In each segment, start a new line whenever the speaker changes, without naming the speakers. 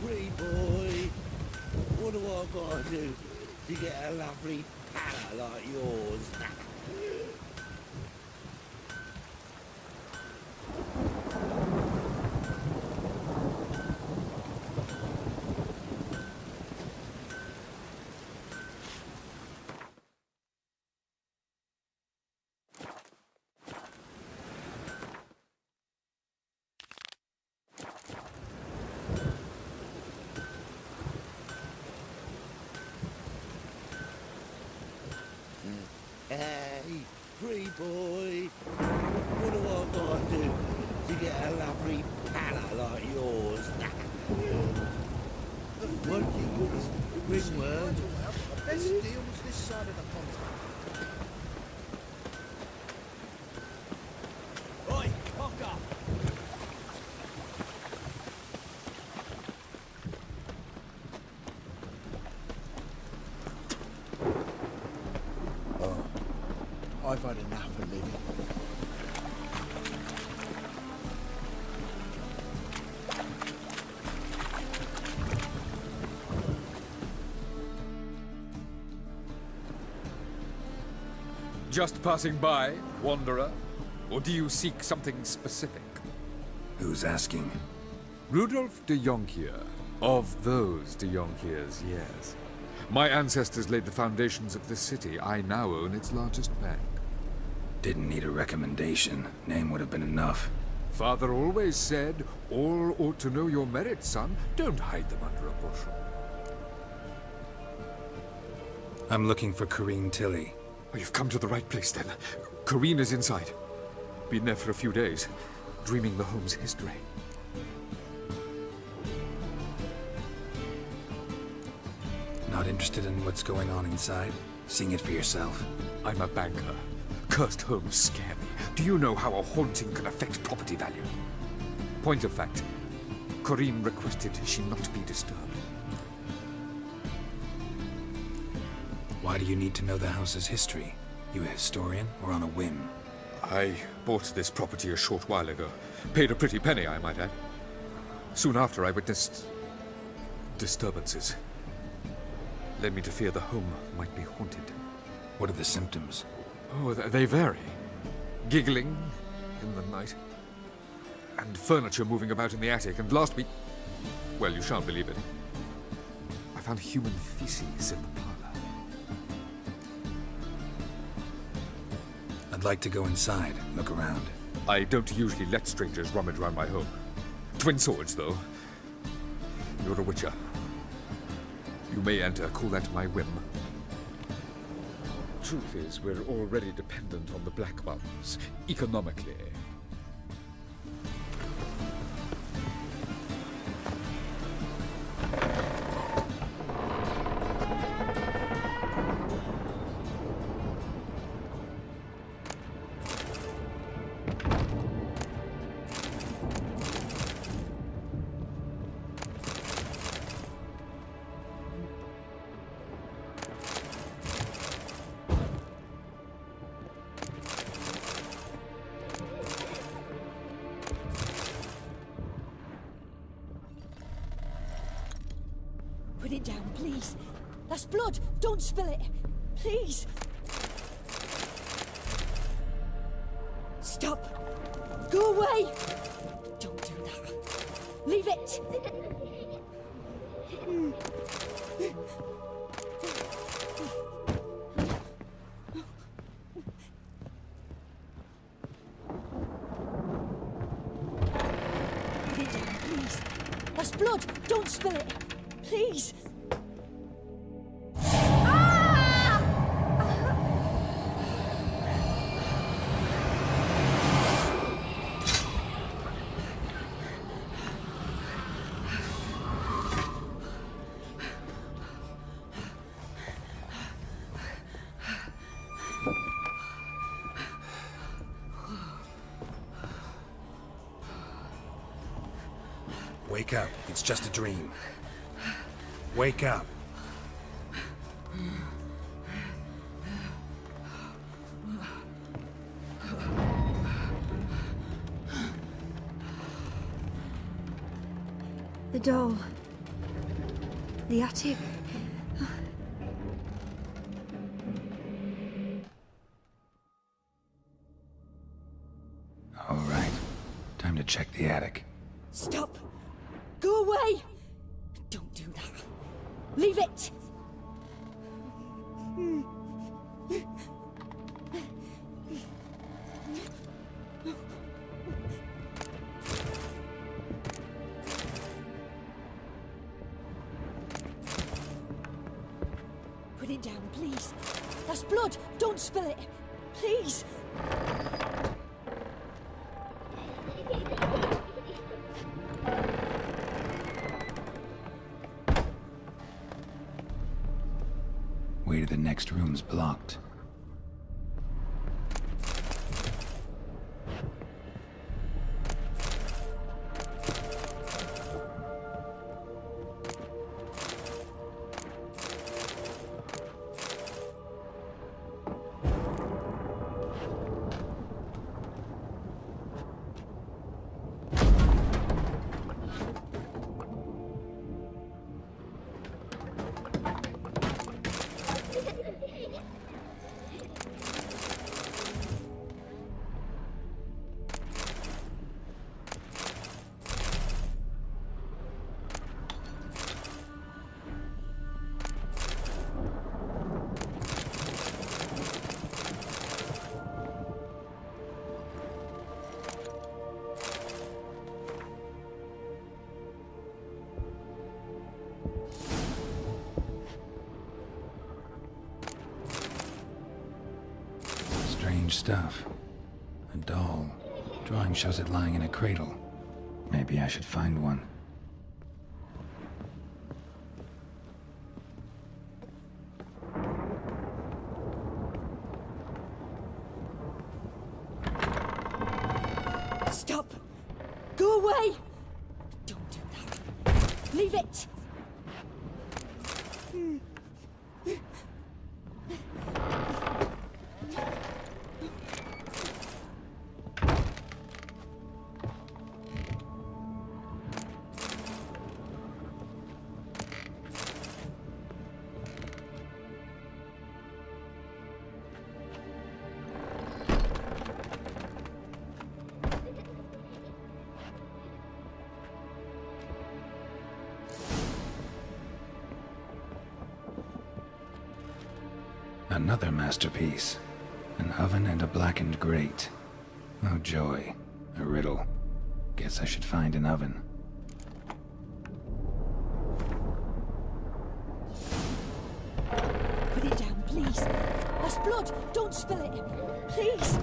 pretty boy. What do I gotta do to get a lovely palate like yours? Hey, pretty boy. What do I gotta do to get a lovely palate like yours? Working with this word.
The best deals this side of the pond. Oi, cock up!
I've had enough of living.
Just passing by, wanderer? Or do you seek something specific?
Who's asking?
Rudolf de Jonkier. Of those de Jonkiers, yes. My ancestors laid the foundations of this city. I now own its largest bank.
Didn't need a recommendation. Name would have been enough.
Father always said, all ought to know your merits, son. Don't hide them under a bushel.
I'm looking for Corrine Tilly.
Oh, you've come to the right place, then. Corrine is inside. Been there for a few days, dreaming the home's history.
Not interested in what's going on inside? Seeing it for yourself.
I'm a banker. Cursed homes scare me. Do you know how a haunting can affect property value? Point of fact, Corrine requested she not be disturbed.
Why do you need to know the house's history? You a historian or on a whim?
I bought this property a short while ago. Paid a pretty penny, I might add. Soon after, I witnessed disturbances. Led me to fear the home might be haunted.
What are the symptoms?
Oh, they vary. Giggling in the night. And furniture moving about in the attic. And last week... well, you shan't believe it. I found human feces in the parlor.
I'd like to go inside, look around.
I don't usually let strangers rummage around my home. Twin swords, though. You're a witcher. You may enter, call that my whim. Truth is, we're already dependent on the Black Mountains, economically.
Put it down, please. That's blood. Don't spill it. Please. Stop. Go away. Don't do that. Leave it. Put it down, please. That's blood. Don't spill it. Please.
Wake up, it's just a dream. Wake up.
The doll.
The attic.
All right. Time to check the attic.
Stop! Go away! Don't do that. Leave it! Put it down, please. That's blood. Don't spill it. Please.
Way to the next room's blocked. Strange stuff. A doll. Drawing shows it lying in a cradle. Maybe I should find one.
Stop! Go away! Don't do that. Leave it!
Another masterpiece. An oven and a blackened grate. Oh joy. A riddle. Guess I should find an oven.
Put it down, please. That's blood. Don't spill it. Please.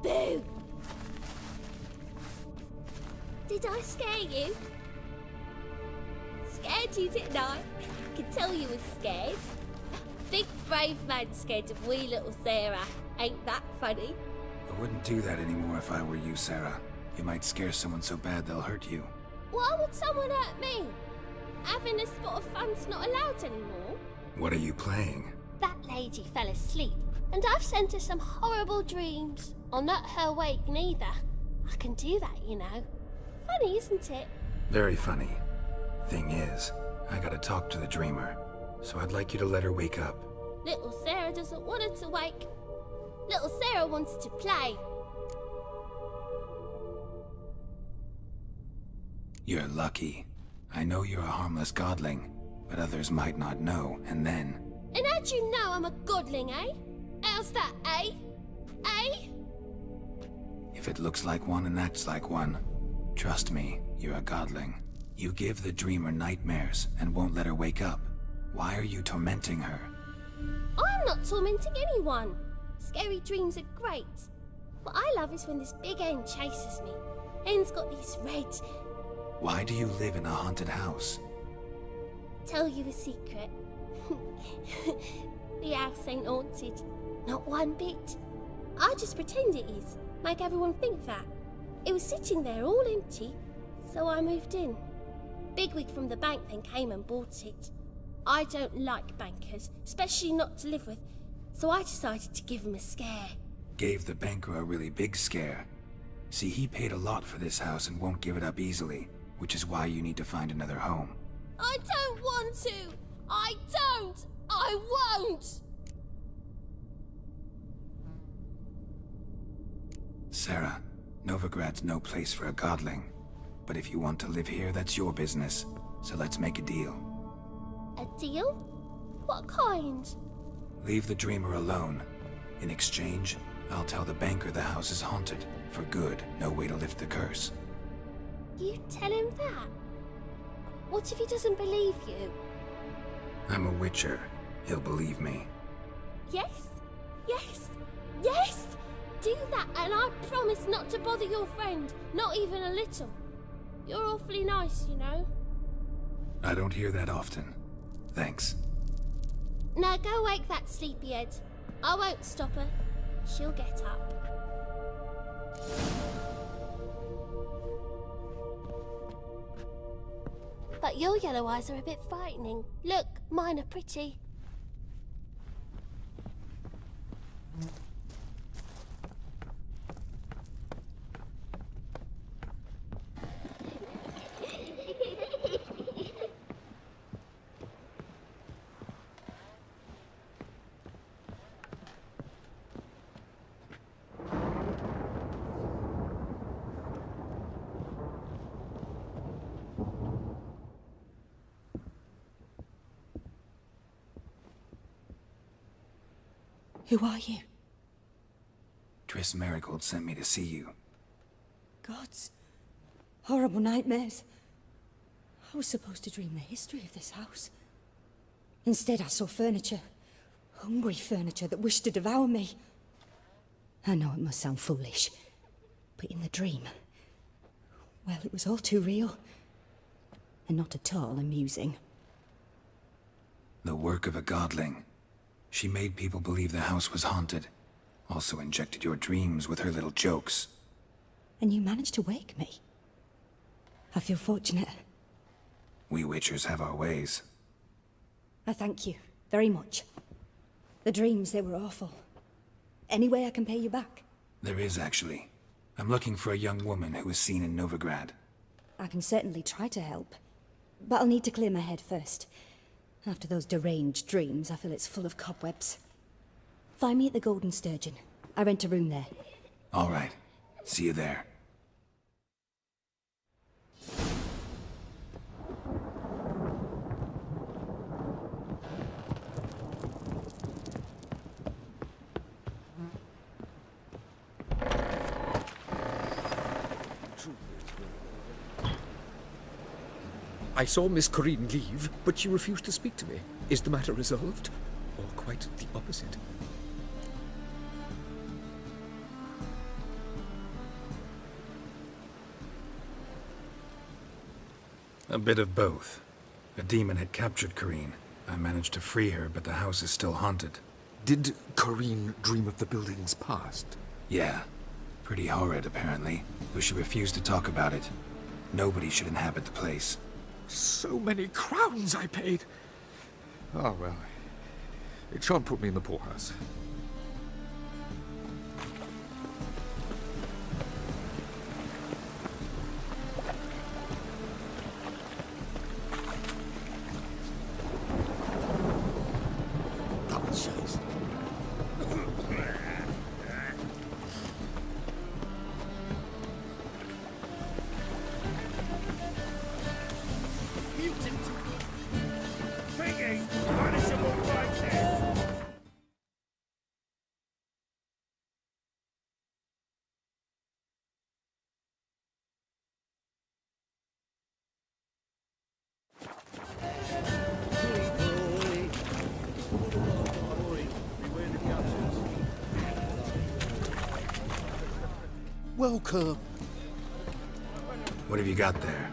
Boo! Did I scare you? Scared you, didn't I? I can tell you was scared. Big brave man scared of wee little Sarah. Ain't that funny?
I wouldn't do that anymore if I were you, Sarah. You might scare someone so bad they'll hurt you.
Why would someone hurt me? Having a spot of fun's not allowed anymore.
What are you playing?
That lady fell asleep, and I've sent her some horrible dreams. I'll not her awake neither. I can do that, you know. Funny, isn't it?
Very funny. Thing is, I gotta talk to the dreamer, so I'd like you to let her wake up.
Little Sarah doesn't want her to wake. Little Sarah wants to play.
You're lucky. I know you're a harmless godling, but others might not know, and then...
And how'd you know I'm a godling, eh? How's that, eh? Eh?
If it looks like one and acts like one, trust me, you're a godling. You give the dreamer nightmares and won't let her wake up. Why are you tormenting her?
I'm not tormenting anyone. Scary dreams are great. What I love is when this big hen chases me. Hen's got these red...
Why do you live in a haunted house?
Tell you a secret. The house ain't haunted. Not one bit. I just pretend it is. Make everyone think that. It was sitting there all empty, so I moved in. Bigwig from the bank then came and bought it. I don't like bankers, especially not to live with, so I decided to give him a scare.
Gave the banker a really big scare. See, he paid a lot for this house and won't give it up easily, which is why you need to find another home.
I don't want to! I don't! I won't!
Sarah, Novigrad's no place for a godling. But if you want to live here, that's your business. So let's make a deal.
A deal? What kind?
Leave the dreamer alone. In exchange, I'll tell the banker the house is haunted. For good, no way to lift the curse.
You tell him that? What if he doesn't believe you?
I'm a witcher. He'll believe me.
Yes? Yes? Yes! Do that and I promise not to bother your friend, not even a little. You're awfully nice, you know.
I don't hear that often. Thanks.
Now go wake that sleepyhead. I won't stop her. She'll get up. But your yellow eyes are a bit frightening. Look, mine are pretty.
Who are you?
Triss Marigold sent me to see you.
Gods. Horrible nightmares. I was supposed to dream the history of this house. Instead, I saw furniture. Hungry furniture that wished to devour me. I know it must sound foolish, but in the dream, well, it was all too real. And not at all amusing.
The work of a godling. She made people believe the house was haunted. Also injected your dreams with her little jokes.
And you managed to wake me. I feel fortunate.
We witchers have our ways.
I thank you very much. The dreams, they were awful. Any way I can pay you back?
There is, actually. I'm looking for a young woman who was seen in Novigrad.
I can certainly try to help. But I'll need to clear my head first. After those deranged dreams, I feel it's full of cobwebs. Find me at the Golden Sturgeon. I rent a room there.
All right. See you there.
I saw Miss Corinne leave, but she refused to speak to me. Is the matter resolved? Or quite the opposite?
A bit of both. A demon had captured Corinne. I managed to free her, but the house is still haunted.
Did Corinne dream of the building's past?
Yeah. Pretty horrid, apparently, though she refused to talk about it. Nobody should inhabit the place.
So many crowns I paid! Oh, well, It shan't put me in the poorhouse.
Double chase.
Mutant. Thingy. Punishable right there.
Pretty boy.
Beware the others.
Welcome.
What have you got there?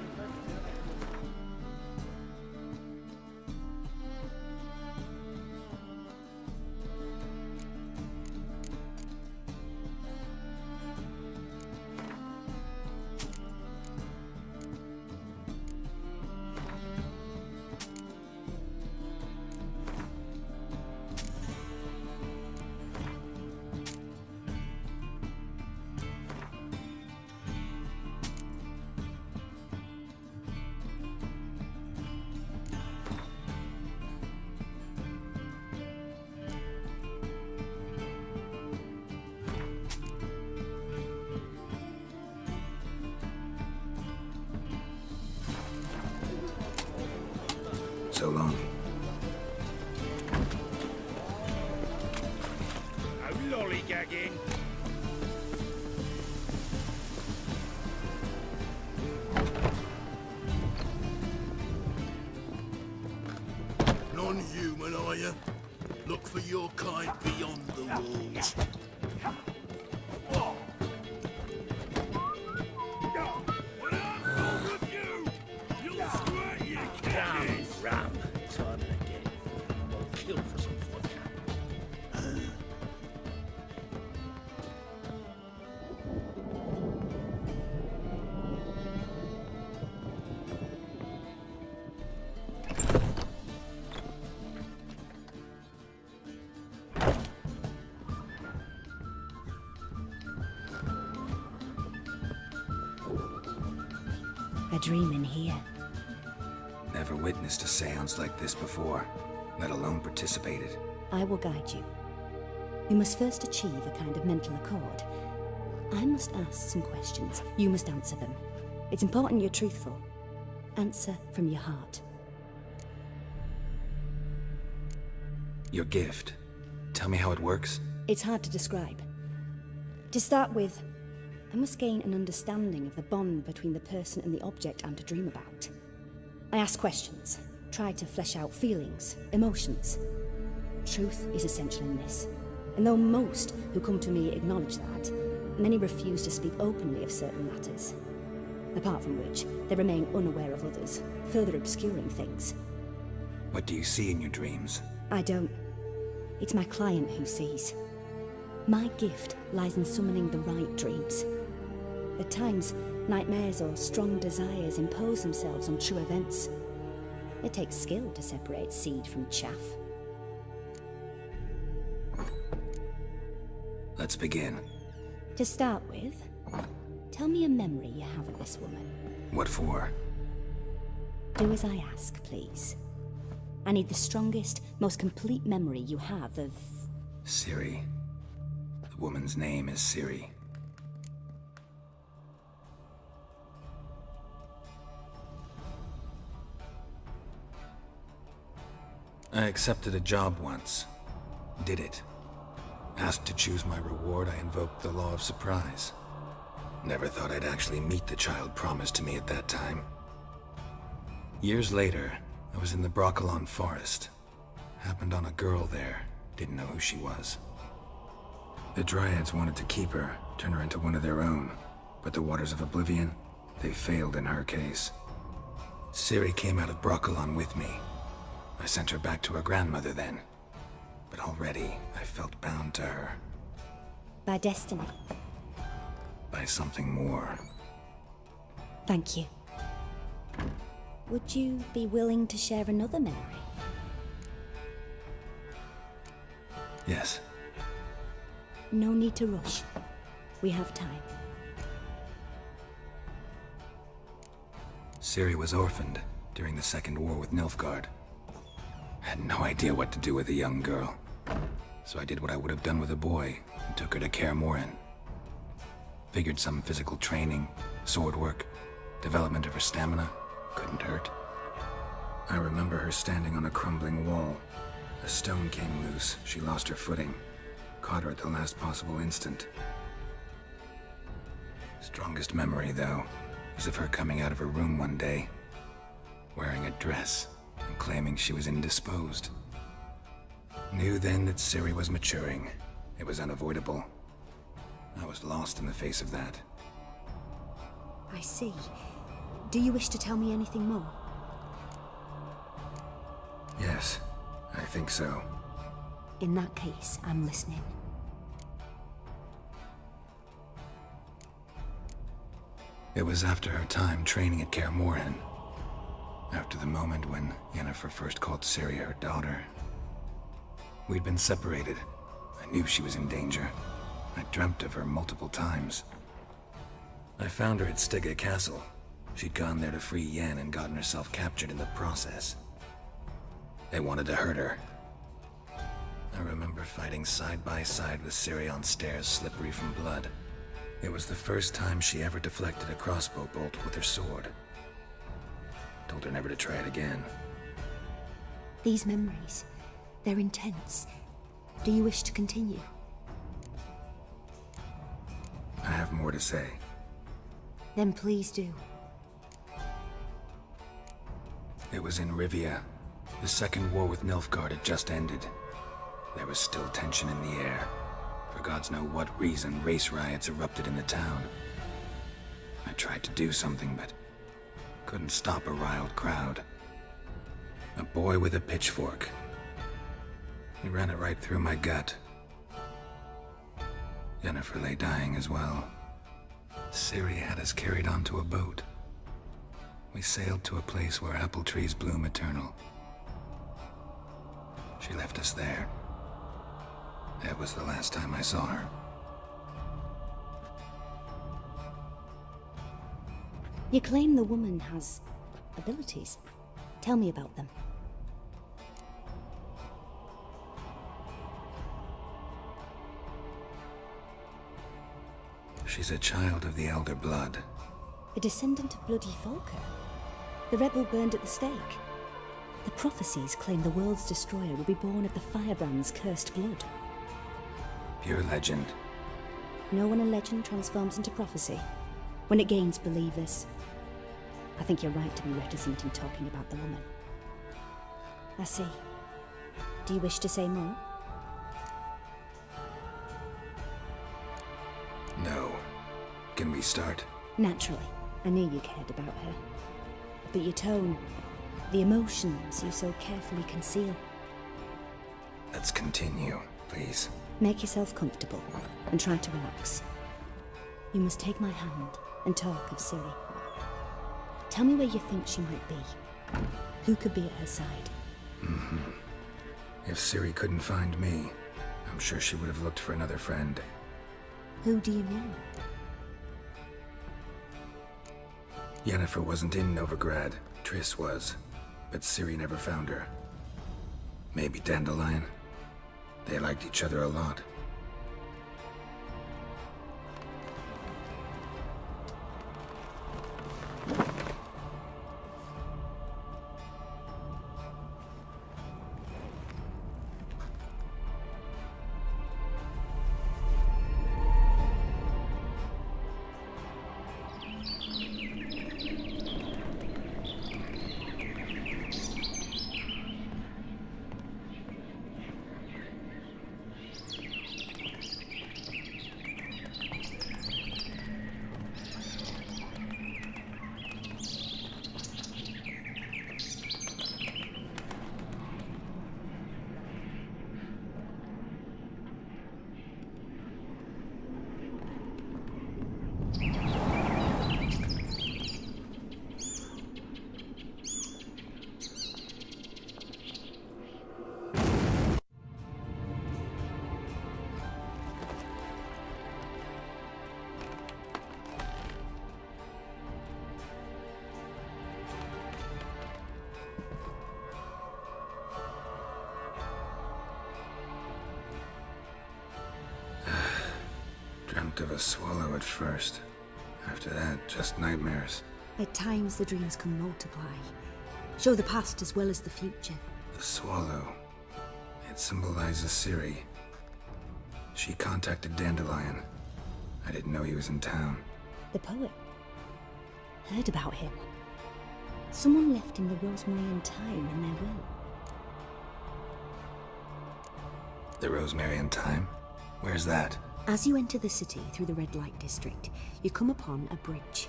So long.
No lollygagging.
Non-human, are you? Look for your kind beyond the walls. Damn ram. Time and again. I'll kill for some vodka.
A dream in here.
Never witnessed a seance like this before, let alone participated.
I will guide you. You must first achieve a kind of mental accord. I must ask some questions. You must answer them. It's important you're truthful. Answer from your heart.
Your gift. Tell me how it works.
It's hard to describe. To start with, I must gain an understanding of the bond between the person and the object I'm to dream about. I ask questions, try to flesh out feelings, emotions. Truth is essential in this, and though most who come to me acknowledge that, many refuse to speak openly of certain matters. Apart from which, they remain unaware of others, further obscuring things.
What do you see in your dreams?
I don't. It's my client who sees. My gift lies in summoning the right dreams. At times, nightmares or strong desires impose themselves on true events. It takes skill to separate seed from chaff.
Let's begin.
To start with, tell me a memory you have of this woman.
What for?
Do as I ask, please. I need the strongest, most complete memory you have of...
Ciri. The woman's name is Ciri. I accepted a job once. Did it. Asked to choose my reward, I invoked the law of surprise. Never thought I'd actually meet the child promised to me at that time. Years later, I was in the Broccolon forest. Happened on a girl there. Didn't know who she was. The Dryads wanted to keep her, turn her into one of their own. But the Waters of Oblivion, they failed in her case. Ciri came out of Broccolon with me. I sent her back to her grandmother then. But already, I felt bound to her.
By destiny.
By something more.
Thank you. Would you be willing to share another memory?
Yes.
No need to rush. We have time.
Ciri was orphaned during the Second War with Nilfgaard. Had no idea what to do with a young girl. So I did what I would have done with a boy and took her to Kaer Morhen. Figured some physical training, sword work, development of her stamina couldn't hurt. I remember her standing on a crumbling wall. A stone came loose, she lost her footing. Caught her at the last possible instant. Strongest memory, though, is of her coming out of her room one day, wearing a dress and claiming she was indisposed. Knew then that Ciri was maturing. It was unavoidable. I was lost in the face of that.
I see. Do you wish to tell me anything more?
Yes, I think so.
In that case, I'm listening.
It was after her time training at Kaer Morhen. After the moment when Yennefer first called Ciri her daughter. We'd been separated. I knew she was in danger. I dreamt of her multiple times. I found her at Stygga Castle. She'd gone there to free Yen and gotten herself captured in the process. They wanted to hurt her. I remember fighting side by side with Ciri on stairs slippery from blood. It was the first time she ever deflected a crossbow bolt with her sword. Told her never to try it again.
These memories, they're intense. Do you wish to continue?
I have more to say.
Then please do.
It was in Rivia. The Second War with Nilfgaard had just ended. There was still tension in the air. For gods know what reason, race riots erupted in the town. I tried to do something, but couldn't stop a riled crowd. A boy with a pitchfork. He ran it right through my gut. Yennefer lay dying as well. Ciri had us carried onto a boat. We sailed to a place where apple trees bloom eternal. She left us there. That was the last time I saw her.
You claim the woman has abilities. Tell me about them.
She's a child of the Elder Blood.
A descendant of bloody Falker. The rebel burned at the stake. The prophecies claim the world's destroyer will be born of the Firebrand's cursed blood.
Pure legend.
Know when a legend transforms into prophecy? When it gains believers. I think you're right to be reticent in talking about the woman. I see. Do you wish to say more?
No. Can we start?
Naturally. I knew you cared about her. But your tone, the emotions you so carefully conceal.
Let's continue, please.
Make yourself comfortable and try to relax. You must take my hand and talk of Ciri. Tell me where you think she might be. Who could be at her side?
If Ciri couldn't find me, I'm sure she would have looked for another friend.
Who do you mean?
Yennefer wasn't in Novigrad. Triss was. But Ciri never found her. Maybe Dandelion. They liked each other a lot. a swallow at first. After that, just nightmares.
At times, the dreams can multiply, show the past as well as the future.
The swallow. It symbolizes Ciri. She contacted Dandelion. I didn't know he was in town.
The poet. Heard about him. Someone left him the rosemary and thyme in their will.
The Rosemary and Thyme? Where's that?
As you enter the city through the red light district, you come upon a bridge.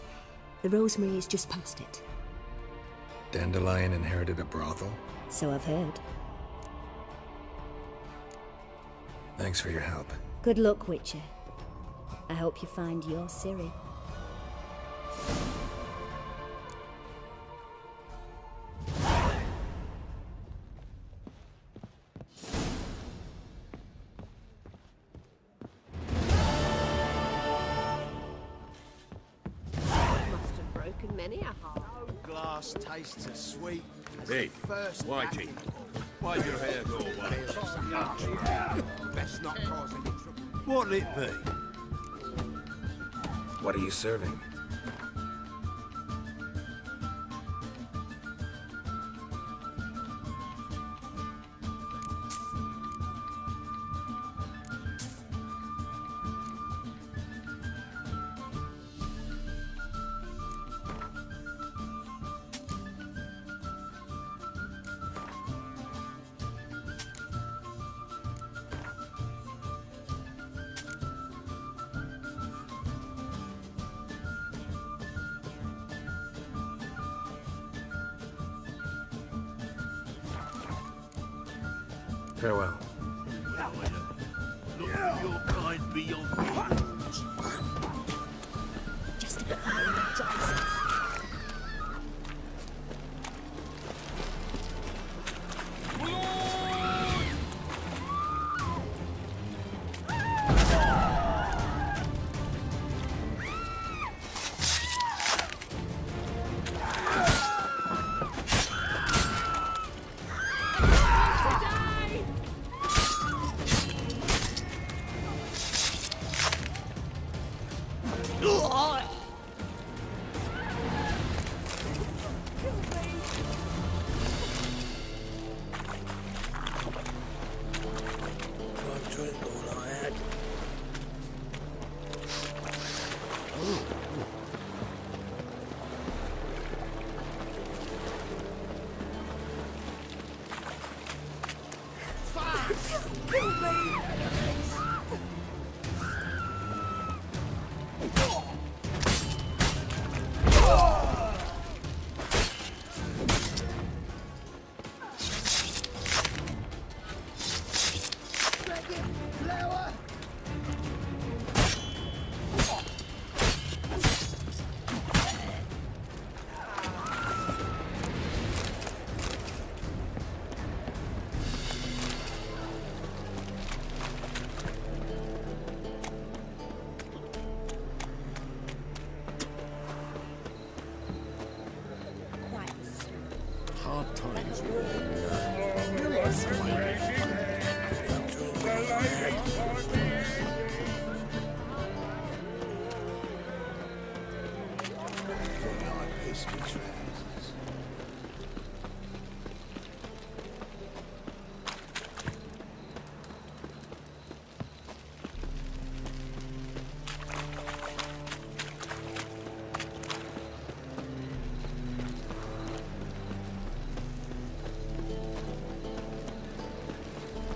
The rosemary is just past it.
Dandelion inherited a brothel?
So I've heard.
Thanks for your help.
Good luck, Witcher. I hope you find your Ciri.
Must have broken many a heart.
No glass tastes as sweet as
Hey,
the first
Whitey.
backing.
Why'd your hair go white?
Best not cause any trouble.
What'll it be?
What are you serving? Farewell.
Look at your kind beyond yours.
Just a bit of Johnson.
One drink all I had. Hard times.
Piss me trousers.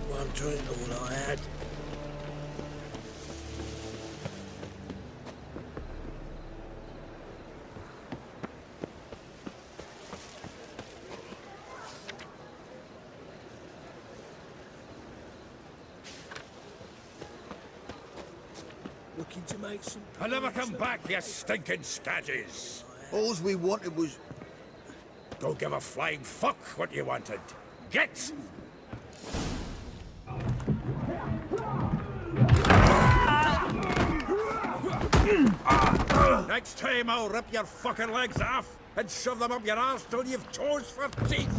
One drink all I had. Looking to make some.
I'll never come back, you stinking scadges.
All we wanted was...
Don't give a flying fuck what you wanted. Get! Next time I'll rip your fucking legs off and shove them up your arse till you've toes for teeth.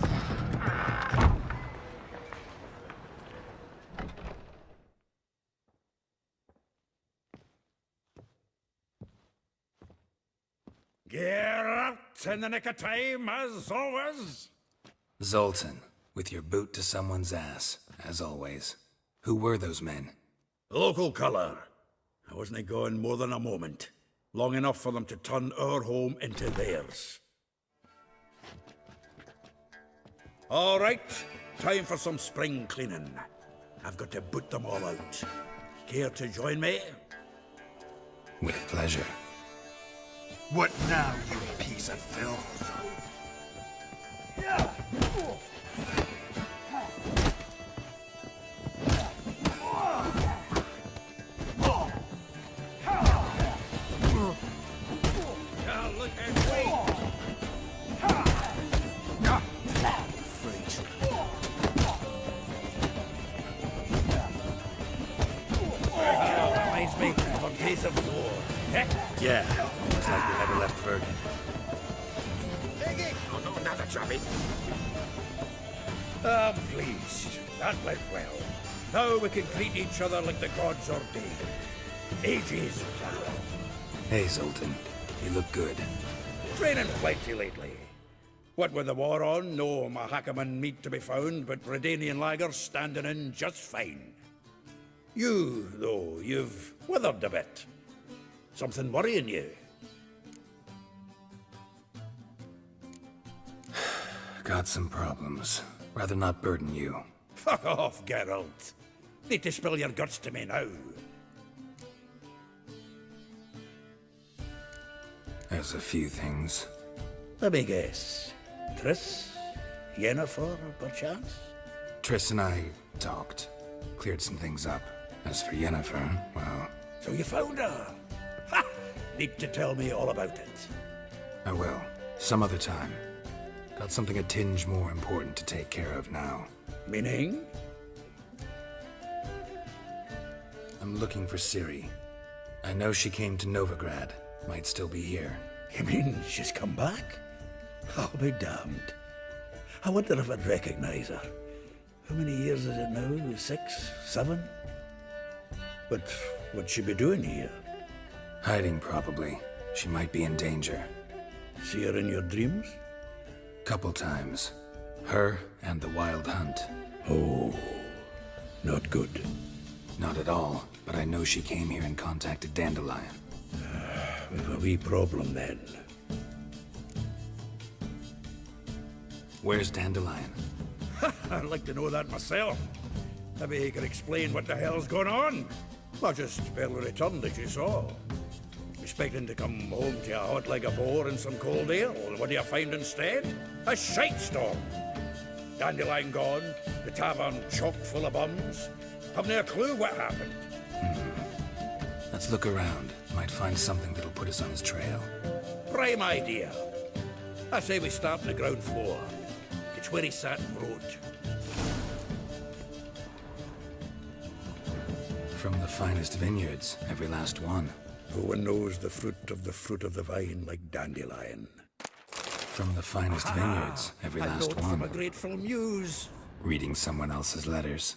Just in the nick of time, as always.
Zoltan, with your boot to someone's ass, as always. Who were those men?
Local colour. I wasn't gone more than a moment. Long enough for them to turn our home into theirs. All right, time for some spring cleaning. I've got to boot them all out. Care to join me?
With pleasure.
What now, you piece of filth?
Yeah, look and wait.
Freaks.
Reminds me of a piece of war. Eh?
Yeah, it's like we never left Bergen.
Oh, no, another chubby. Ah, please. That went well. Now we can greet each other like the gods ordained. Ages, pal.
Hey, Zoltan. You look good.
Training plenty lately. What with the war on, no Mahakaman meat to be found, but Redanian lagers standing in just fine. You, though, you've withered a bit. Something worrying you?
Got some problems. Rather not burden you.
Fuck off, Geralt. Need to spill your guts to me now.
There's a few things.
Let me guess. Triss? Yennefer, perchance?
Triss and I talked. Cleared some things up. As for Yennefer, well,
So you found her? Ha! Need to tell me all about it.
I will. Some other time. Got something a tinge more important to take care of now.
Meaning?
I'm looking for Ciri. I know she came to Novigrad. Might still be here.
You mean she's come back? I'll be damned. I wonder if I'd recognize her. How many years is it now? 6? 7? But what'd she be doing here?
Hiding, probably. She might be in danger.
See her in your dreams?
Couple times. Her and the Wild Hunt.
Oh, not good.
Not at all, but I know she came here and contacted Dandelion.
We've a wee problem then.
Where's Dandelion?
I'd like to know that myself. Maybe he can explain what the hell's going on. I just barely returned, as you saw. Expecting to come home to a hot like a boar and some cold ale. What do you find instead? A shite storm. Dandelion gone, the tavern chock full of bums. Haven't a clue what happened.
Let's look around. Might find something that'll put us on his trail.
Prime idea. I say we start on the ground floor. It's where he sat and wrote.
From the finest vineyards, every last one.
No one knows the fruit of the vine like Dandelion.
From the finest vineyards, every
A
last
note from a
one.
grateful muse.
Reading someone else's letters.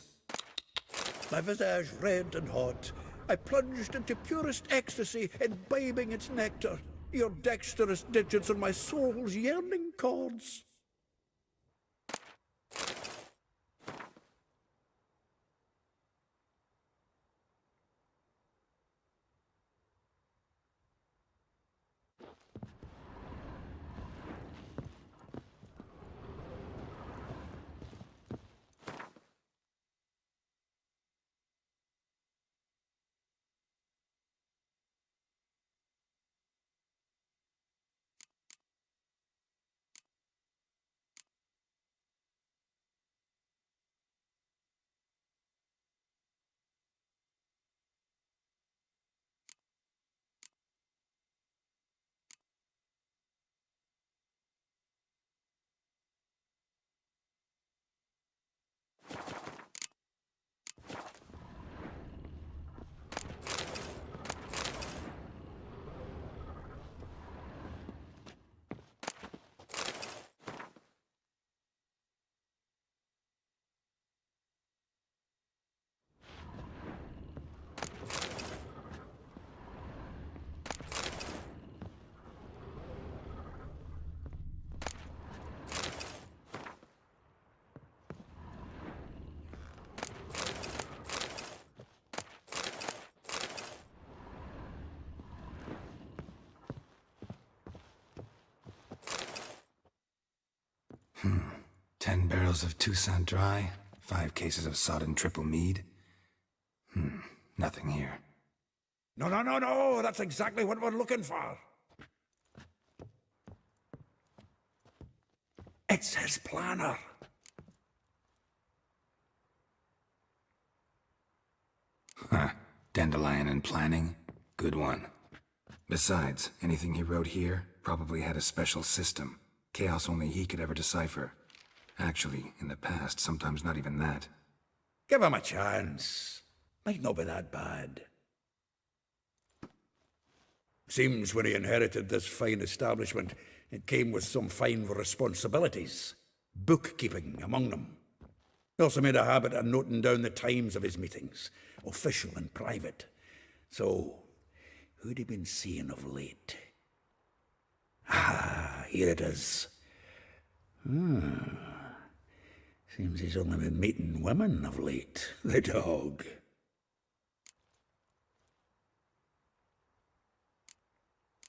My visage red and hot, I plunged into purest ecstasy, imbibing its nectar. Your dexterous digits on my soul's yearning chords.
10 barrels of Toussaint Dry, 5 cases of sodden triple mead. Nothing here.
No, no, no, no! That's exactly what we're looking for! It's his planner!
Huh. Dandelion and planning? Good one. Besides, anything he wrote here probably had a special system. Chaos only he could ever decipher. Actually, in the past, sometimes not even that.
Give him a chance. Might not be that bad. Seems when he inherited this fine establishment, it came with some fine responsibilities. Bookkeeping among them. He also made a habit of noting down the times of his meetings, official and private. So, who'd he been seeing of late? Ah, here it is. Seems he's only been meeting women of late, the dog.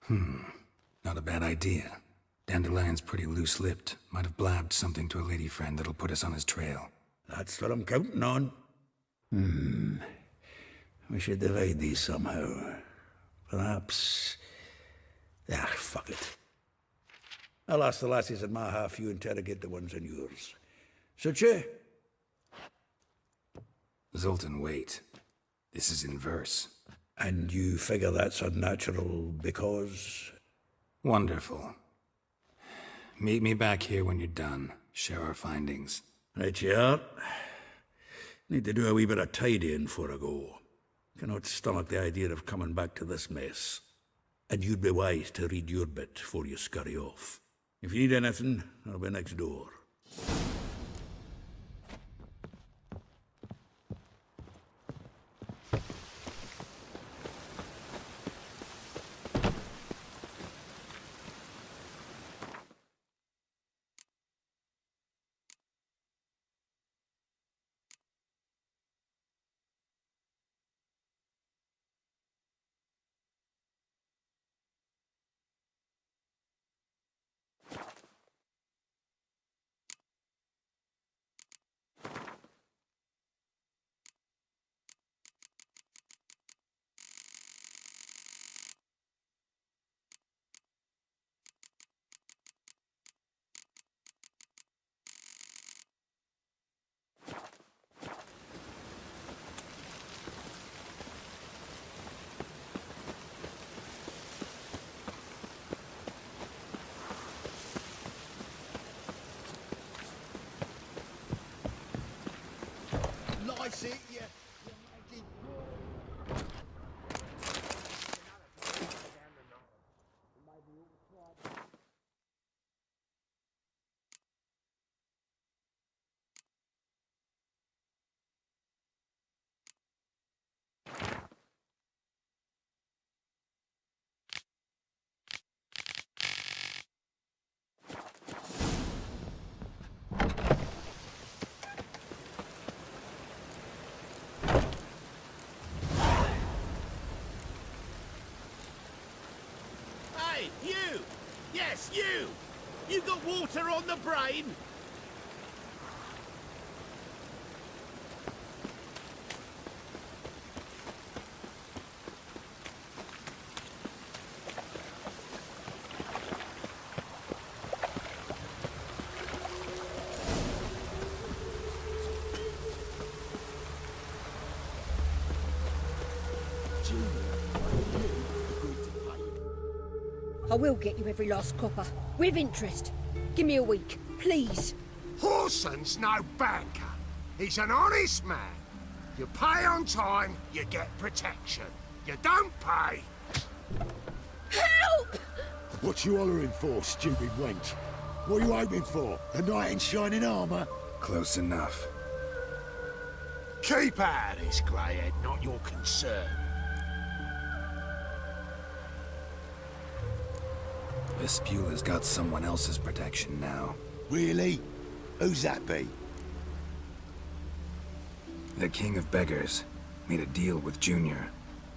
Not a bad idea. Dandelion's pretty loose-lipped. Might have blabbed something to a lady friend that'll put us on his trail.
That's what I'm counting on. We should divide these somehow. Perhaps... fuck it. I'll ask the lassies in my half, you interrogate the ones in yours. Suit you?
Zoltan, wait. This is in verse.
And you figure that's unnatural because...
Wonderful. Meet me back here when you're done. Share our findings.
Right you are. Need to do a wee bit of tidying before I go. Cannot stomach the idea of coming back to this mess. And you'd be wise to read your bit before you scurry off. If you need anything, I'll be next door.
Lice it, you making... Hey, you! Yes, you! You got water on the brain?
I will get you every last copper, with interest. Give me a week, please.
Horson's no banker. He's an honest man. You pay on time, you get protection. You don't pay.
Help!
What you hollering for, stupid wench? What are you hoping for? A knight in shining armour?
Close enough.
Keep out of this, greyhead, not your concern.
Vespula's got someone else's protection now.
Really? Who's that be?
The King of Beggars made a deal with Junior.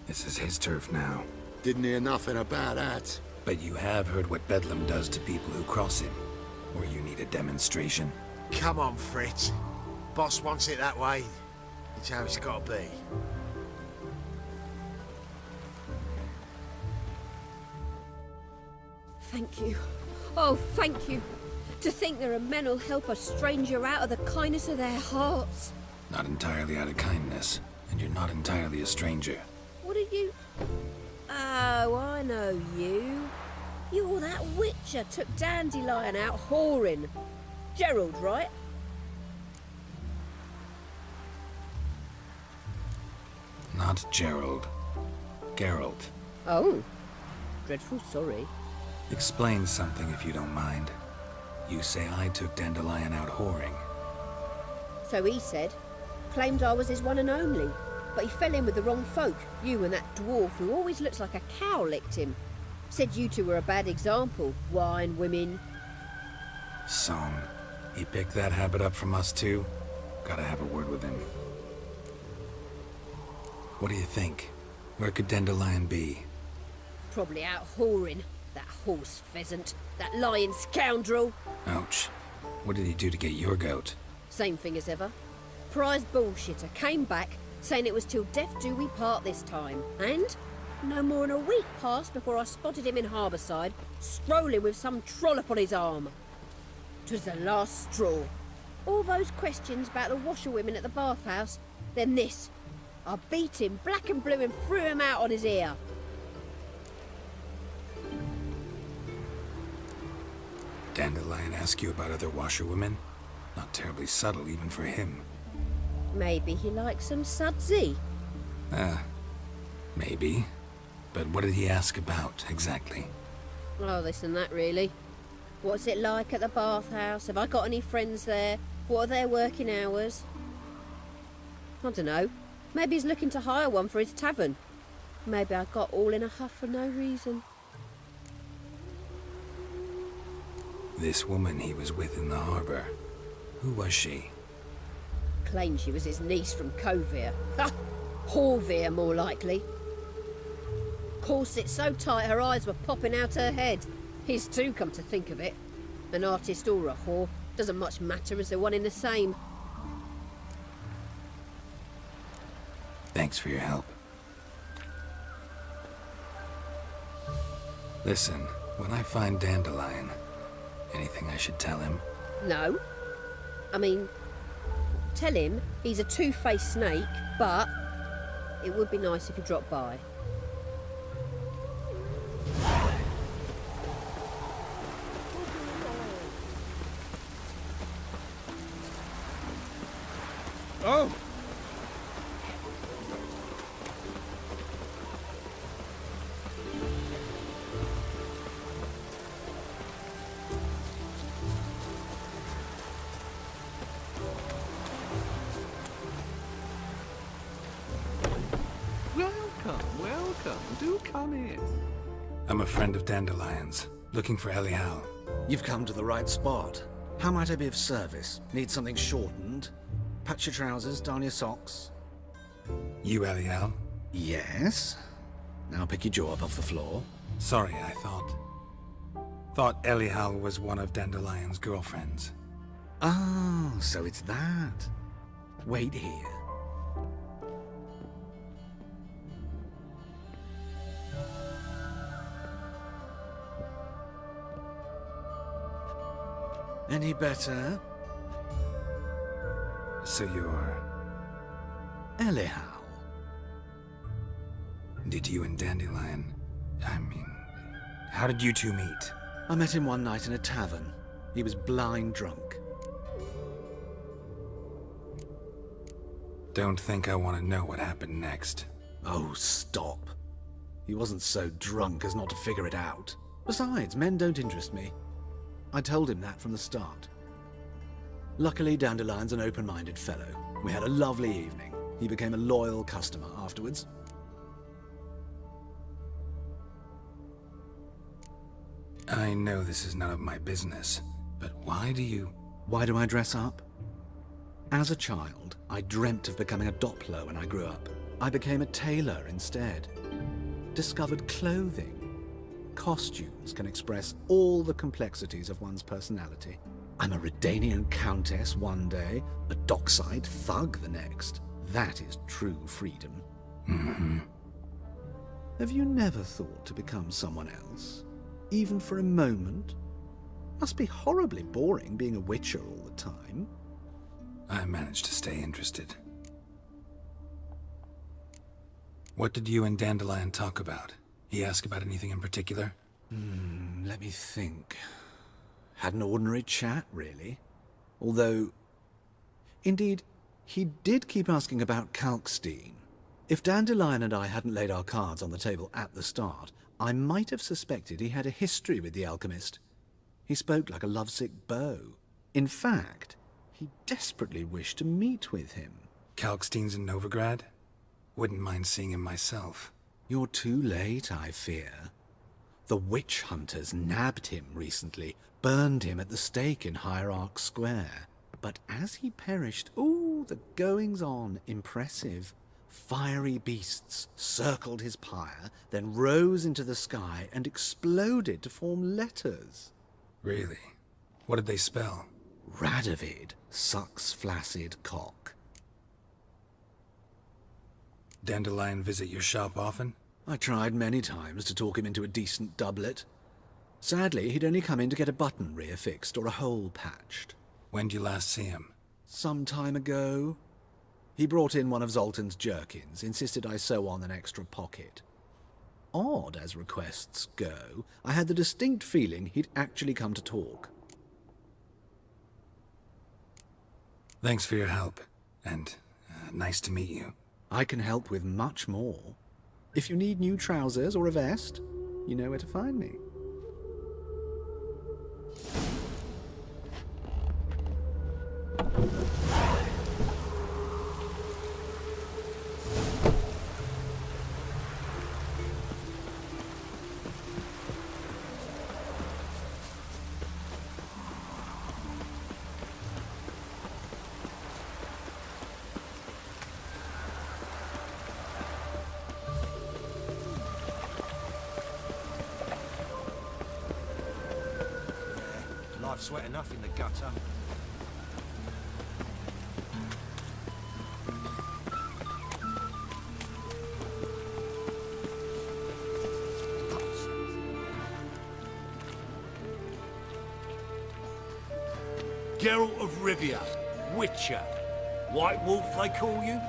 This is his turf now.
Didn't hear nothing about that.
But you have heard what Bedlam does to people who cross him. Or you need a demonstration?
Come on, Fritz. Boss wants it that way. It's how it's got to be.
Thank you. Oh, thank you. To think there are men who'll help a stranger out of the kindness of their hearts.
Not entirely out of kindness, and you're not entirely a stranger.
What are you... Oh, I know you. You're that witcher took Dandelion out whoring. Gerald, right?
Not Gerald. Geralt.
Oh. Dreadful sorry.
Explain something if you don't mind. You say I took Dandelion out whoring.
So he said. Claimed I was his one and only. But he fell in with the wrong folk. You and that dwarf who always looks like a cow licked him. Said you two were a bad example. Wine, women.
So, he picked that habit up from us too? Gotta have a word with him. What do you think? Where could Dandelion be?
Probably out whoring. That horse pheasant. That lying scoundrel.
Ouch. What did he do to get your goat?
Same thing as ever. Prize bullshitter came back, saying it was till death do we part this time. And no more than a week passed before I spotted him in Harbourside, strolling with some trollop on his arm. 'Twas the last straw. All those questions about the washerwomen at the bathhouse, then this. I beat him black and blue and threw him out on his ear.
Dandelion ask you about other washerwomen? Not terribly subtle even for him.
Maybe he likes some sudsy.
Maybe. But what did he ask about, exactly?
Oh, this and that, really. What's it like at the bathhouse? Have I got any friends there? What are their working hours? I don't know. Maybe he's looking to hire one for his tavern. Maybe I got all in a huff for no reason.
This woman he was with in the harbour. Who was she?
Claimed she was his niece from Kovir. Ha! Horvir, more likely. Corset so tight her eyes were popping out her head. His too, come to think of it. An artist or a whore. Doesn't much matter as they're one in the same.
Thanks for your help. Listen, when I find Dandelion, anything I should tell him?
No. I mean, tell him he's a two-faced snake, but it would be nice if he dropped by.
Oh!
Welcome. Do come in.
I'm a friend of Dandelion's, looking for Elial.
You've come to the right spot. How might I be of service? Need something shortened? Patch your trousers, darn your socks.
You Elial?
Yes. Now pick your jaw up off the floor.
Sorry, I thought Elial was one of Dandelion's girlfriends.
Oh, so it's that. Wait here. Any better?
So you're...
Elial.
Did you and Dandelion... how did you two meet?
I met him one night in a tavern. He was blind drunk.
Don't think I want to know what happened next.
Oh, stop. He wasn't so drunk as not to figure it out. Besides, men don't interest me. I told him that from the start. Luckily, Dandelion's an open-minded fellow. We had a lovely evening. He became a loyal customer afterwards.
I know this is none of my business, but why do you...
Why do I dress up? As a child, I dreamt of becoming a Doppler when I grew up. I became a tailor instead. Discovered clothing. Costumes can express all the complexities of one's personality. I'm a Redanian countess one day, a dockside thug the next. That is true freedom.
Mm-hmm.
Have you never thought to become someone else? Even for a moment? Must be horribly boring being a witcher all the time.
I managed to stay interested. What did you and Dandelion talk about? He asked about anything in particular?
Let me think. Had an ordinary chat, really. Although, indeed, he did keep asking about Kalkstein. If Dandelion and I hadn't laid our cards on the table at the start, I might have suspected he had a history with the alchemist. He spoke like a lovesick beau. In fact, he desperately wished to meet with him.
Kalkstein's in Novigrad? Wouldn't mind seeing him myself.
You're too late, I fear. The witch hunters nabbed him recently, burned him at the stake in Hierarch Square. But as he perished, the goings-on impressive. Fiery beasts circled his pyre, then rose into the sky and exploded to form letters.
Really? What did they spell?
Radovid sucks flaccid cock.
Dandelion visit your shop often?
I tried many times to talk him into a decent doublet. Sadly, he'd only come in to get a button reaffixed or a hole patched.
When did you last see him?
Some time ago. He brought in one of Zoltan's jerkins, insisted I sew on an extra pocket. Odd as requests go, I had the distinct feeling he'd actually come to talk.
Thanks for your help, and nice to meet you.
I can help with much more. If you need new trousers or a vest, you know where to find me.
Life's wet enough in the gutter. Geralt of Rivia, Witcher. White Wolf, they call you?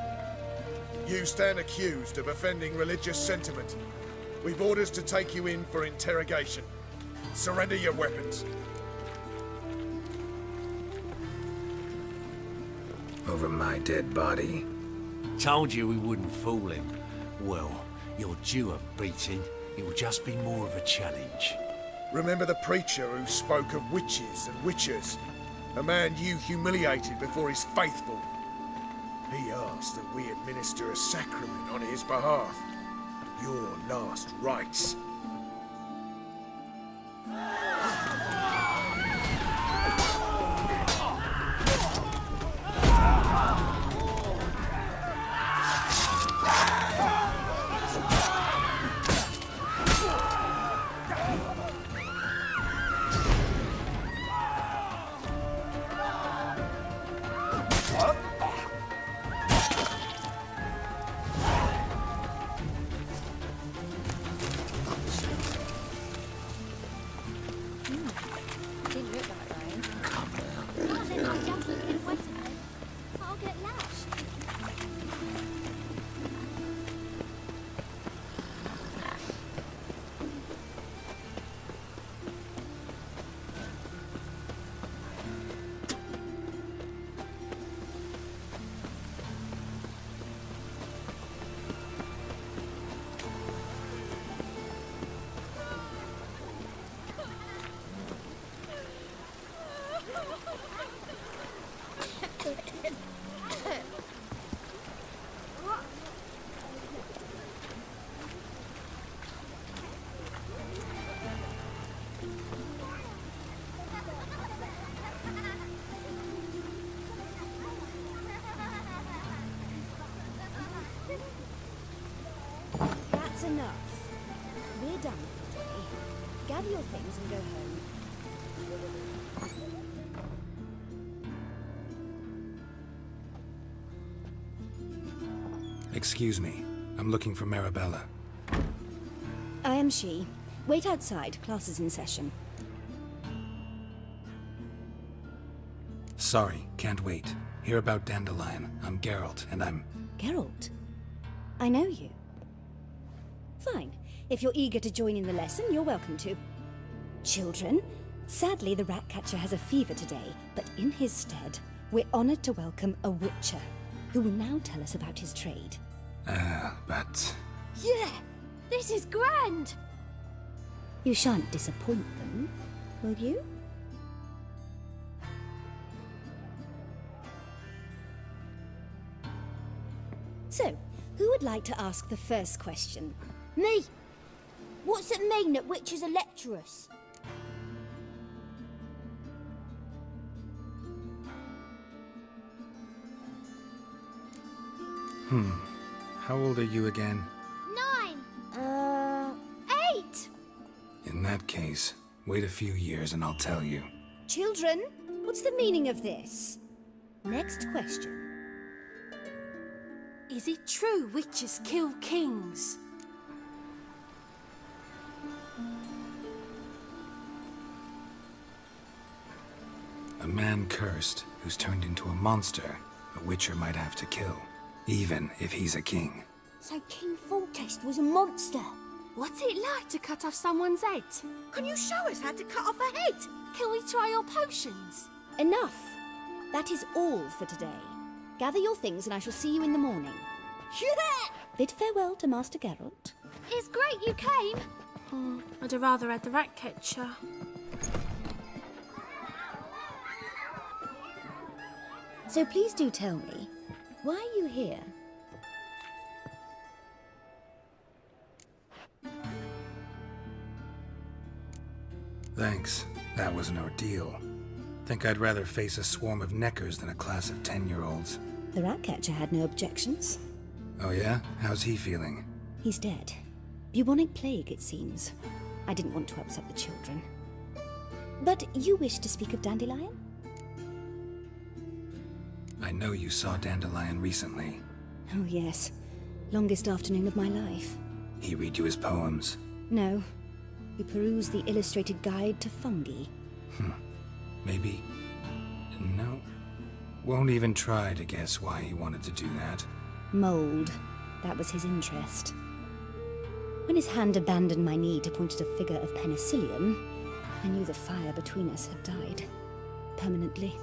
You stand accused of offending religious sentiment. We've orders to take you in for interrogation. Surrender your weapons.
Over my dead body.
Told you we wouldn't fool him. Well, you're due a beating. It will just be more of a challenge.
Remember the preacher who spoke of witches and witchers? A man you humiliated before his faithful. He asked that we administer a sacrament on his behalf. Your last rites.
Didn't look like rain. Oh, then I'll jump in and wait a minute. I'll get lashed.
That's enough. We're done for today. Gather your things and go home.
Excuse me. I'm looking for Marabella.
I am she. Wait outside. Class is in session.
Sorry, can't wait. Hear about Dandelion. I'm Geralt, and I'm...
Geralt? I know you. Fine. If you're eager to join in the lesson, you're welcome to. Children, sadly the Ratcatcher has a fever today, but in his stead, we're honored to welcome a Witcher, who will now tell us about his trade.
But...
Yeah! This is grand!
You shan't disappoint them, will you? So, who would like to ask the first question?
Me! What's it mean that witches are lecturers?
How old are you again?
9! 8!
In that case, wait a few years and I'll tell you.
Children, what's the meaning of this? Next question.
Is it true witches kill kings?
A man cursed who's turned into a monster, a witcher might have to kill, even if he's a king.
So King Foltest was a monster. What's it like to cut off someone's head? Can you show us how to cut off a head? Can we try your potions?
Enough. That is all for today. Gather your things and I shall see you in the morning.
Yeah!
Bid farewell to Master Geralt.
It's great you came. I'd have rather had the Ratcatcher.
So please do tell me, why are you here?
Thanks. That was an ordeal. Think I'd rather face a swarm of neckers than a class of 10-year-olds.
The Ratcatcher had no objections.
Oh yeah? How's he feeling?
He's dead. Bubonic plague, it seems. I didn't want to upset the children. But you wish to speak of Dandelion?
I know you saw Dandelion recently.
Oh yes. Longest afternoon of my life.
He read you his poems.
No. We perused the illustrated guide to fungi.
Maybe... No. Won't even try to guess why he wanted to do that.
Mold. That was his interest. When his hand abandoned my knee to point at a figure of penicillium, I knew the fire between us had died. Permanently.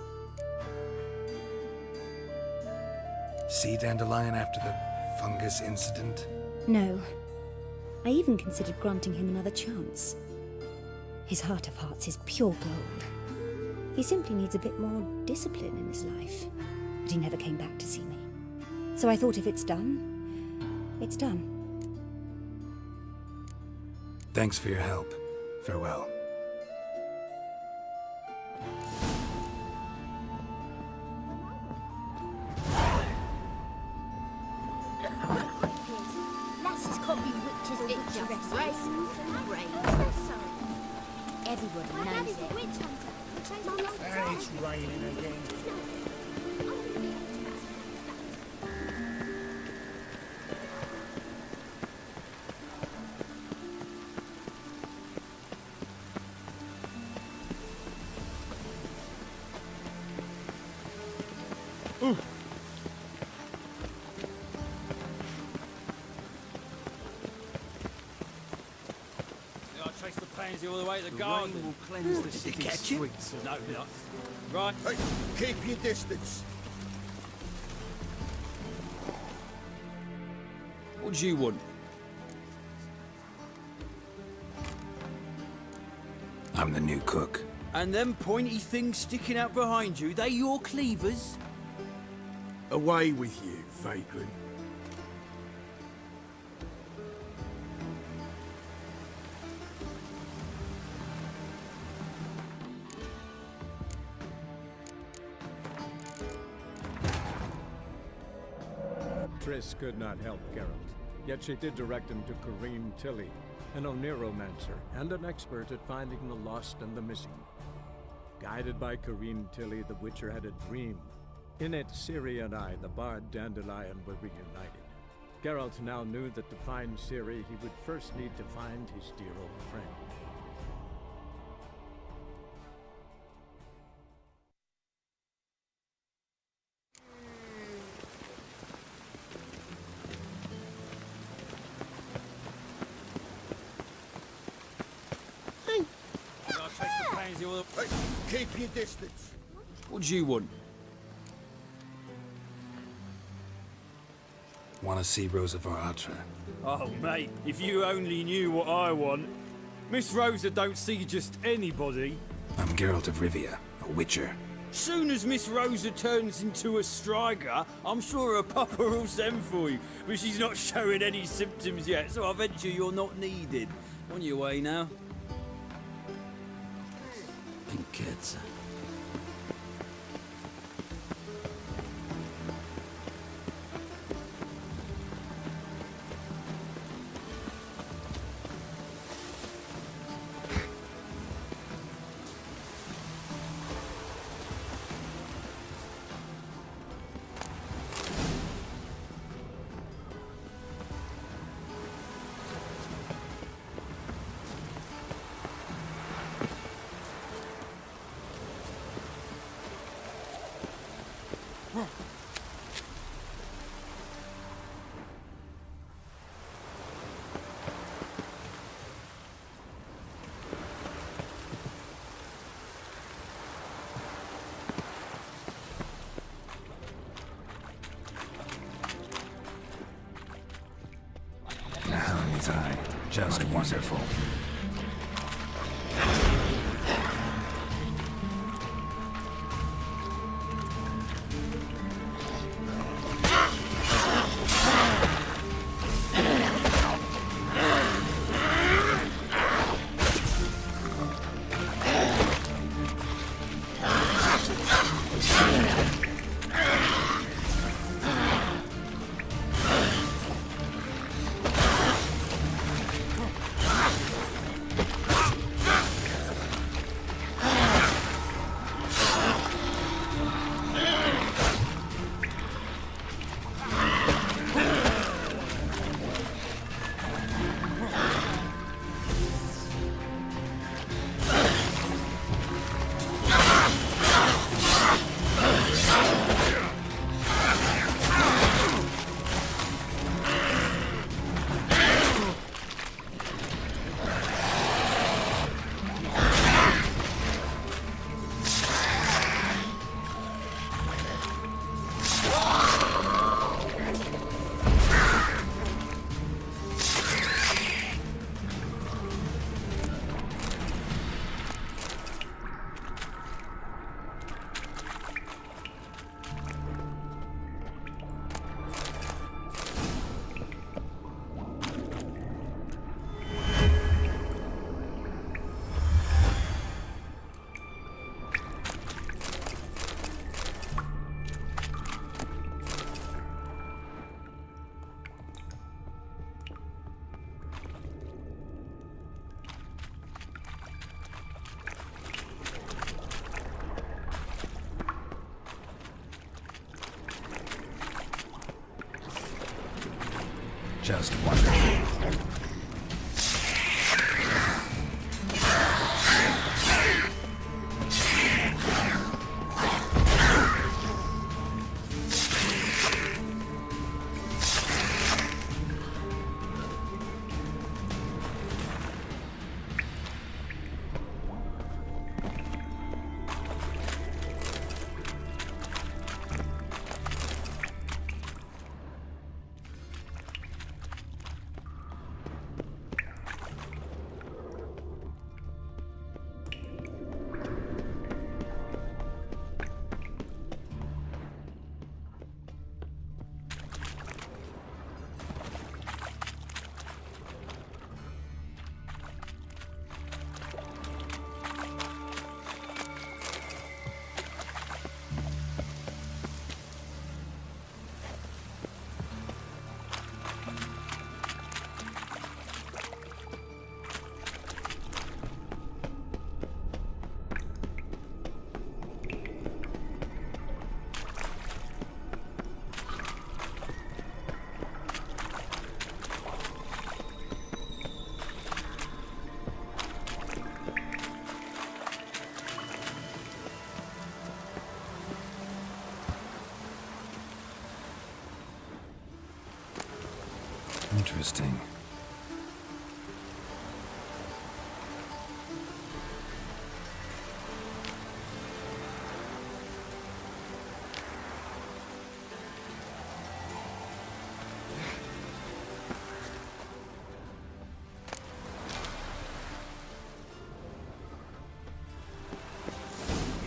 See Dandelion after the fungus incident?
No. I even considered granting him another chance. His heart of hearts is pure gold. He simply needs a bit more discipline in his life. But he never came back to see me. So I thought if it's done, it's done.
Thanks for your help. Farewell.
Lass's copy witches or witcheresses.
Everybody
My
knows
daddy's a
it.
witch hunter.
And it's raining again.
I chase the pansy all the way to the garden.
Rain will cleanse the
Did you
city's
catch him?
streets.
No, no. Right.
Hey, keep your distance.
What do you want?
I'm the new cook.
And them pointy things sticking out behind you, they your cleavers?
Away with you, vagrant.
Triss could not help Geralt, yet she did direct him to Kareem Tilly, an Oniromancer, and an expert at finding the lost and the missing. Guided by Corrine Tilly, the Witcher had a dream. In it, Ciri and I, the bard Dandelion, were reunited. Geralt now knew that to find Ciri, he would first need to find his dear old friend.
Hey, keep your distance.
What do you want?
Want to see Rosa Varatra?
Oh, mate, if you only knew what I want. Miss Rosa don't see just anybody.
I'm Geralt of Rivia, a Witcher.
Soon as Miss Rosa turns into a striker, I'm sure her papa will send for you. But she's not showing any symptoms yet, so I venture you're not needed. On your way now.
Pinketza.
Now in his eye, just wonderful. Just wonderful. Interesting.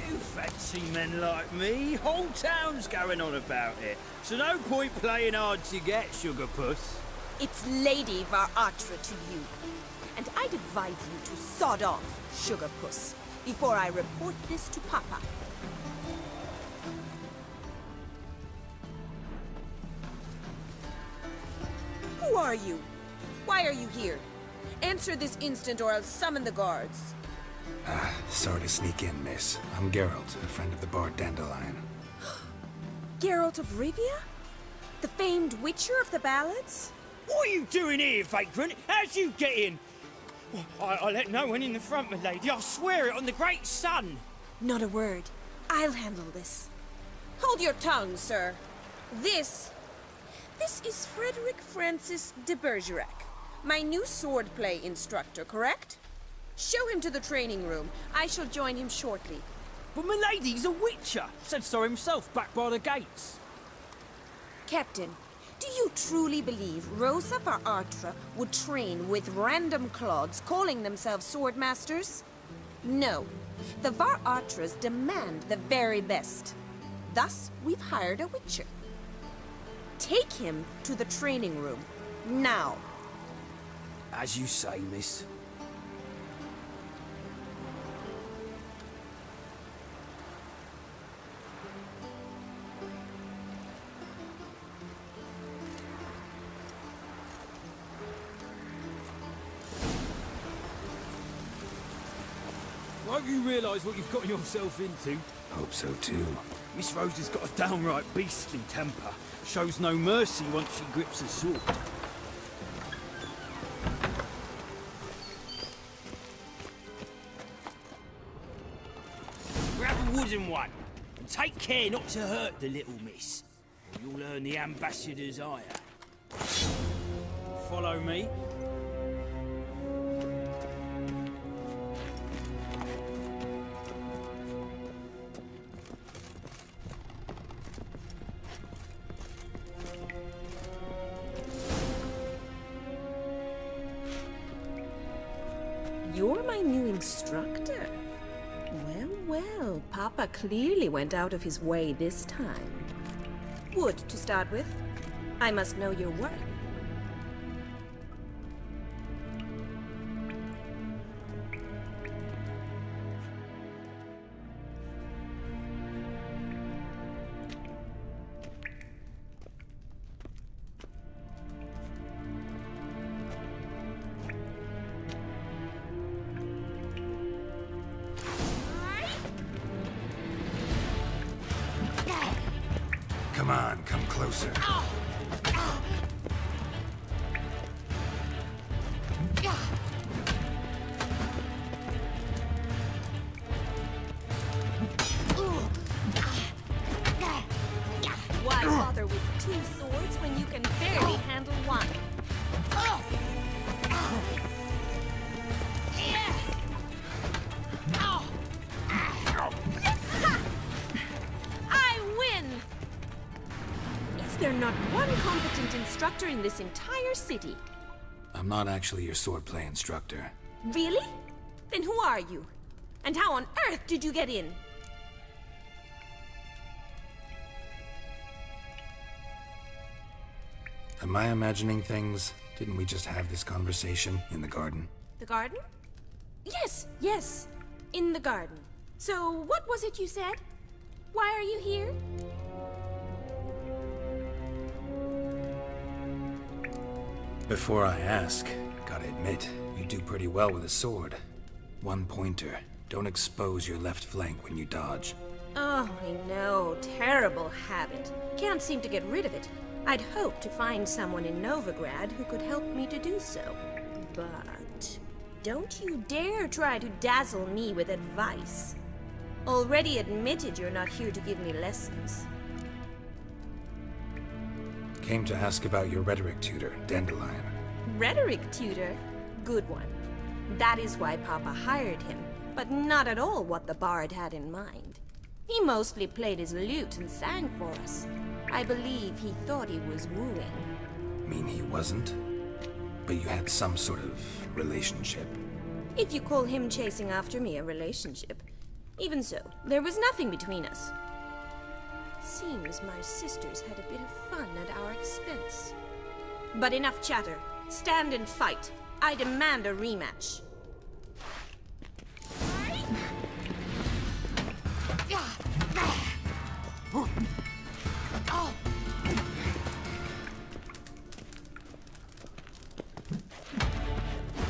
You fancy men like me? Whole town's going on about it. So no point playing hard to get, Sugar Puss.
It's Lady Varatra to you. And I'd advise you to sod off, Sugar Puss, before I report this to Papa. Who are you? Why are you here? Answer this instant or I'll summon the guards.
Sorry to sneak in, miss. I'm Geralt, a friend of the Bard Dandelion.
Geralt of Rivia? The famed witcher of the ballads?
What are you doing here, vagrant? How'd you get in? I let no one in the front, my lady. I swear it on the great sun.
Not a word. I'll handle this. Hold your tongue, sir. This is Frederick Francis de Bergerac, my new swordplay instructor, correct? Show him to the training room. I shall join him shortly.
But my lady's a witcher. Said so himself back by the gates.
Captain, do you truly believe Rosa Varatra would train with random clods calling themselves swordmasters? No. The Varatras demand the very best. Thus, we've hired a witcher. Take him to the training room, now.
As you say, miss. Won't you realise what you've gotten yourself into?
Hope so too.
Miss Rose has got a downright beastly temper. Shows no mercy once she grips a sword. Grab a wooden one, and take care not to hurt the little miss, or you'll earn the ambassador's ire. Follow me.
You're my new instructor? Well, well, Papa clearly went out of his way this time. Wood, to start with. I must know your worth.
Come on, come closer.
Why bother with two swords when you can barely handle one? I win! Is there not one competent instructor in this entire city?
I'm not actually your swordplay instructor.
Really? Then who are you? And how on earth did you get in?
Am I imagining things? Didn't we just have this conversation in the garden?
The garden? Yes, yes. In the garden. So, what was it you said? Why are you here?
Before I ask, gotta admit, you do pretty well with a sword. One pointer. Don't expose your left flank when you dodge.
Oh, I know. Terrible habit. Can't seem to get rid of it. I'd hoped to find someone in Novigrad who could help me to do so. But don't you dare try to dazzle me with advice. Already admitted you're not here to give me lessons.
Came to ask about your rhetoric tutor, Dandelion.
Rhetoric tutor? Good one. That is why Papa hired him, but not at all what the bard had in mind. He mostly played his lute and sang for us. I believe he thought he was wooing.
Mean he wasn't? But you had some sort of relationship?
If you call him chasing after me a relationship. Even so, there was nothing between us. Seems my sisters had a bit of fun at our expense. But enough chatter. Stand and fight. I demand a rematch.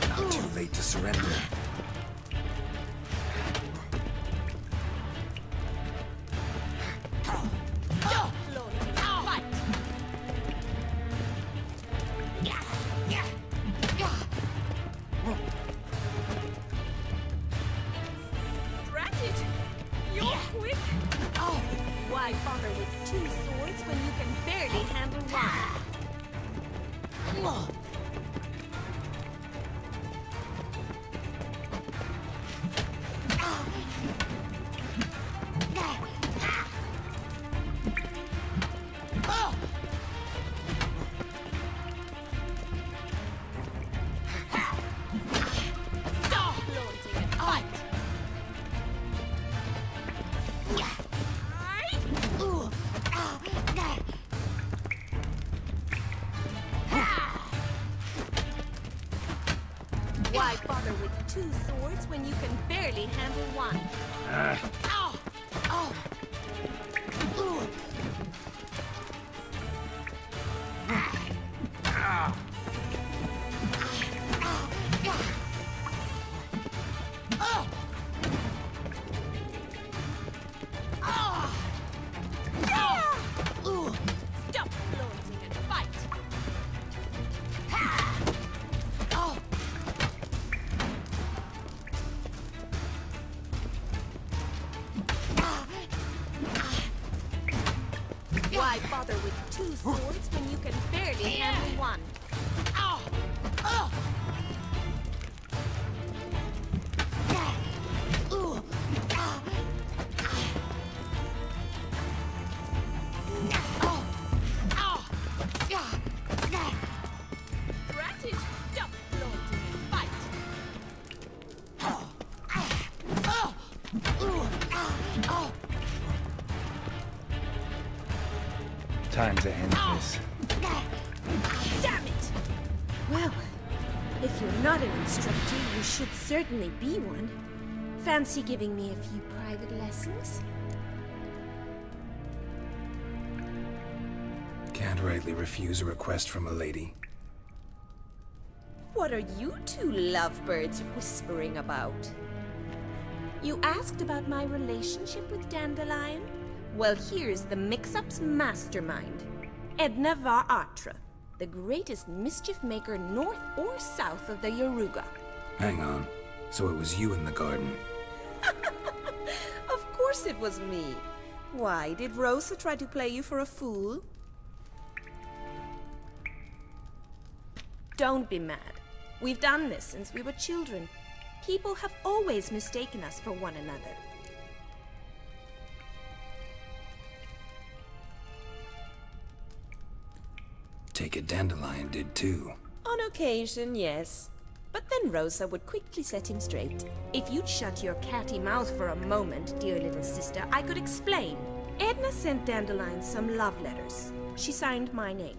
Not too late to surrender.
Why bother with two swords when you can barely handle one? Stop flaunting and fight! Why bother with two swords when you can barely handle one? Ow! Oh! Ooh! Stop flaunting and fight! Why bother with two swords when you can barely handle one? Drat it! Stop flaunting and fight!
Time to end this.
Damn it! Well, if you're not an instructor, you should certainly be one. Fancy giving me a few private lessons?
Can't rightly refuse a request from a lady.
What are you two lovebirds whispering about? You asked about my relationship with Dandelion? Well, here's the mix-up's mastermind. Edna var Atra, the greatest mischief maker north or south of the Yaruga.
Hang on. So it was you in the garden?
Of course it was me. Why, did Rosa try to play you for a fool? Don't be mad. We've done this since we were children. People have always mistaken us for one another.
Take it Dandelion did too.
On occasion, yes. But then Rosa would quickly set him straight. If you'd shut your catty mouth for a moment, dear little sister, I could explain. Edna sent Dandelion some love letters. She signed my name.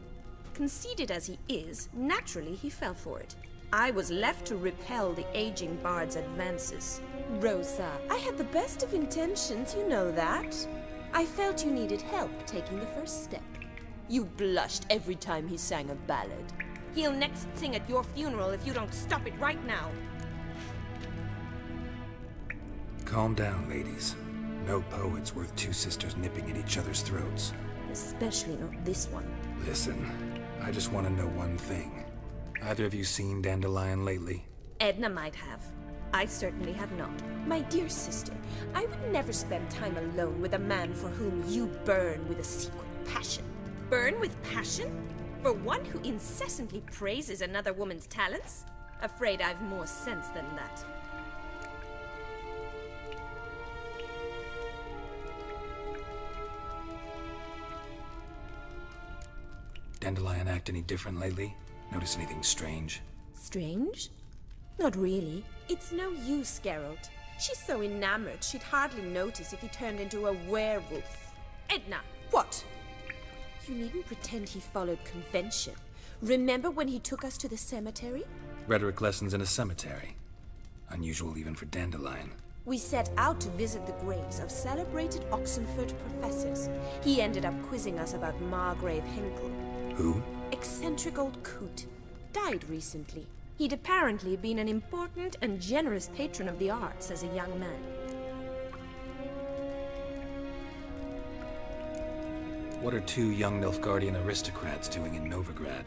Conceited as he is, naturally he fell for it. I was left to repel the aging bard's advances. Rosa, I had the best of intentions, you know that. I felt you needed help taking the first step. You blushed every time he sang a ballad. He'll next sing at your funeral if you don't stop it right now.
Calm down, ladies. No poet's worth two sisters nipping at each other's throats.
Especially not this one.
Listen, I just want to know one thing. Either of you seen Dandelion lately?
Edna might have. I certainly have not. My dear sister, I would never spend time alone with a man for whom you burn with a secret passion. burn with passion? For one who incessantly praises another woman's talents? Afraid I've more sense than that.
Dandelion act any different lately? Notice anything strange?
Strange? Not really. It's no use, Geralt. She's so enamored she'd hardly notice if he turned into a werewolf. Edna! What? You needn't pretend he followed convention. Remember when he took us to the cemetery?
Rhetoric lessons in a cemetery. Unusual even for Dandelion.
We set out to visit the graves of celebrated Oxenford professors. He ended up quizzing us about Margrave Henkel.
Who?
Eccentric old coot. Died recently. He'd apparently been an important and generous patron of the arts as a young man.
What are two young Nilfgaardian aristocrats doing in Novigrad?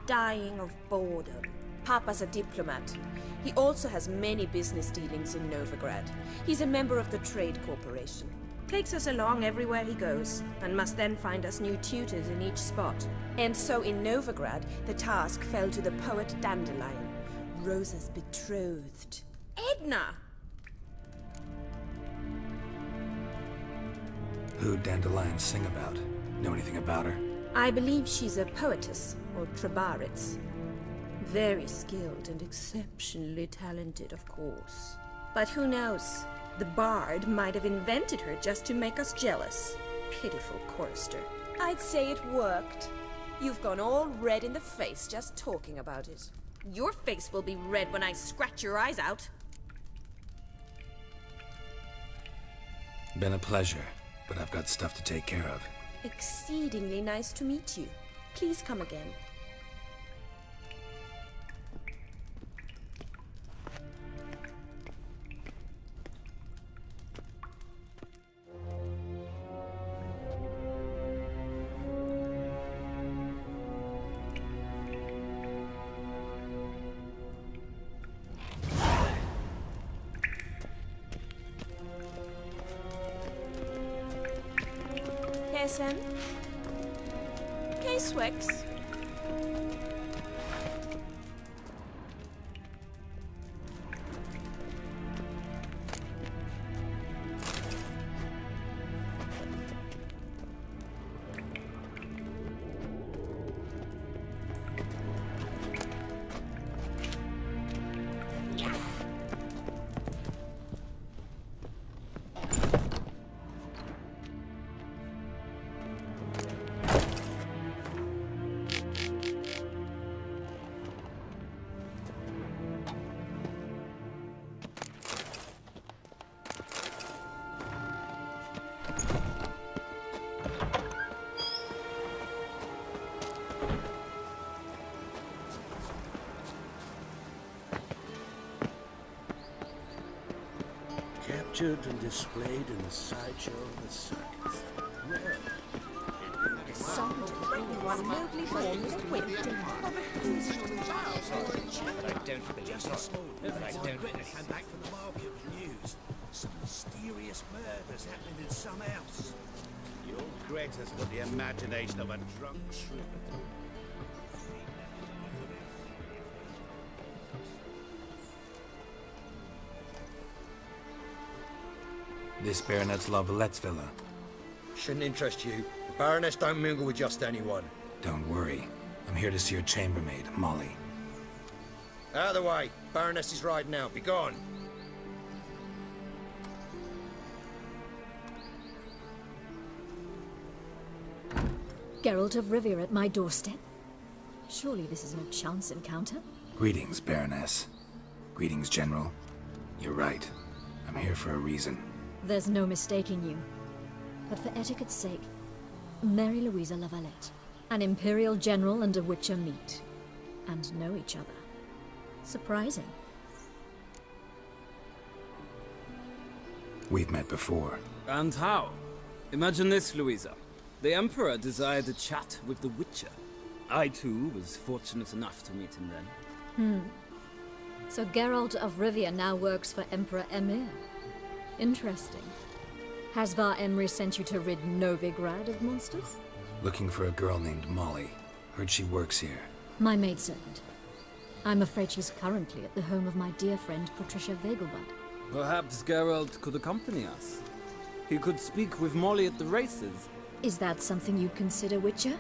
Dying of boredom. Papa's a diplomat. He also has many business dealings in Novigrad. He's a member of the Trade Corporation. Takes us along everywhere he goes, and must then find us new tutors in each spot. And so in Novigrad, the task fell to the poet Dandelion, Rosa's betrothed. Edna!
Who'd Dandelion sing about? Know anything about her?
I believe she's a poetess, or Trebaritz. Very skilled and exceptionally talented, of course. But who knows? The bard might have invented her just to make us jealous. Pitiful chorister. I'd say it worked. You've gone all red in the face just talking about it. Your face will be red when I scratch your eyes out.
Been a pleasure, but I've got stuff to take care of.
Exceedingly nice to meet you. Please come again. Kessen? K-Swex?
Captured and displayed in the sideshow of the circus.
One nobly born was whipped and
But I don't believe just this morning. I don't came back from the market with news. Some mysterious murders happening in some house. The old Greta's got the imagination of a drunk troubadour.
This Baronet's La Vallette's villa.
Shouldn't interest you. The Baroness don't mingle with just anyone.
Don't worry. I'm here to see your chambermaid, Molly.
Out of the way. Baroness is riding out. Be gone.
Geralt of Rivia at my doorstep? Surely this is no chance encounter?
Greetings, Baroness. Greetings, General. You're right. I'm here for a reason.
There's no mistaking you. But for etiquette's sake, Mary Louisa La Valette. An Imperial General and a Witcher meet. And know each other. Surprising.
We've met before.
And how? Imagine this, Louisa. The Emperor desired a chat with the Witcher. I, too, was fortunate enough to meet him then.
So Geralt of Rivia now works for Emperor Emir. Interesting. Has Var Emry sent you to rid Novigrad of monsters?
Looking for a girl named Molly. Heard she works here.
My maidservant. I'm afraid she's currently at the home of my dear friend Patricia Vegelbud.
Perhaps Geralt could accompany us. He could speak with Molly at the races.
Is that something you'd consider, Witcher?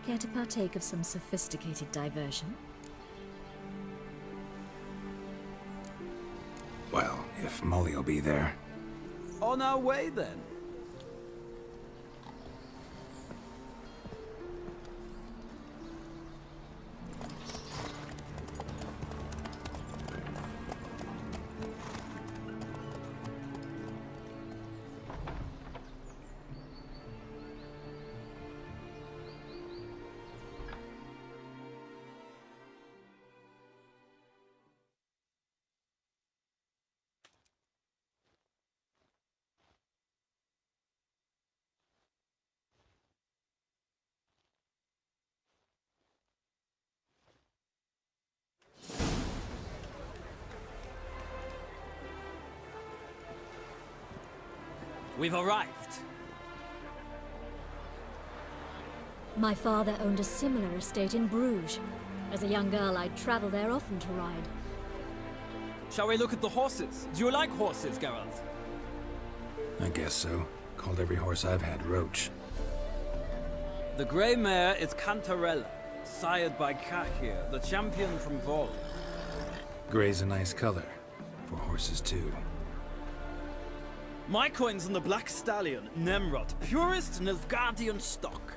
Care to partake of some sophisticated diversion?
Well, if Molly will be there.
On our way, then. We've arrived.
My father owned a similar estate in Bruges. As a young girl, I'd travel there often to ride.
Shall we look at the horses? Do you like horses, Geralt?
I guess so. Called every horse I've had Roach.
The grey mare is Cantarella, sired by Kahir, the champion from Vol.
Grey's a nice color. For horses, too.
My coin's on the Black Stallion, Nemrod, purest Nilfgaardian stock.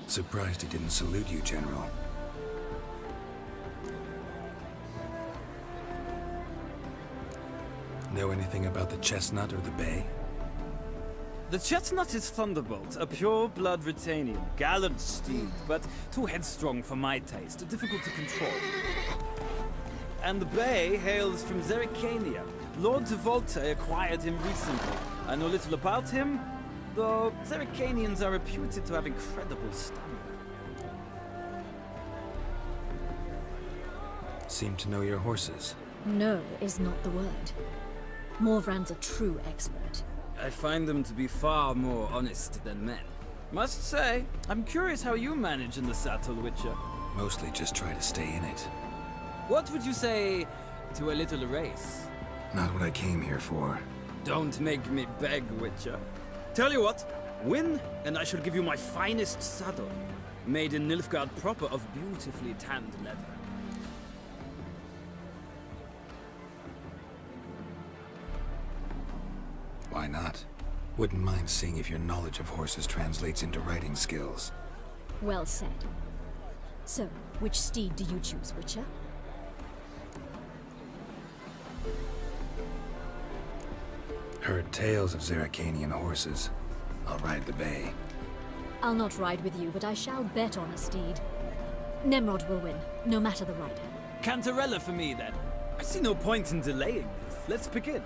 Surprised he didn't salute you, General. Know anything about the chestnut or the bay?
The chestnut is Thunderbolt, a pure-blood Britannian, gallant steed, but too headstrong for my taste, difficult to control. And the bay hails from Zerrikania. Lord de Volte acquired him recently. I know little about him, though Zerrikanians are reputed to have incredible stamina.
Seem to know your horses.
No is not the word. Morvran's a true expert.
I find them to be far more honest than men. Must say, I'm curious how you manage in the saddle, Witcher.
Mostly just try to stay in it.
What would you say to a little race?
Not what I came here for.
Don't make me beg, Witcher. Tell you what, win, and I shall give you my finest saddle, made in Nilfgaard proper of beautifully tanned leather.
Why not? Wouldn't mind seeing if your knowledge of horses translates into riding skills.
Well said. So, which steed do you choose, Witcher?
Heard tales of Zerrikanian horses. I'll ride the bay.
I'll not ride with you, but I shall bet on a steed. Nemrod will win, no matter the rider.
Cantarella for me, then. I see no point in delaying this. Let's begin.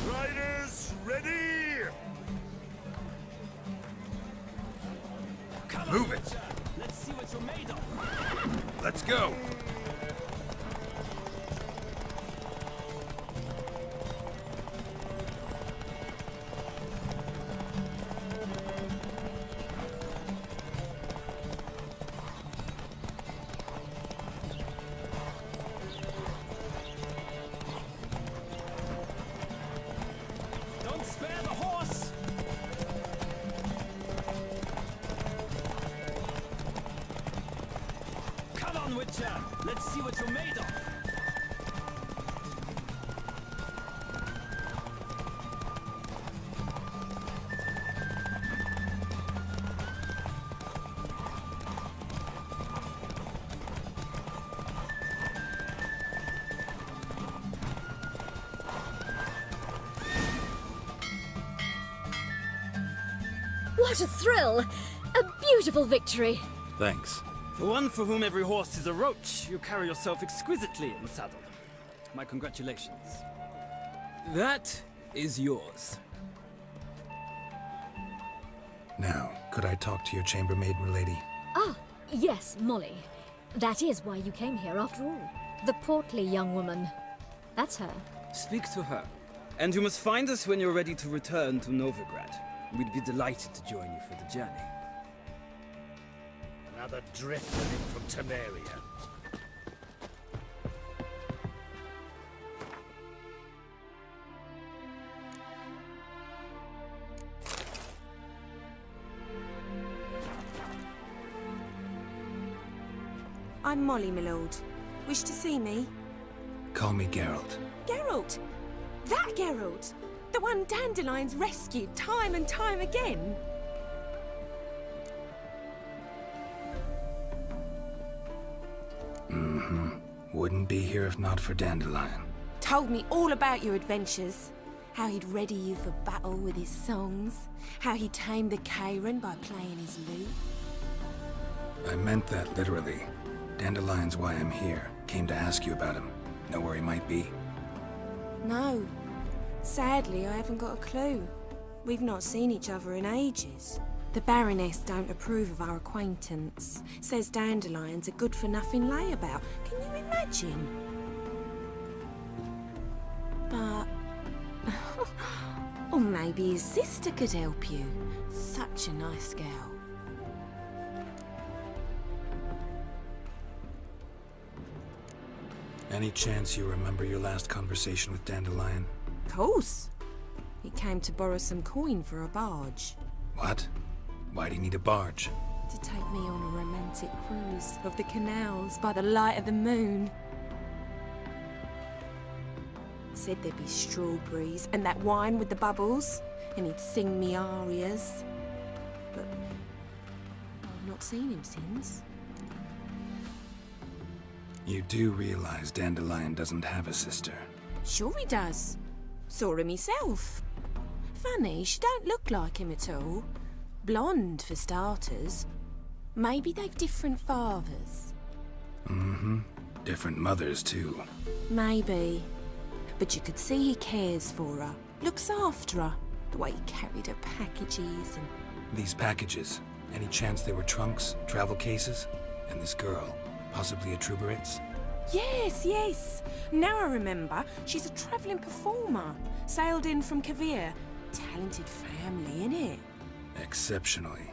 Riders, ready!
Come
Move
on,
it.
Witcher. Let's see what you're made of.
Let's go!
Don't spare the horse! Come on, Witcher! Let's see what you're made of!
What a thrill! A beautiful victory!
Thanks.
For one for whom every horse is a roach, you carry yourself exquisitely in the saddle. My congratulations. That is yours.
Now, could I talk to your chambermaid, milady?
Ah, yes, Molly. That is why you came here after all. The portly young woman. That's her.
Speak to her. And you must find us when you're ready to return to Novigrad. We'd be delighted to join you for the journey.
Another drifter in from Temeria.
I'm Molly, my lord. Wish to see me?
Call me Geralt.
Geralt! That Geralt! The one Dandelion's rescued time and time again!
Mm-hmm. Wouldn't be here if not for Dandelion.
Told me all about your adventures. How he'd ready you for battle with his songs. How he tamed the Karen by playing his lute.
I meant that literally. Dandelion's why I'm here. Came to ask you about him. Know where he might be?
No. Sadly, I haven't got a clue. We've not seen each other in ages. The Baroness don't approve of our acquaintance. Says Dandelion's a good-for-nothing layabout. Can you imagine? But... or maybe his sister could help you. Such a nice girl.
Any chance you remember your last conversation with Dandelion?
Of course. He came to borrow some coin for a barge.
What? Why'd he need a barge?
To take me on a romantic cruise of the canals by the light of the moon. Said there'd be strawberries and that wine with the bubbles, and he'd sing me arias. But I've not seen him since.
You do realize Dandelion doesn't have a sister?
Sure he does. Saw him myself. Funny, she don't look like him at all. Blonde, for starters. Maybe they've different fathers.
Mm-hmm. Different mothers, too.
Maybe. But you could see he cares for her. Looks after her. The way he carried her packages and...
These packages, any chance they were trunks, travel cases? And this girl, possibly a Truberitz?
Yes, yes. Now I remember. She's a travelling performer. Sailed in from Kavir. Talented family, innit?
Exceptionally.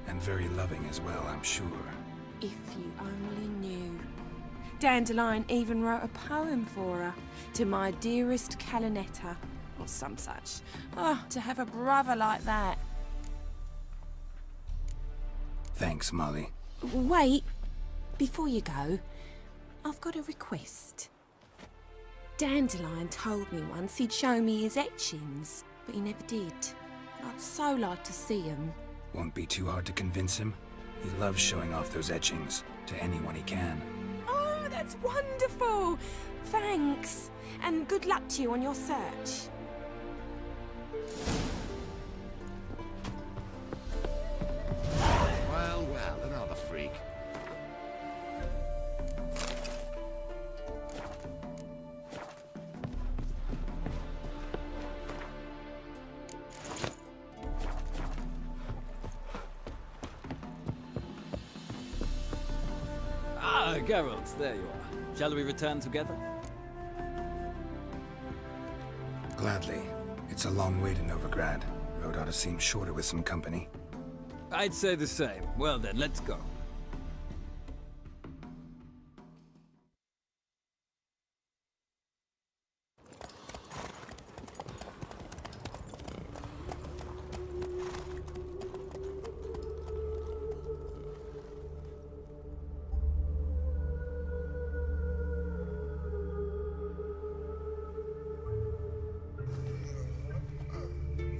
And very loving as well, I'm sure.
If you only knew. Dandelion even wrote a poem for her. To my dearest Calinetta. Or some such. Oh, to have a brother like that.
Thanks, Molly.
Wait. Before you go, I've got a request. Dandelion told me once he'd show me his etchings, but he never did. I'd so like to see them.
Won't be too hard to convince him. He loves showing off those etchings to anyone he can.
Oh, that's wonderful! Thanks, and good luck to you on your search.
Well, well, another freak.
Ah, Geralt, there you are. Shall we return together?
Gladly. It's a long way to Novigrad. Road ought to seem shorter with some company.
I'd say the same. Well then, let's go.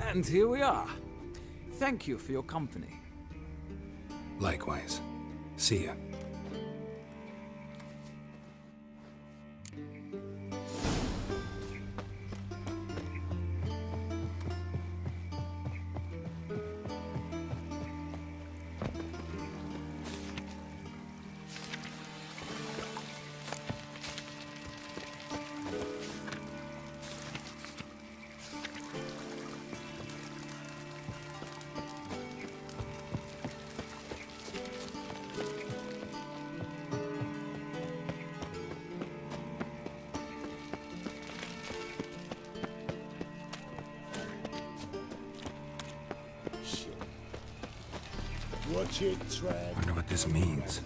And here we are. Thank you for your company.
Likewise. See ya.
Watch it, Trag.
Wonder what this means.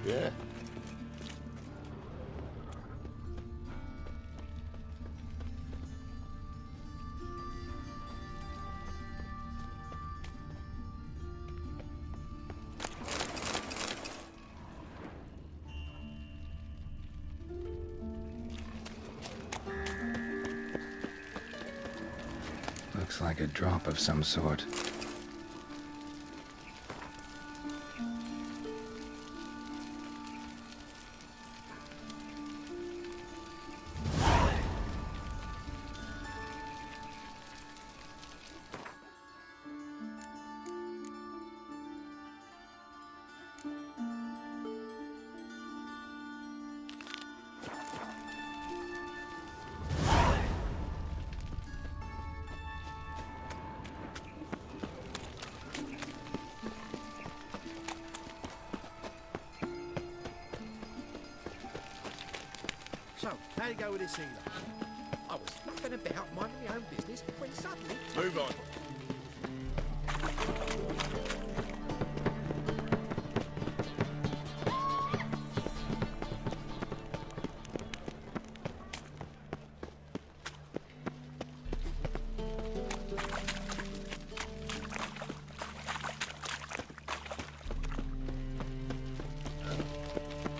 Yeah.
Looks like a drop of some sort.
So, how'd it go with this healer? I was fluffing about, minding my own business, when suddenly...
Move on.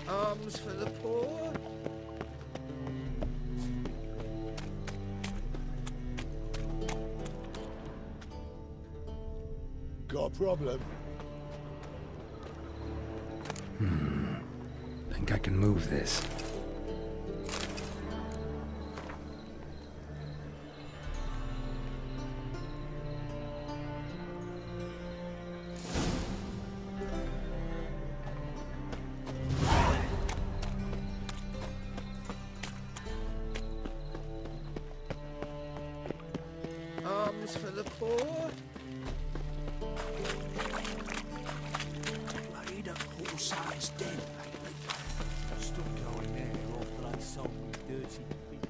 Arms for the poor?
Got a problem?
Think I can move this.
Arms for the poor? Bloody poor son's dead lately. Stop going there, or blood soul with dirty feet.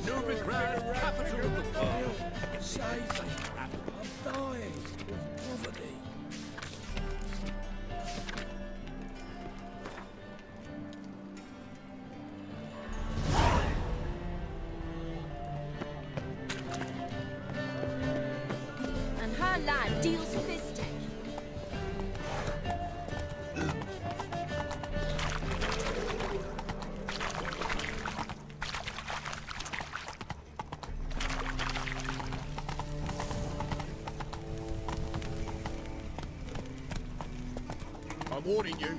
Novigrad, capital of the world. Save me. I'm dying of poverty.
And her lad deals with this tech.
I'm warning you.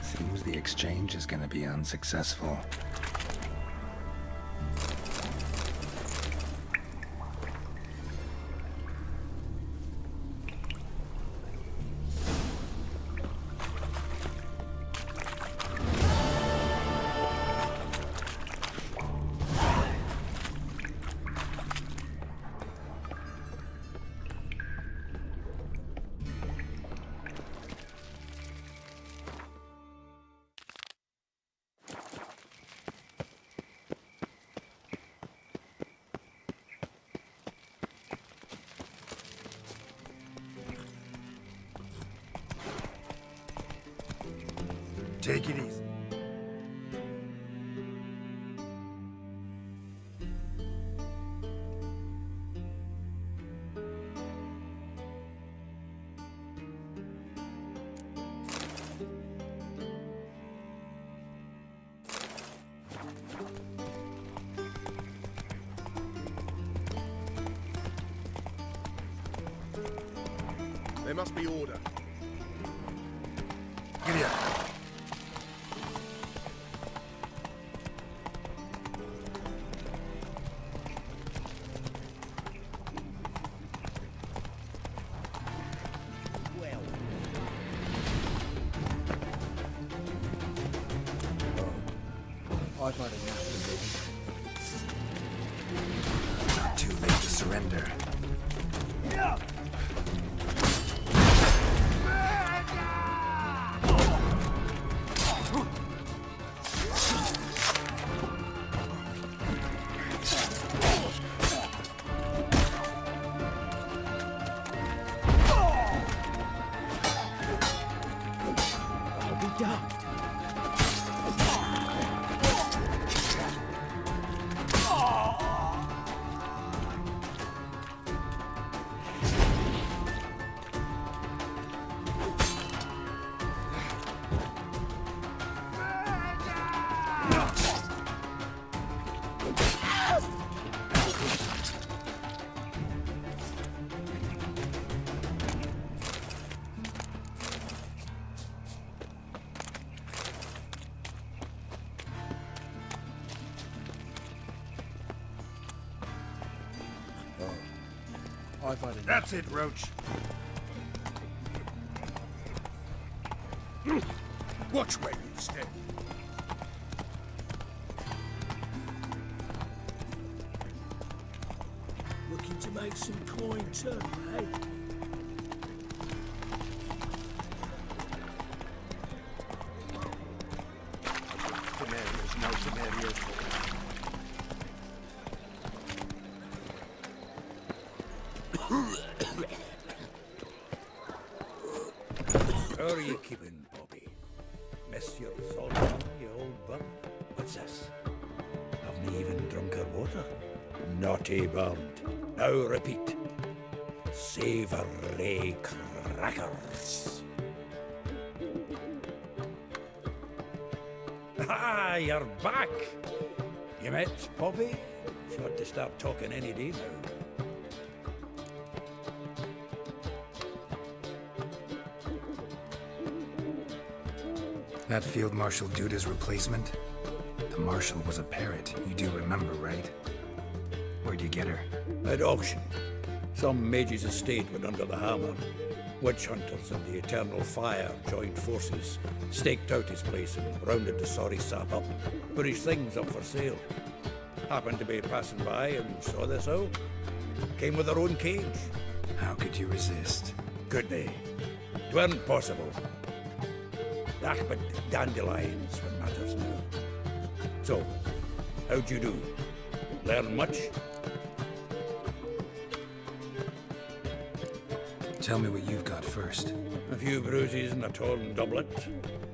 Seems the exchange is gonna be unsuccessful.
Take it easy.
There must be order. Giddy up.
I've had enough of
Not too late to surrender.
I'll be damned. I've had enough.
That's it, Roach. Watch where you step.
Looking to make some coin too, eh?
Canarias, no canarias.
How are you keeping, Bobby? Miss your salt on, you old bum? What's this? Haven't even drunk her water? Naughty bird. Now repeat. Savoury crackers. Ah, you're back. You met Bobby? She ought to start talking any day now.
That Field Marshal Duda's replacement? The Marshal was a parrot, you do remember, right? Where'd you get her?
At auction. Some mage's estate went under the hammer. Witch hunters and the Eternal Fire joined forces, staked out his place and rounded the sorry sap up, put his things up for sale. Happened to be passing by and saw this out. Came with her own cage.
How could you resist?
Could they? It weren't possible. Ah, but dandelions what matters now. So, how'd you do? Learn much?
Tell me what you've got first.
A few bruises and a torn doublet.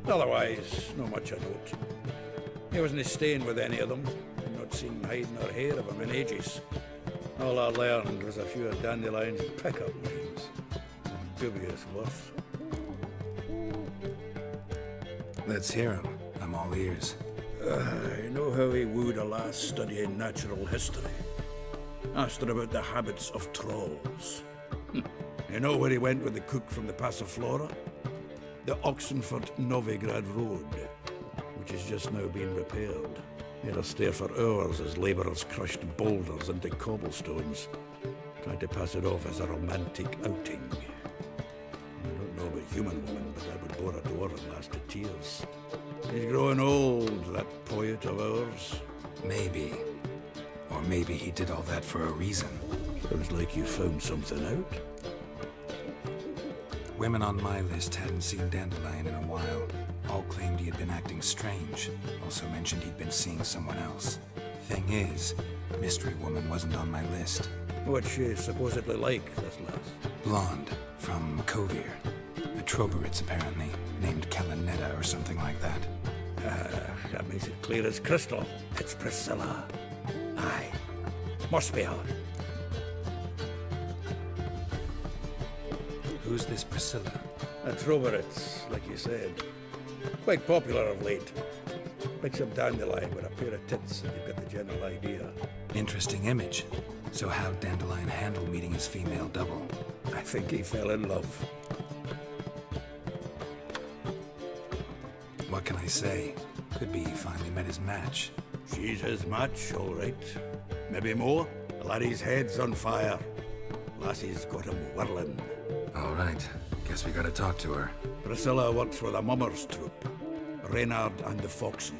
Otherwise, not much of note. He wasn't staying with any of them. Not seen hide nor hair of him in ages. All I learned was a few of Dandelion's pickup lines. Dubious worth.
Let's hear him. I'm all ears.
I know how he wooed a lass studying natural history. Asked her about the habits of trolls. You know where he went with the cook from the Passiflora? The Oxenford Novigrad Road, which is just now being repaired. He had to stare for hours as labourers crushed boulders into cobblestones, trying to pass it off as a romantic outing. I don't know about human woman, but that would bore a dwarven lass to tears. He's growing old, that poet of ours.
Maybe. Or maybe he did all that for a reason.
Sounds like you found something out.
Women on my list hadn't seen Dandelion in a while. All claimed he had been acting strange. Also mentioned he'd been seeing someone else. Thing is, Mystery Woman wasn't on my list.
What's she supposedly like, this lass?
Blonde, from Kovir. A Troberitz, apparently, named Kalanetta or something like that.
That makes it clear as crystal. It's Priscilla. Aye. Must be her.
Who's this Priscilla?
A Troberitz, like you said. Quite popular of late. Picks up Dandelion with a pair of tits, and you've got the general idea.
Interesting image. So how'd Dandelion handle meeting his female double?
I think he fell in love.
What can I say? Could be he finally met his match.
She's his match, all right. Maybe more. The laddie's head's on fire. Lassie's got him whirling.
All right. Guess we gotta talk to her.
Priscilla works for the Mummers troupe. Reynard and the Foxen.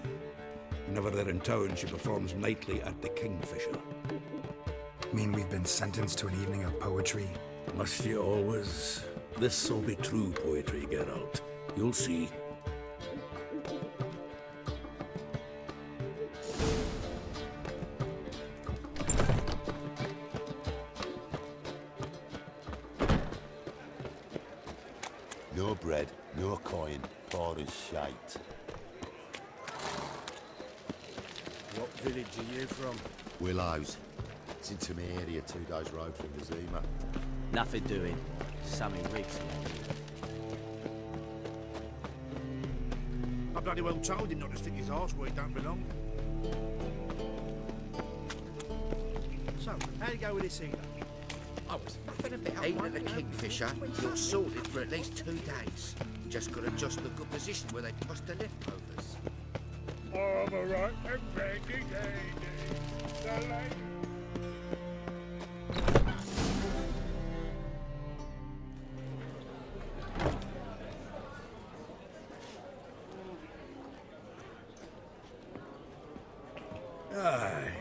Whenever they're in town, she performs nightly at the Kingfisher.
Mean we've been sentenced to an evening of poetry?
Must you always? This'll be true poetry, Geralt. You'll see.
No bread, no coin, poor as shite.
What village are you from?
Willows. It's into my area, 2 days' road from Vizima.
Nothing doing. Sammy Riggs.
I bloody well told him not to stick his arse where he don't belong. So, how'd it go with this either?
I was nothing a bit ain't at the Kingfisher. You're sorted for at least 2 days. Just got to adjust the good position where they toss the leftovers.
I'm a right and ready,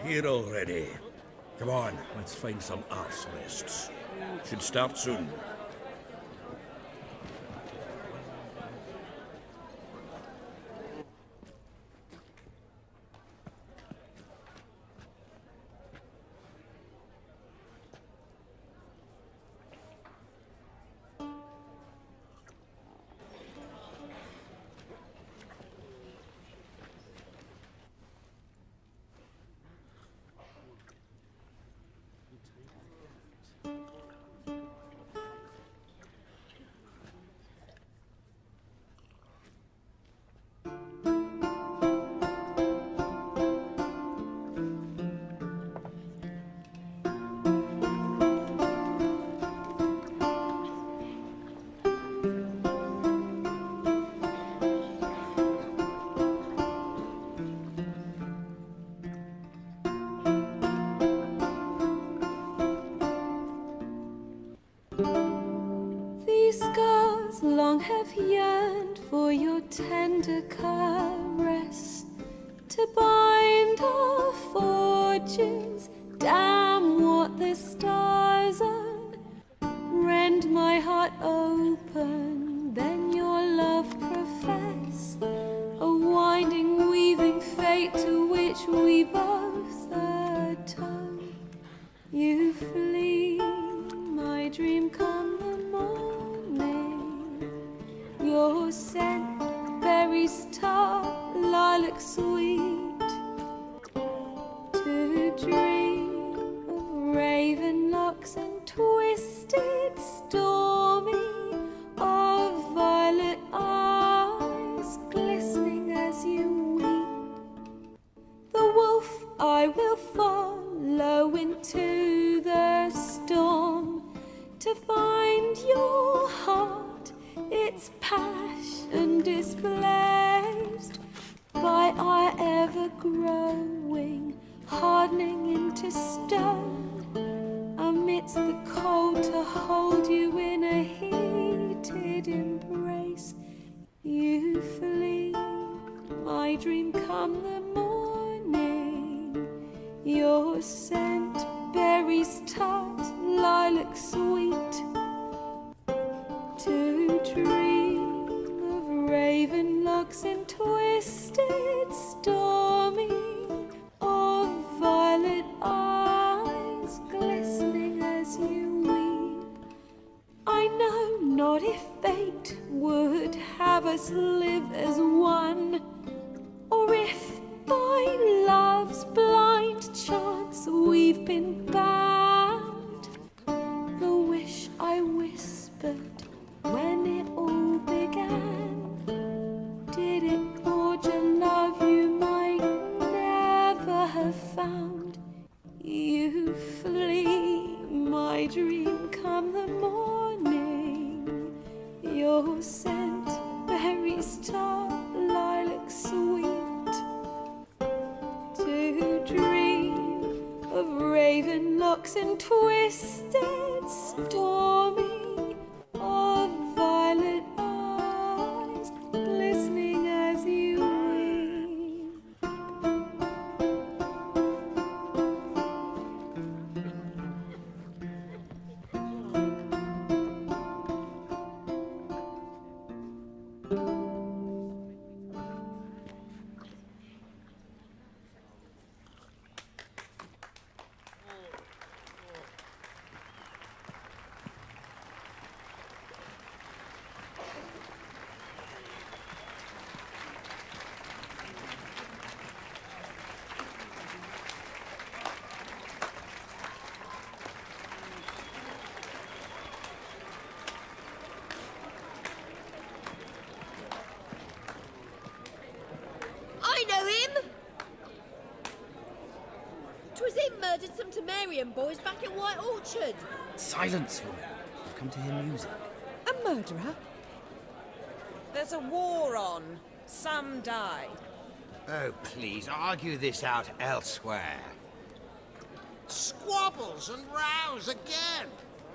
Here already. Come on, let's find some arse rests. Should start soon.
These scars long have yearned for your tender caress, to bind our fortunes. Damn what the stars are. Rend my heart open, then your love profess, a winding, weaving fate to which we both atone. You flee, my dream come the morning. Your scent, berries tart, lilac sweet. To dream of raven locks and twisted, stormy, of violet eyes glistening as you weep. The wolf I will follow into the storm, to find your heart, its passion displaced by our ever-growing, hardening into stone, amidst the cold to hold you in a heated embrace. You flee, my dream come the morning, your scent, berries tart, lilac sweet. To dream of raven locks and twisted, stormy, of violet eyes glistening as you weep. I know not if fate would have us live as one, or if by love's blind chance we've been bound. The wish I whispered when it all began, did it forge a love you might never have found? You flee, my dream come the morning, your scent, berries tart, lilac and twisted, stormy, of violet eyes, glistening as you weep.
I know him! 'Twas him murdered some Temerian boys back at White Orchard.
Silence, woman. I've come to hear music.
A murderer?
There's a war on. Some die.
Oh, please, argue this out elsewhere.
Squabbles and rows again.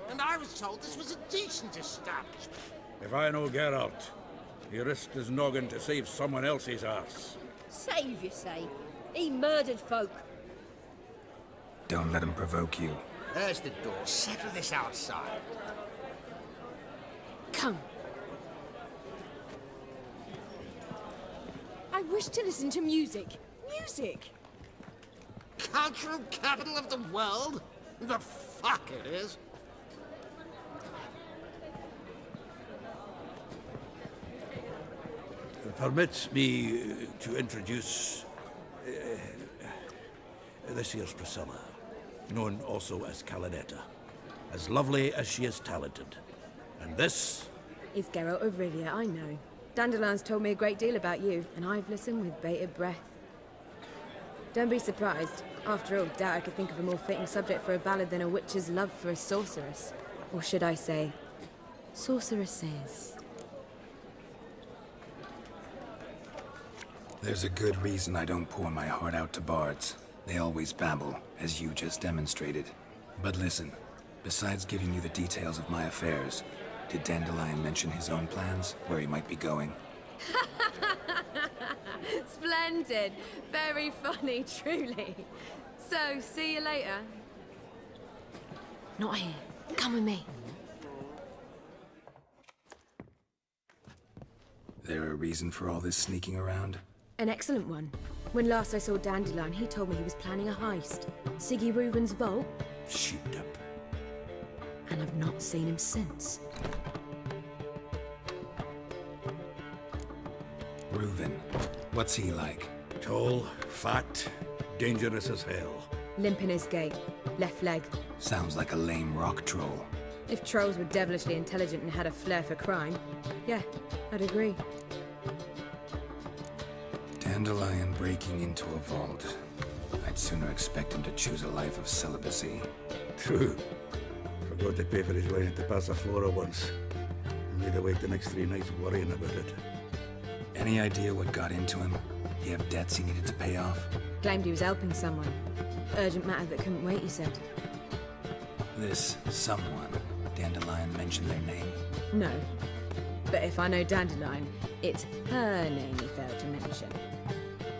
And I was told this was a decent establishment.
If I know Geralt, he risked his noggin to save someone else's ass.
Save, you say? He murdered folk.
Don't let him provoke you.
There's the door. Settle this outside.
Come. I wish to listen to music. Music!
Cultural capital of the world? The fuck it is.
Permit me to introduce this here's Priscilla, known also as Calinetta, as lovely as she is talented. And this
is Geralt of Rivia, I know. Dandelion's told me a great deal about you, and I've listened with bated breath. Don't be surprised. After all, doubt I could think of a more fitting subject for a ballad than a witch's love for a sorceress. Or should I say, sorceresses.
There's a good reason I don't pour my heart out to bards. They always babble, as you just demonstrated. But listen, besides giving you the details of my affairs, did Dandelion mention his own plans, where he might be going?
Splendid. Very funny, truly. So, see you later. Not here. Come with me.
There a reason for all this sneaking around?
An excellent one. When last I saw Dandelion, he told me he was planning a heist. Siggy Reuven's vault.
sheeped up.
And I've not seen him since.
Reuven, what's he like?
Tall, fat, dangerous as hell.
Limp in his gait. Left leg.
Sounds like a lame rock troll.
If trolls were devilishly intelligent and had a flair for crime, yeah, I'd agree.
Dandelion breaking into a vault. I'd sooner expect him to choose a life of celibacy.
True. Forgot to pay for his wine at the Passaflora once. Made awake the next 3 nights worrying about it.
Any idea what got into him? He have debts he needed to pay off?
Claimed he was helping someone. Urgent matter that couldn't wait, he said.
This someone, Dandelion mentioned their name?
No. But if I know Dandelion, it's her name he failed to mention.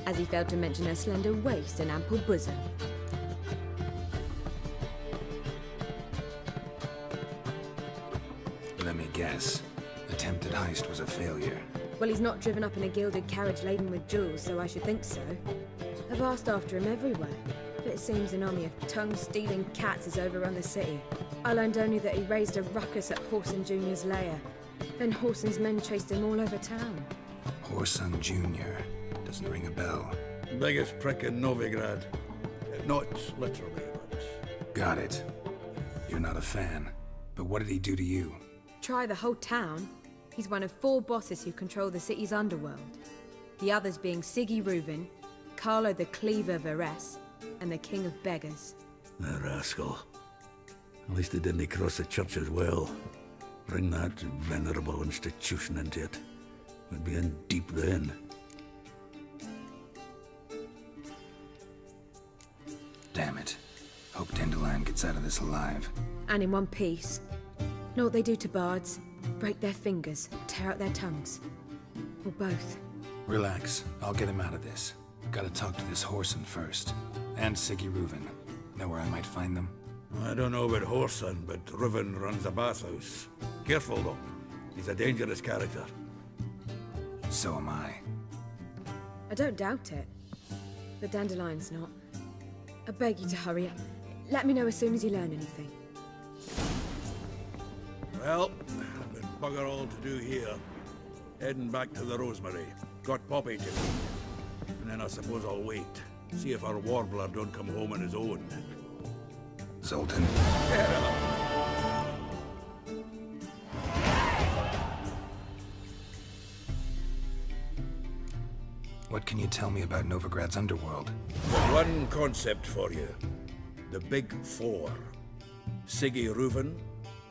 As he failed to mention her slender waist and ample bosom.
Let me guess. Attempted heist was a failure.
Well, he's not driven up in a gilded carriage laden with jewels, so I should think so. I've asked after him everywhere, but it seems an army of tongue-stealing cats has overrun the city. I learned only that he raised a ruckus at Whoreson Jr.'s lair. Then Whoreson's men chased him all over town.
Whoreson Jr. Doesn't ring a bell.
Biggest prick in Novigrad. Not literally, but...
Got it. You're not a fan. But what did he do to you?
Try the whole town. He's one of 4 bosses who control the city's underworld. The others being Siggy Reuven, Carlo the Cleaver Varese, and the King of Beggars.
The rascal. At least he didn't cross the church as well. Bring that venerable institution into it. We'd be in deep then.
Damn it. Hope Dandelion gets out of this alive.
And in one piece. Know what they do to bards? Break their fingers, tear out their tongues. Or both.
Relax. I'll get him out of this. Gotta talk to this Whoreson first. And Siggy Reuven. Know where I might find them?
I don't know about Whoreson, but Reuven runs a bathhouse. Careful, though. He's a dangerous character.
So am I.
I don't doubt it. But Dandelion's not. I beg you to hurry up. Let me know as soon as you learn anything.
Well, I've been bugger all to do here. Heading back to the Rosemary. Got Poppy to feed. And then I suppose I'll wait. See if our warbler don't come home on his own.
Zoltan. What can you tell me about Novigrad's underworld?
One concept for you. The Big Four. Siggy Reuven,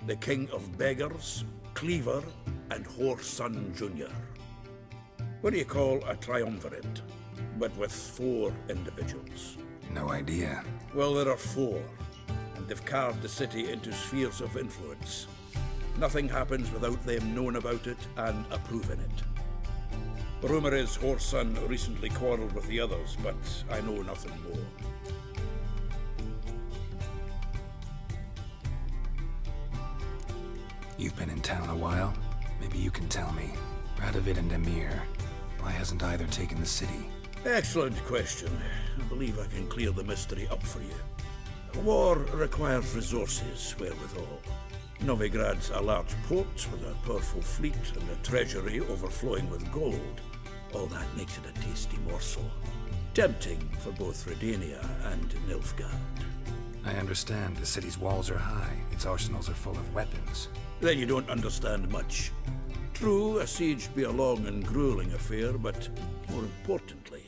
the King of Beggars, Cleaver, and Whoreson Jr. What do you call a triumvirate, but with 4 individuals?
No idea.
Well, there are 4, and they've carved the city into spheres of influence. Nothing happens without them knowing about it and approving it. Rumor is Whoreson recently quarreled with the others, but I know nothing more.
You've been in town a while. Maybe you can tell me. Radovid and Emir. Why hasn't either taken the city?
Excellent question. I believe I can clear the mystery up for you. War requires resources wherewithal. Novigrad's a large port with a powerful fleet and a treasury overflowing with gold. All that makes it a tasty morsel. Tempting for both Redania and Nilfgaard.
I understand. The city's walls are high. Its arsenals are full of weapons.
Then you don't understand much. True, a siege be a long and grueling affair, but more importantly,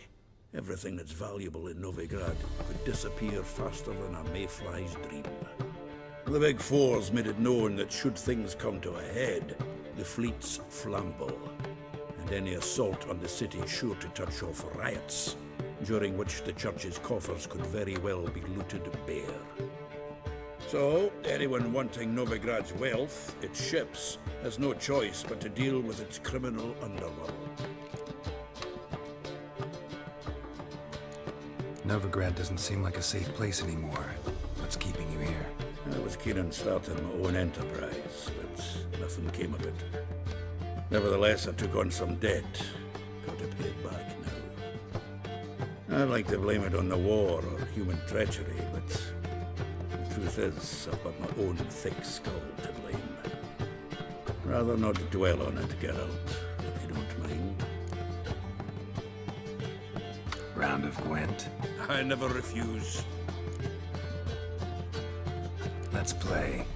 everything that's valuable in Novigrad could disappear faster than a mayfly's dream. The Big Four's made it known that should things come to a head, the fleet's flammable, and any assault on the city is sure to touch off riots, during which the church's coffers could very well be looted bare. So, anyone wanting Novigrad's wealth, its ships, has no choice but to deal with its criminal underworld.
Novigrad doesn't seem like a safe place anymore. What's keeping you here?
I was keen on starting my own enterprise, but nothing came of it. Nevertheless, I took on some debt. Got to pay it back now. I'd like to blame it on the war or human treachery, but the truth is, I've got my own thick skull to blame. Rather not dwell on it, Geralt, if you don't mind.
Round of Gwent?
I never refuse.
Let's play.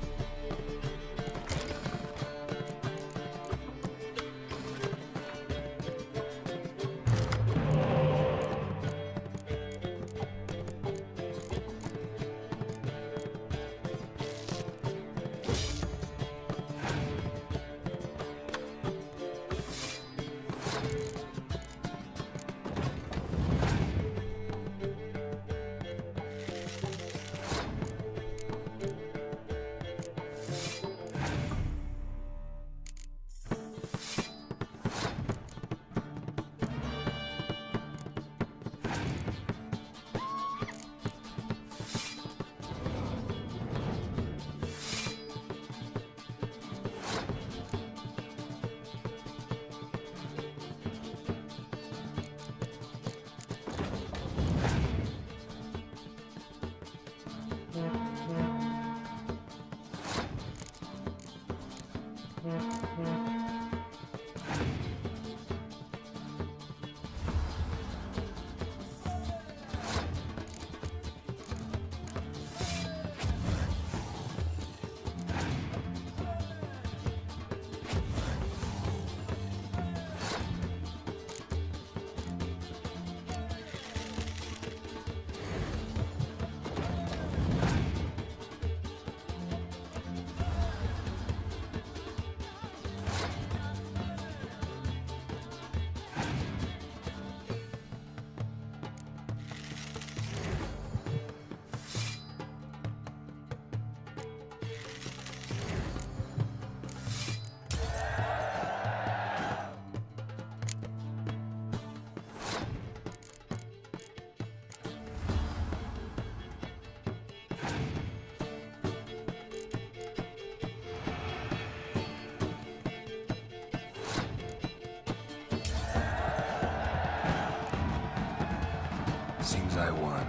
I won.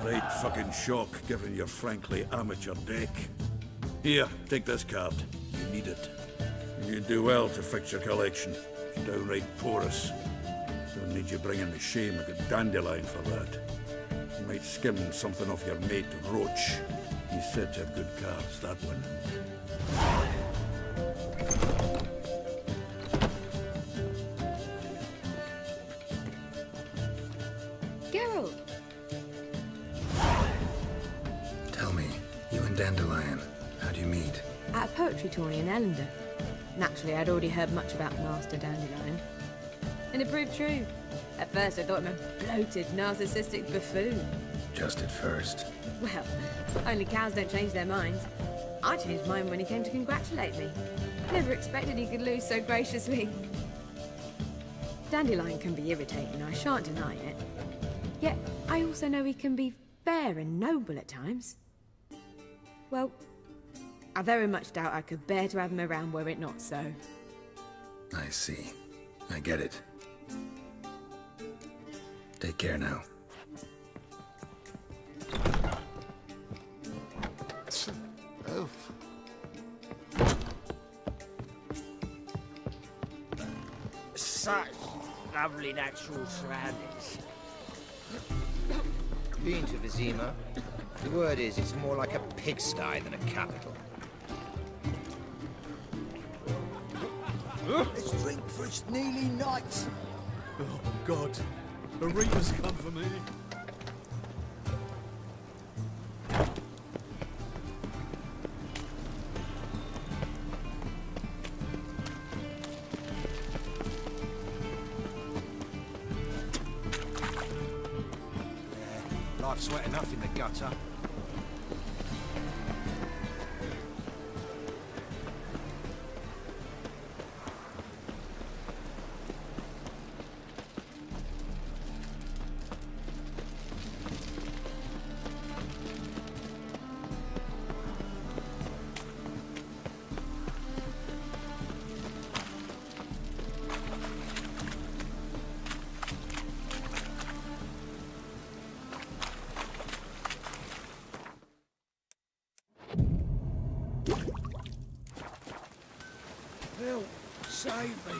Right fucking shock, given your frankly amateur deck. Here, take this card. You need it. You'd do well to fix your collection. It's downright porous. Don't need you bringing the shame of a dandelion for that. You might skim something off your mate Roach. He's said to have good cards, that one.
Geralt!
Tell me, you and Dandelion, how'd you meet?
At a poetry tourney in Ellender. Naturally, I'd already heard much about Master Dandelion. And it proved true. At first, I thought him a bloated, narcissistic buffoon.
Just at first.
Well, only cows don't change their minds. I changed mine when he came to congratulate me. Never expected he could lose so graciously. Dandelion can be irritating, I shan't deny it. Yet, I also know he can be fair and noble at times. Well, I very much doubt I could bear to have him around were it not so.
I see. I get it. Take care now.
Oof.
Such lovely natural surroundings.
Been to Vizima? The word is, it's more like a pigsty than a capital.
Let's drink for it's nearly night.
Oh, God. A reaper's come for me.
Life's wet enough in the gutter.
Help! Save me!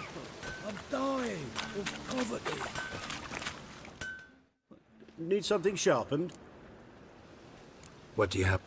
I'm dying of poverty.
Need something sharpened?
What do you have?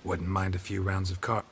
Wouldn't mind a few rounds of car.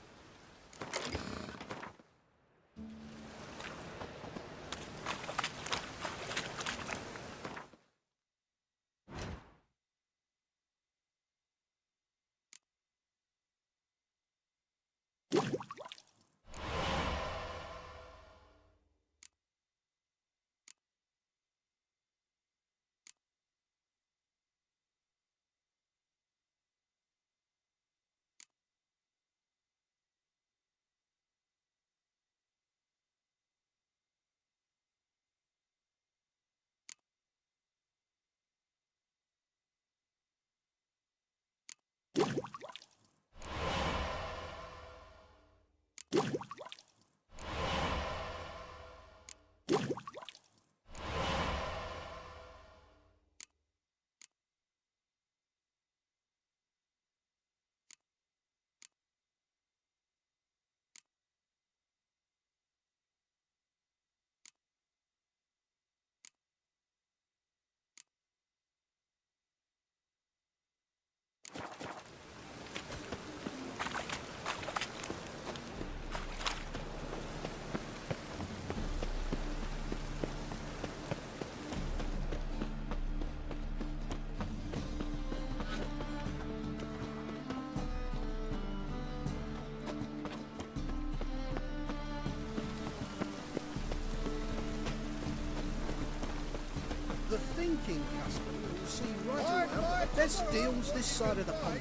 drinking customer who'll see right away the best deals this side of the pond.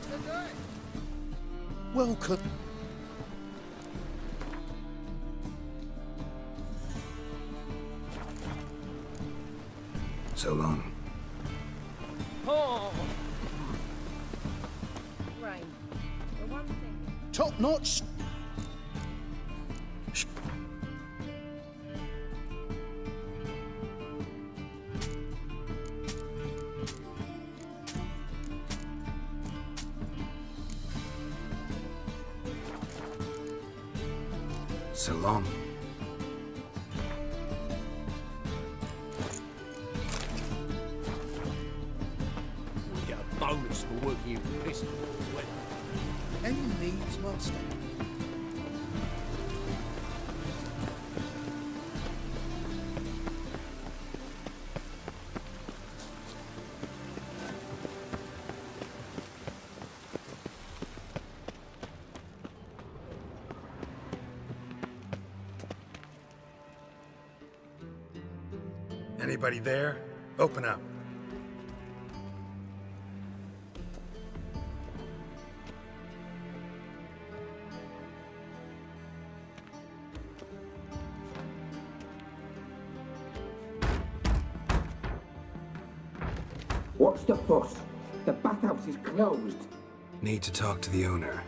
Welcome.
So long.
Oh!
Rain. For one thing.
Top notch.
So long.
We get a bonus for working in piss weather. Any needs, master?
Anybody there? Open up.
What's the fuss? The bathhouse is closed.
Need to talk to the owner.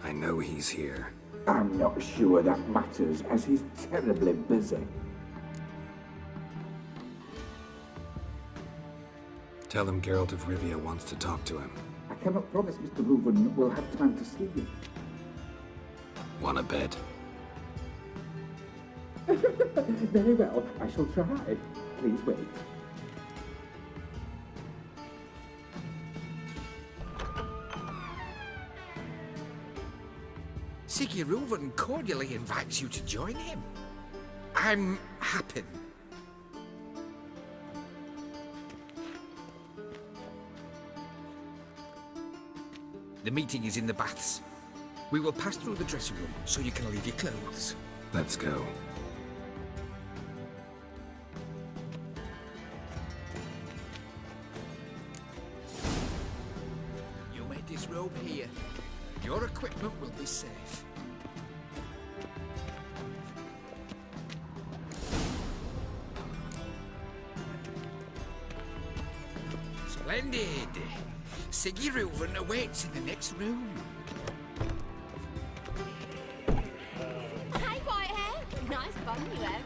I know he's here.
I'm not sure that matters, as he's terribly busy.
Tell him Geralt of Rivia wants to talk to him.
I cannot promise Mr. Reuven will have time to see you.
Want a bed?
Very well, I shall try. Please wait.
Siggy Reuven cordially invites you to join him. I'm happy. The meeting is in the baths. We will pass through the dressing room so you can leave your clothes.
Let's go.
You may disrobe here. Your equipment will be safe. Splendid. Siggy Reuven awaits in the next room.
Hey, Whitehair! Nice bum you have.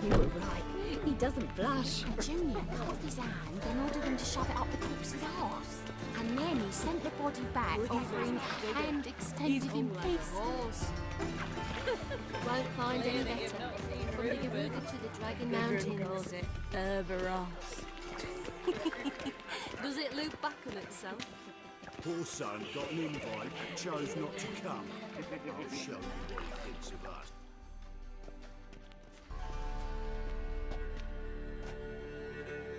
You were right. He doesn't blush.
And Junior cut off his hand and ordered him to shove it up the corpse's arse. And then he sent the body back, offering a hand extended in peace. Won't find any better. From the Garuga to the Dragon Mountains.
Herberos. Does it loop back on itself?
Poor son got an invite, chose not to come. I'll show you what he thinks of us.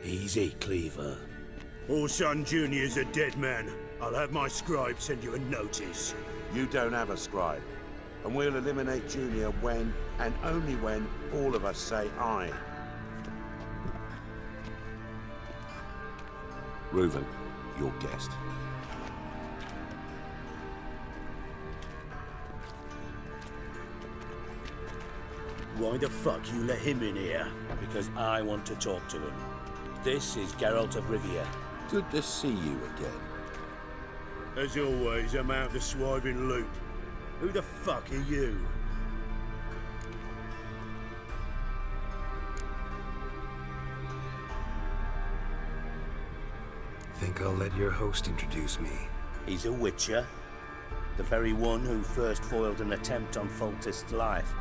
Easy, Cleaver.
Orson Jr.'s a dead man. I'll have my scribe send you a notice.
You don't have a scribe. And we'll eliminate Junior when, and only when, all of us say aye. Reuven, your guest.
Why the fuck you let him in here?
Because I want to talk to him. This is Geralt of Rivia. Good to see you again.
As always, I'm out the swiving loop. Who the fuck are you?
Think I'll let your host introduce me.
He's a witcher. The very one who first foiled an attempt on Foltest's life,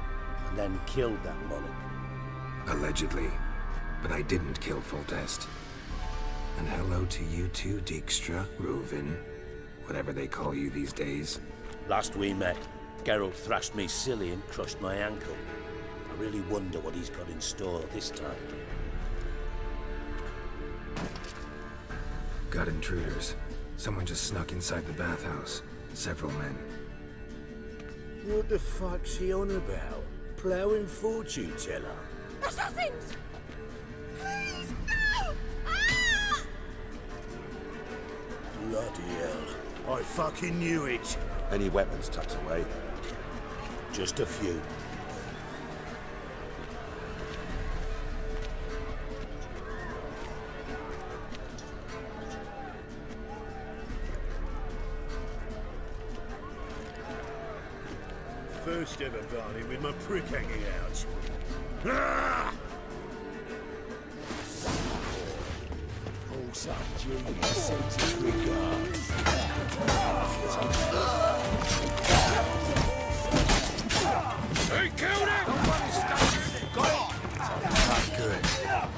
and then killed that monarch.
Allegedly. But I didn't kill Foltest. And hello to you too, Dijkstra, Reuven, whatever they call you these days.
Last we met, Geralt thrashed me silly and crushed my ankle. I really wonder what he's got in store this time.
Got intruders. Someone just snuck inside the bathhouse. Several men.
What the fuck's he on about? Ploughing fortune teller?
Assassins! Please, no! Ah!
Bloody hell. I fucking knew it.
Any weapons tucked away?
Just a few. First ever party with my prick hanging out. Ah! Also, Junior sends his regards.
He killed him! Got it!
Not good.
Now!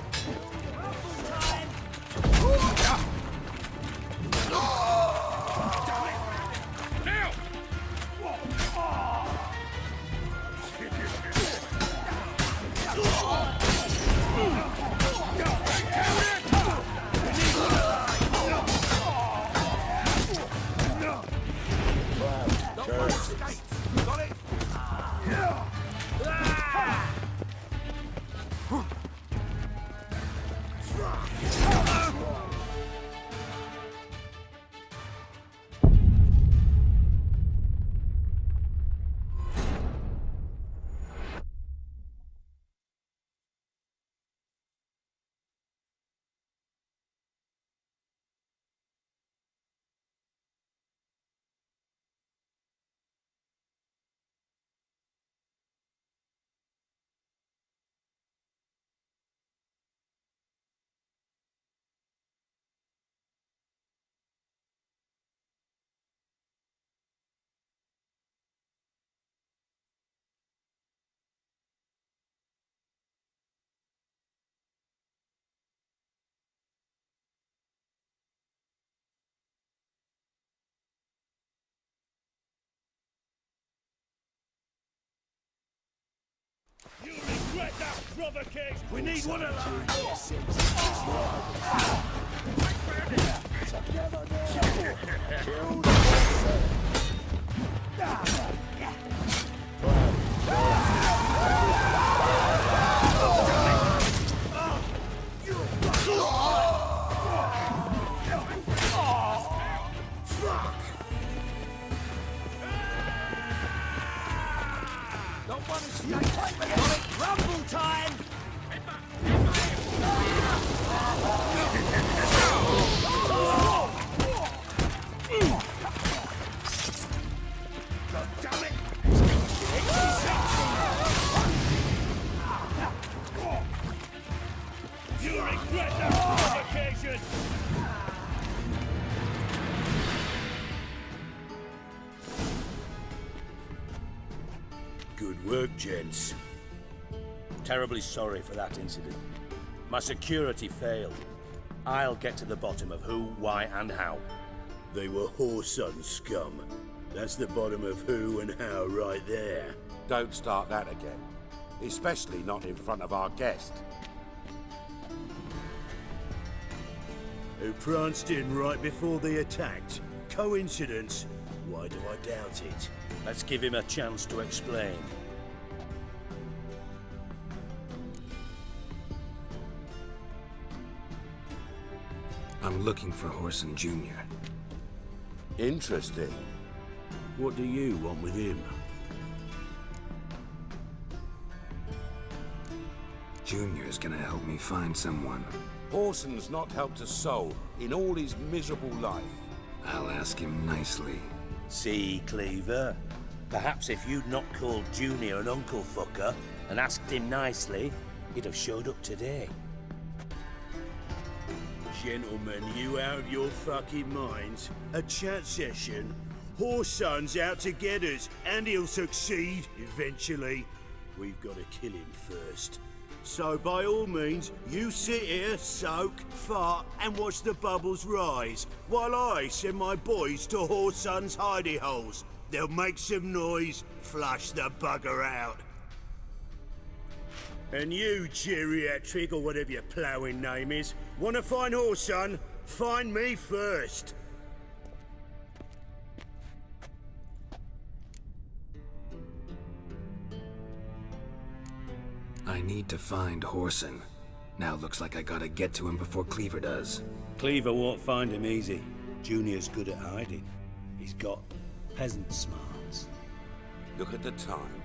Got it!
You regret that provocation! We need one of those!
Don't want to stay. Rumble time! God damn it!
You regret that provocation!
Good work, gents.
Terribly sorry for that incident. My security failed. I'll get to the bottom of who, why, and how.
They were whoreson scum. That's the bottom of who and how right there.
Don't start that again. Especially not in front of our guest.
Who pranced in right before they attacked. Coincidence? Why do I doubt it?
Let's give him a chance to explain.
I'm looking for Horson Jr.
Interesting.
What do you want with him?
Junior's gonna help me find someone.
Horson's not helped a soul in all his miserable life.
I'll ask him nicely.
See, Cleaver? Perhaps if you'd not called Junior an uncle fucker and asked him nicely, he'd have showed up today.
Gentlemen, you out of your fucking minds? A chat session? Horson's out to get us, and he'll succeed eventually. We've got to kill him first. So by all means, you sit here, soak, fart, and watch the bubbles rise, while I send my boys to Horson's hidey holes. They'll make some noise, flush the bugger out. And you, geriatric, or whatever your ploughing name is, want to find Horson? Find me first.
I need to find Horson. Now looks like I gotta get to him before Cleaver does.
Cleaver won't find him easy. Junior's good at hiding. He's got peasant smarts.
Look at the time.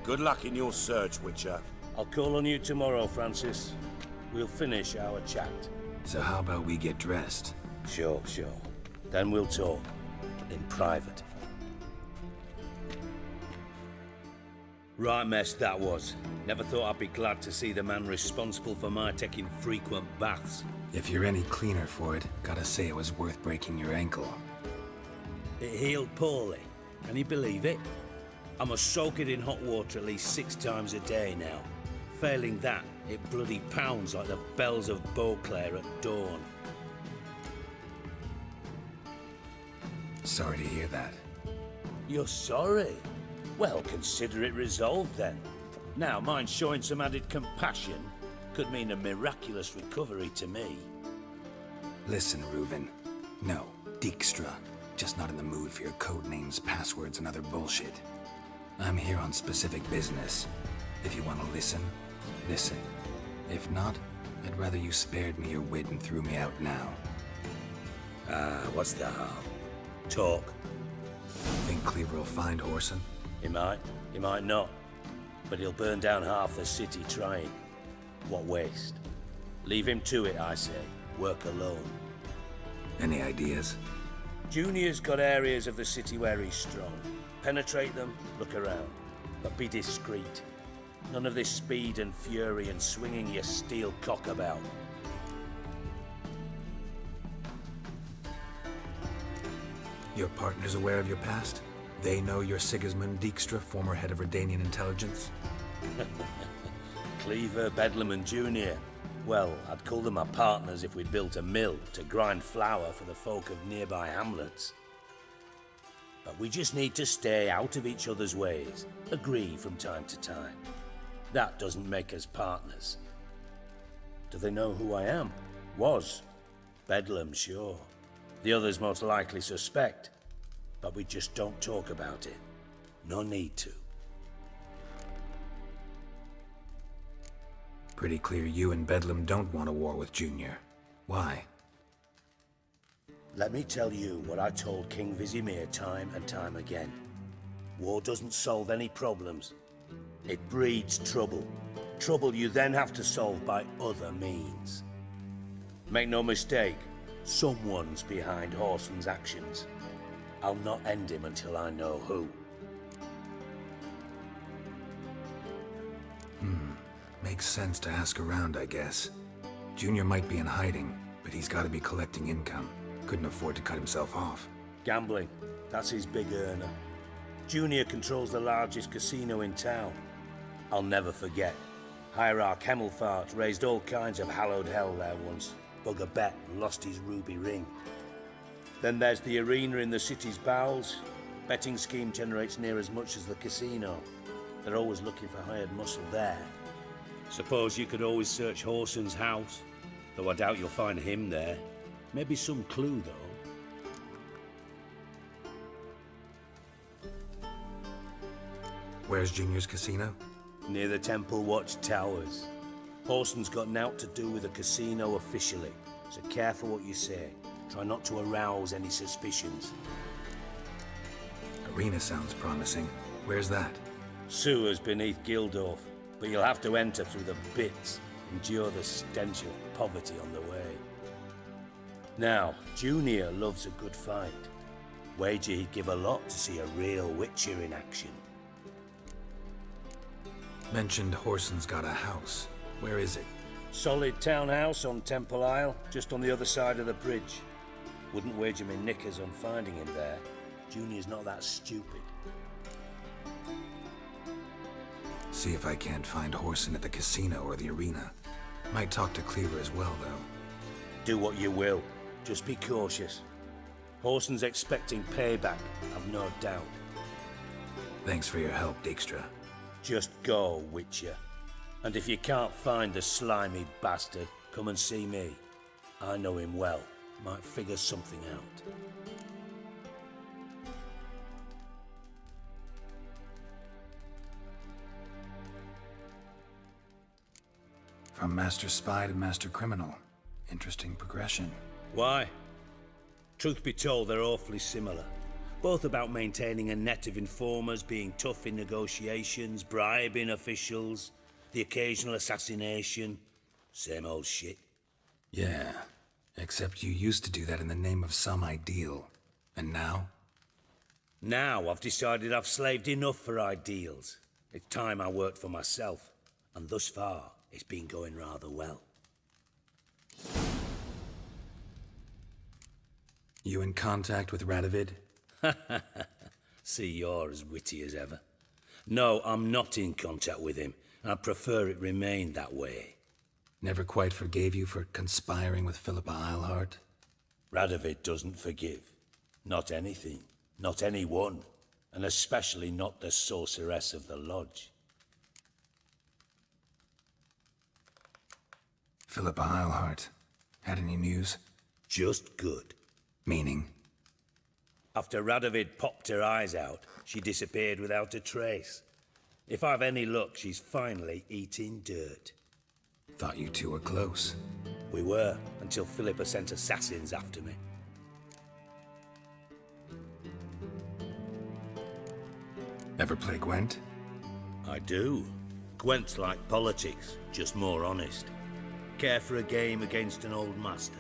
Good luck in your search, Witcher.
I'll call on you tomorrow, Francis. We'll finish our chat.
So how about we get dressed?
Sure. Then we'll talk. In private. Right mess that was. Never thought I'd be glad to see the man responsible for my taking frequent baths.
If you're any cleaner for it, gotta say it was worth breaking your ankle.
It healed poorly. Can you believe it? I must soak it in hot water at least 6 times a day now. Failing that, it bloody pounds like the bells of Beauclair at dawn.
Sorry to hear that.
You're sorry? Well, consider it resolved then. Now, mind showing some added compassion could mean a miraculous recovery to me.
Listen, Reuven. No, Dijkstra. Just not in the mood for your code names, passwords, and other bullshit. I'm here on specific business. If you want to listen, listen. If not, I'd rather you spared me your wit and threw me out now.
What's the harm? Talk.
Think Cleaver will find Whoreson?
He might not. But he'll burn down half the city trying. What waste. Leave him to it, I say. Work alone.
Any ideas?
Junior's got areas of the city where he's strong. Penetrate them, look around. But be discreet. None of this speed and fury and swinging your steel cock about.
Your partner's aware of your past? They know you're Sigismund Dijkstra, former head of Redanian intelligence?
Cleaver, Bedlam and Junior. Well, I'd call them my partners if we'd built a mill to grind flour for the folk of nearby hamlets. But we just need to stay out of each other's ways, agree from time to time. That doesn't make us partners. Do they know who I am? Was. Bedlam, sure. The others most likely suspect. But we just don't talk about it. No need to.
Pretty clear you and Bedlam don't want a war with Junior. Why?
Let me tell you what I told King Vizimir time and time again. War doesn't solve any problems. It breeds trouble. Trouble you then have to solve by other means. Make no mistake, someone's behind Whoreson's actions. I'll not end him until I know who.
Makes sense to ask around, I guess. Junior might be in hiding, but he's got to be collecting income. Couldn't afford to cut himself off.
Gambling, that's his big earner. Junior controls the largest casino in town. I'll never forget. Hierarch Hemmelfart raised all kinds of hallowed hell there once. Bug a bet and lost his ruby ring. Then there's the arena in the city's bowels. Betting scheme generates near as much as the casino. They're always looking for hired muscle there. Suppose you could always search Whoreson's house, though I doubt you'll find him there. Maybe some clue, though.
Where's Junior's casino?
Near the Temple Watch Towers. Whoreson's got naught to do with the casino officially, so careful what you say. Try not to arouse any suspicions.
Arena sounds promising. Where's that?
Sewers beneath Gildorf, but you'll have to enter through the pits, endure the stench of poverty on the way. Now, Junior loves a good fight. Wager he'd give a lot to see a real Witcher in action.
Mentioned Whoreson's got a house. Where is it?
Solid townhouse on Temple Isle, just on the other side of the bridge. Wouldn't wager me knickers on finding him there. Junior's not that stupid.
See if I can't find Whoreson at the casino or the arena. Might talk to Cleaver as well, though.
Do what you will. Just be cautious. Whoreson's expecting payback, I've no doubt.
Thanks for your help, Dijkstra.
Just go, Witcher. And if you can't find the slimy bastard, come and see me. I know him well. Might figure something out.
From Master Spy to Master Criminal. Interesting progression.
Why? Truth be told, they're awfully similar. Both about maintaining a net of informers, being tough in negotiations, bribing officials, the occasional assassination. Same old shit.
Yeah, except you used to do that in the name of some ideal. And now?
Now I've decided I've slaved enough for ideals. It's time I worked for myself. And thus far, it's been going rather well.
You in contact with Radovid?
See, you're as witty as ever. No, I'm not in contact with him. I prefer it remained that way.
Never quite forgave you for conspiring with Philippa Eilhart?
Radovid doesn't forgive. Not anything. Not anyone. And especially not the sorceress of the lodge.
Philippa Eilhart. Had any news?
Just good.
Meaning?
After Radovid popped her eyes out, she disappeared without a trace. If I've any luck, she's finally eating dirt.
Thought you two were close.
We were, until Philippa sent assassins after me.
Ever play Gwent?
I do. Gwent's like politics, just more honest. Care for a game against an old master?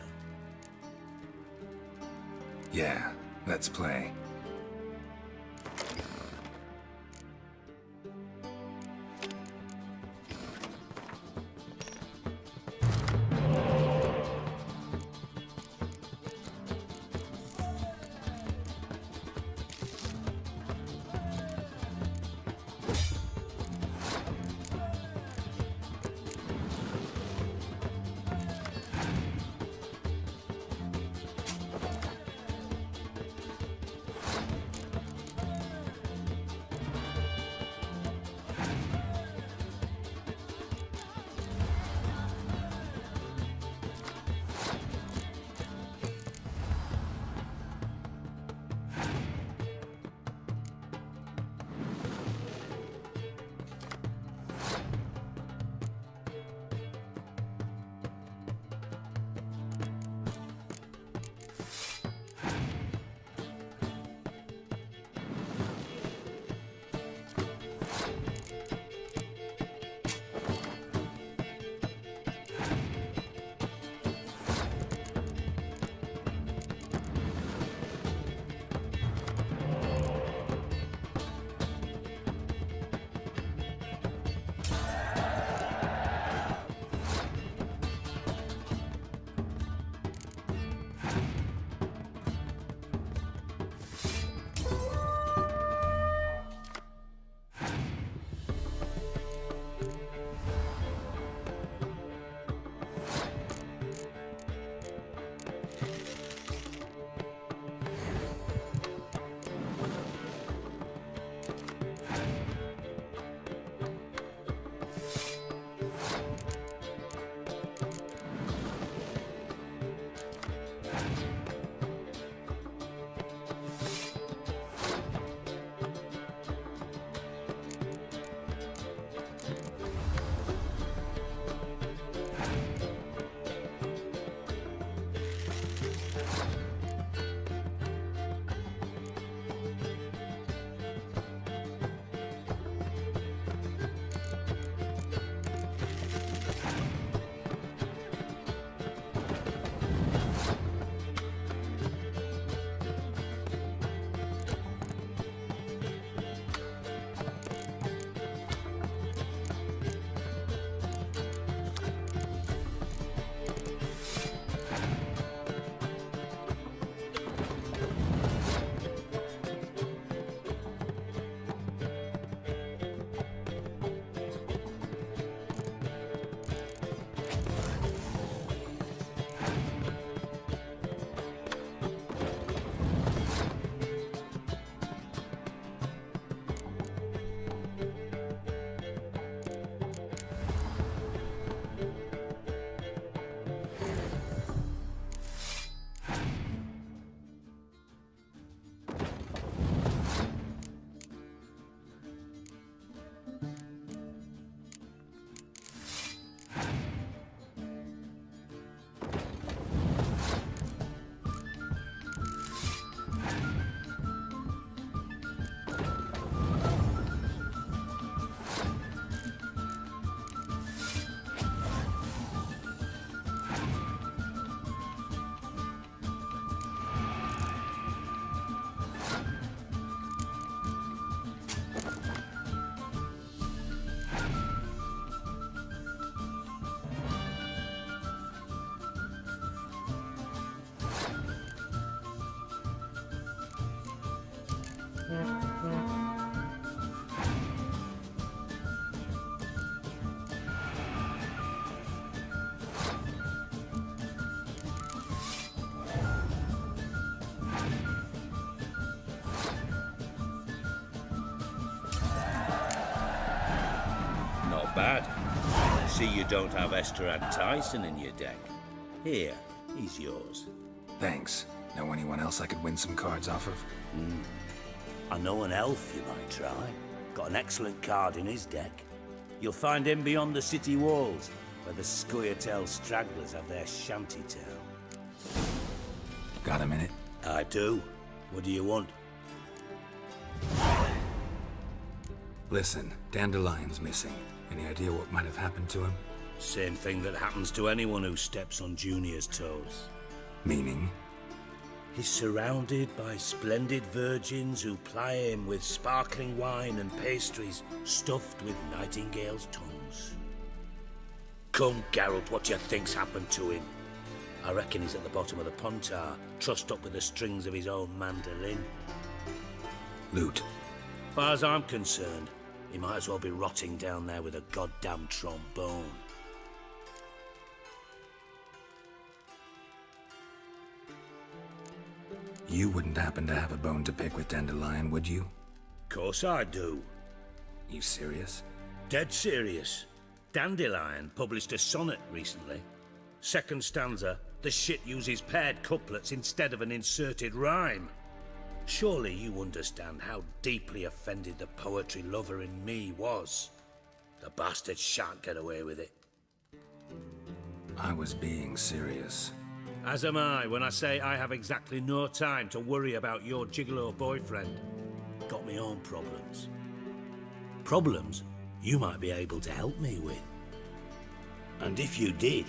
Yeah, let's play.
Not bad. See you don't have Esterad Tyson in your deck. Here, he's yours.
Thanks. Know anyone else I could win some cards off of?
I know an elf you might try. Got an excellent card in his deck. You'll find him beyond the city walls, where the Scoia'tael stragglers have their shanty town.
Got a minute?
I do. What do you want?
Listen, Dandelion's missing. Any idea what might have happened to him?
Same thing that happens to anyone who steps on Junior's toes.
Meaning?
He's surrounded by splendid virgins who ply him with sparkling wine and pastries stuffed with nightingales' tongues. Come, Geralt, what do you think's happened to him? I reckon he's at the bottom of the Pontar, trussed up with the strings of his own mandolin.
Loot.
Far as I'm concerned, he might as well be rotting down there with a goddamn trombone.
You wouldn't happen to have a bone to pick with Dandelion, would you?
Course I do.
You serious?
Dead serious. Dandelion published a sonnet recently. Second stanza, the shit uses paired couplets instead of an inserted rhyme. Surely you understand how deeply offended the poetry lover in me was. The bastard shan't get away with it.
I was being serious.
As am I when I say I have exactly no time to worry about your gigolo boyfriend. Got me own problems. Problems you might be able to help me with. And if you did,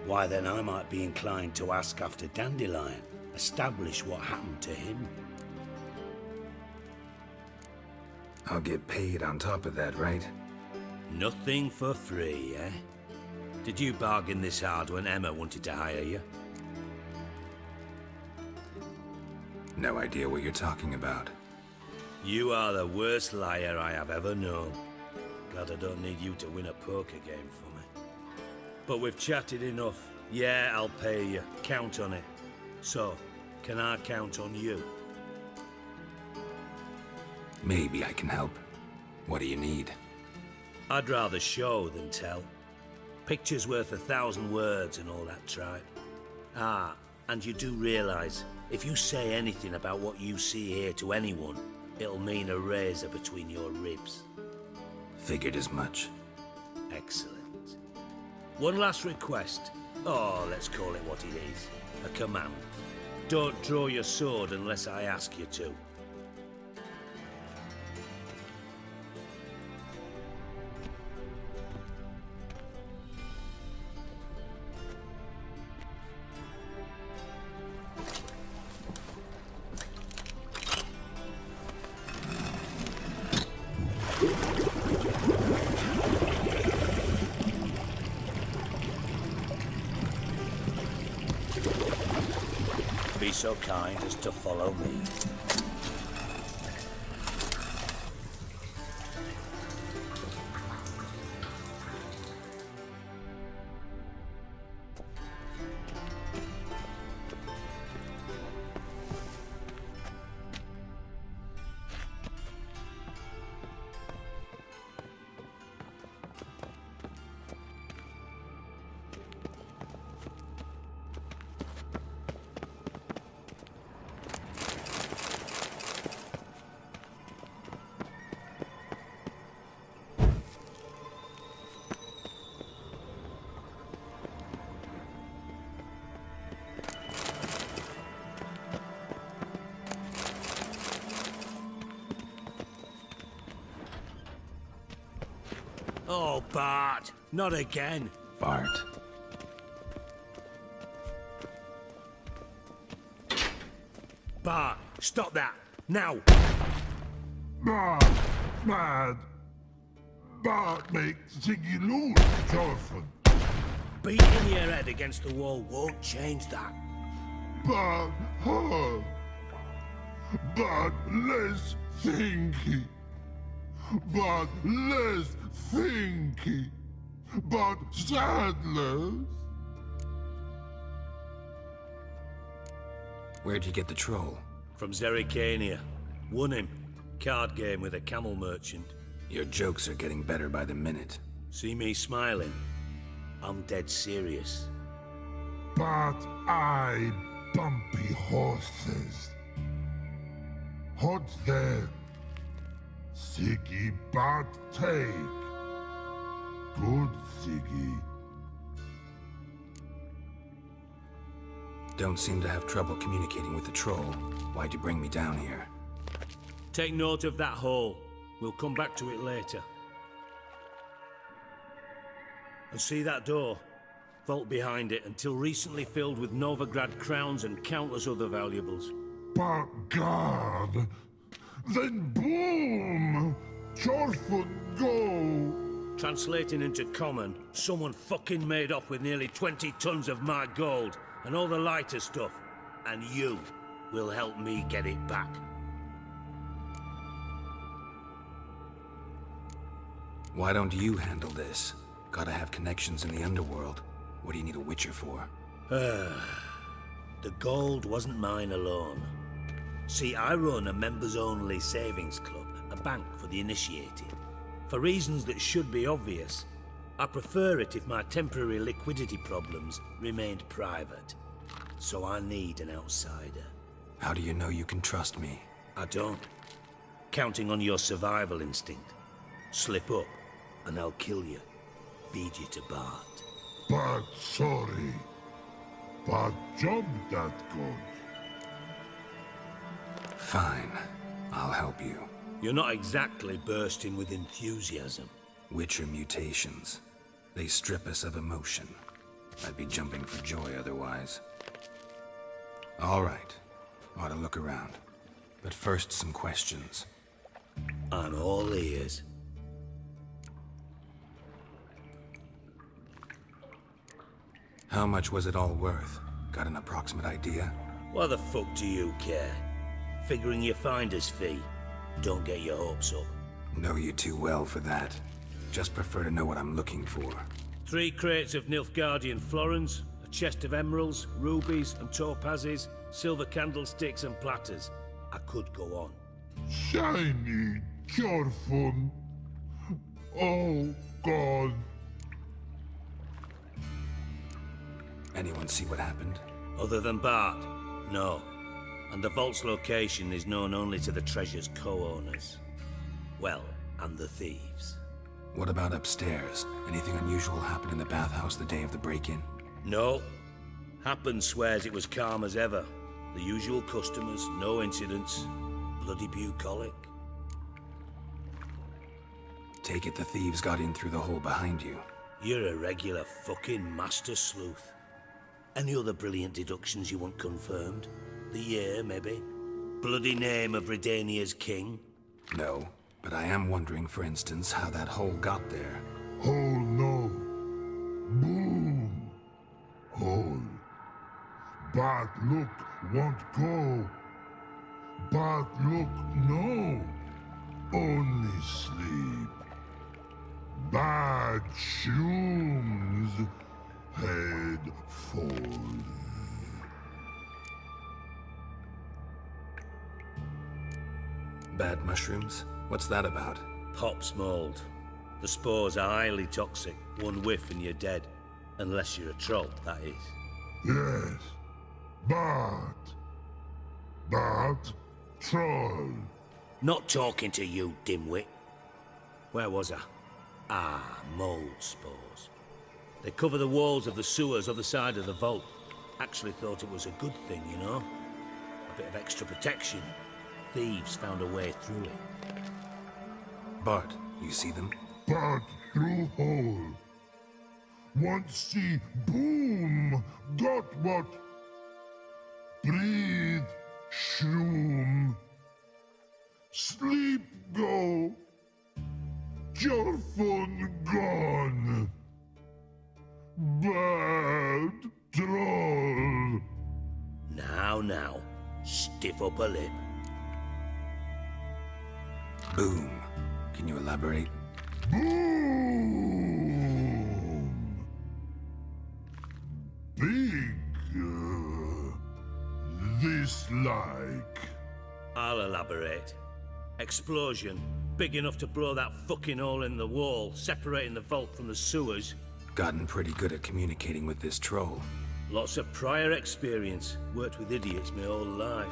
why then I might be inclined to ask after Dandelion, establish what happened to him.
I'll get paid on top of that, right?
Nothing for free, eh? Did you bargain this hard when Emma wanted to hire you?
No idea what you're talking about.
You are the worst liar I have ever known. Glad I don't need you to win a poker game for me. But we've chatted enough. Yeah, I'll pay you. Count on it. So, can I count on you?
Maybe I can help. What do you need?
I'd rather show than tell. Picture's worth 1,000 words and all that tripe. Ah, and you do realize, if you say anything about what you see here to anyone, it'll mean a razor between your ribs.
Figured as much.
Excellent. One last request. Oh, let's call it what it is. A command. Don't draw your sword unless I ask you to. Be so kind as to follow me. Oh, Bart, not again.
Bart.
Bart, stop that, now.
Bart, mad. Bart makes Ziggy lose, Jonathan.
Beating your head against the wall won't change that.
Bart hurt. Bart less thinky. But less thinky. But sadless.
Where'd you get the troll?
From Zerrikania. Won him. Card game with a camel merchant.
Your jokes are getting better by the minute.
See me smiling? I'm dead serious.
But I bumpy horses. Hot then. Siggy but take. Good Siggy.
Don't seem to have trouble communicating with the troll. Why'd you bring me down here?
Take note of that hole. We'll come back to it later. And see that door? Vault behind it, until recently filled with Novigrad crowns and countless other valuables.
But God! Then boom! Chorfun go!
Translating into common, someone fucking made off with nearly 20 tons of my gold, and all the lighter stuff. And you will help me get it back.
Why don't you handle this? Gotta have connections in the underworld. What do you need a Witcher for?
The gold wasn't mine alone. See, I run a members-only savings club, a bank for the initiated. For reasons that should be obvious, I prefer it if my temporary liquidity problems remained private. So I need an outsider.
How do you know you can trust me?
I don't. Counting on your survival instinct. Slip up, and I'll kill you. Feed you to Bart.
But sorry. But job that good.
Fine. I'll help you.
You're not exactly bursting with enthusiasm.
Witcher mutations. They strip us of emotion. I'd be jumping for joy otherwise. All right. Ought to look around. But first, some questions.
I'm all ears.
How much was it all worth? Got an approximate idea?
Why the fuck do you care? Figuring your finder's fee. Don't get your hopes up.
Know you too well for that. Just prefer to know what I'm looking for.
3 crates of Nilfgaardian florins, a chest of emeralds, rubies and topazes, silver candlesticks and platters. I could go on.
Shiny Chorfun. Oh, God.
Anyone see what happened?
Other than Bart? No. And the vault's location is known only to the treasure's co-owners. Well, and the thieves.
What about upstairs? Anything unusual happen in the bathhouse the day of the break-in?
No. Happen swears it was calm as ever. The usual customers, no incidents. Bloody bucolic.
Take it the thieves got in through the hole behind you.
You're a regular fucking master sleuth. Any other brilliant deductions you want confirmed? The year, maybe? Bloody name of Redania's king?
No, but I am wondering, for instance, how that hole got there.
Hole no. Boom. Hole. But look won't go. But look no. Only sleep. Bad shrooms. Head fall.
Bad mushrooms? What's that about?
Pop's mold. The spores are highly toxic. One whiff and you're dead. Unless you're a troll, that is.
Yes. But troll.
Not talking to you, dimwit. Where was I? Ah, mold spores. They cover the walls of the sewers other side of the vault. Actually thought it was a good thing, you know? A bit of extra protection. Thieves found a way through it.
Bart, you see them?
But through hole. Once see boom. Got what? Breathe. Shroom. Sleep go. Chorfun gone. Bad troll.
Now, stiff up a lip.
Boom. Can you elaborate?
Boom. Big. This like.
I'll elaborate. Explosion, big enough to blow that fucking hole in the wall, separating the vault from the sewers.
Gotten pretty good at communicating with this troll.
Lots of prior experience. Worked with idiots my whole life.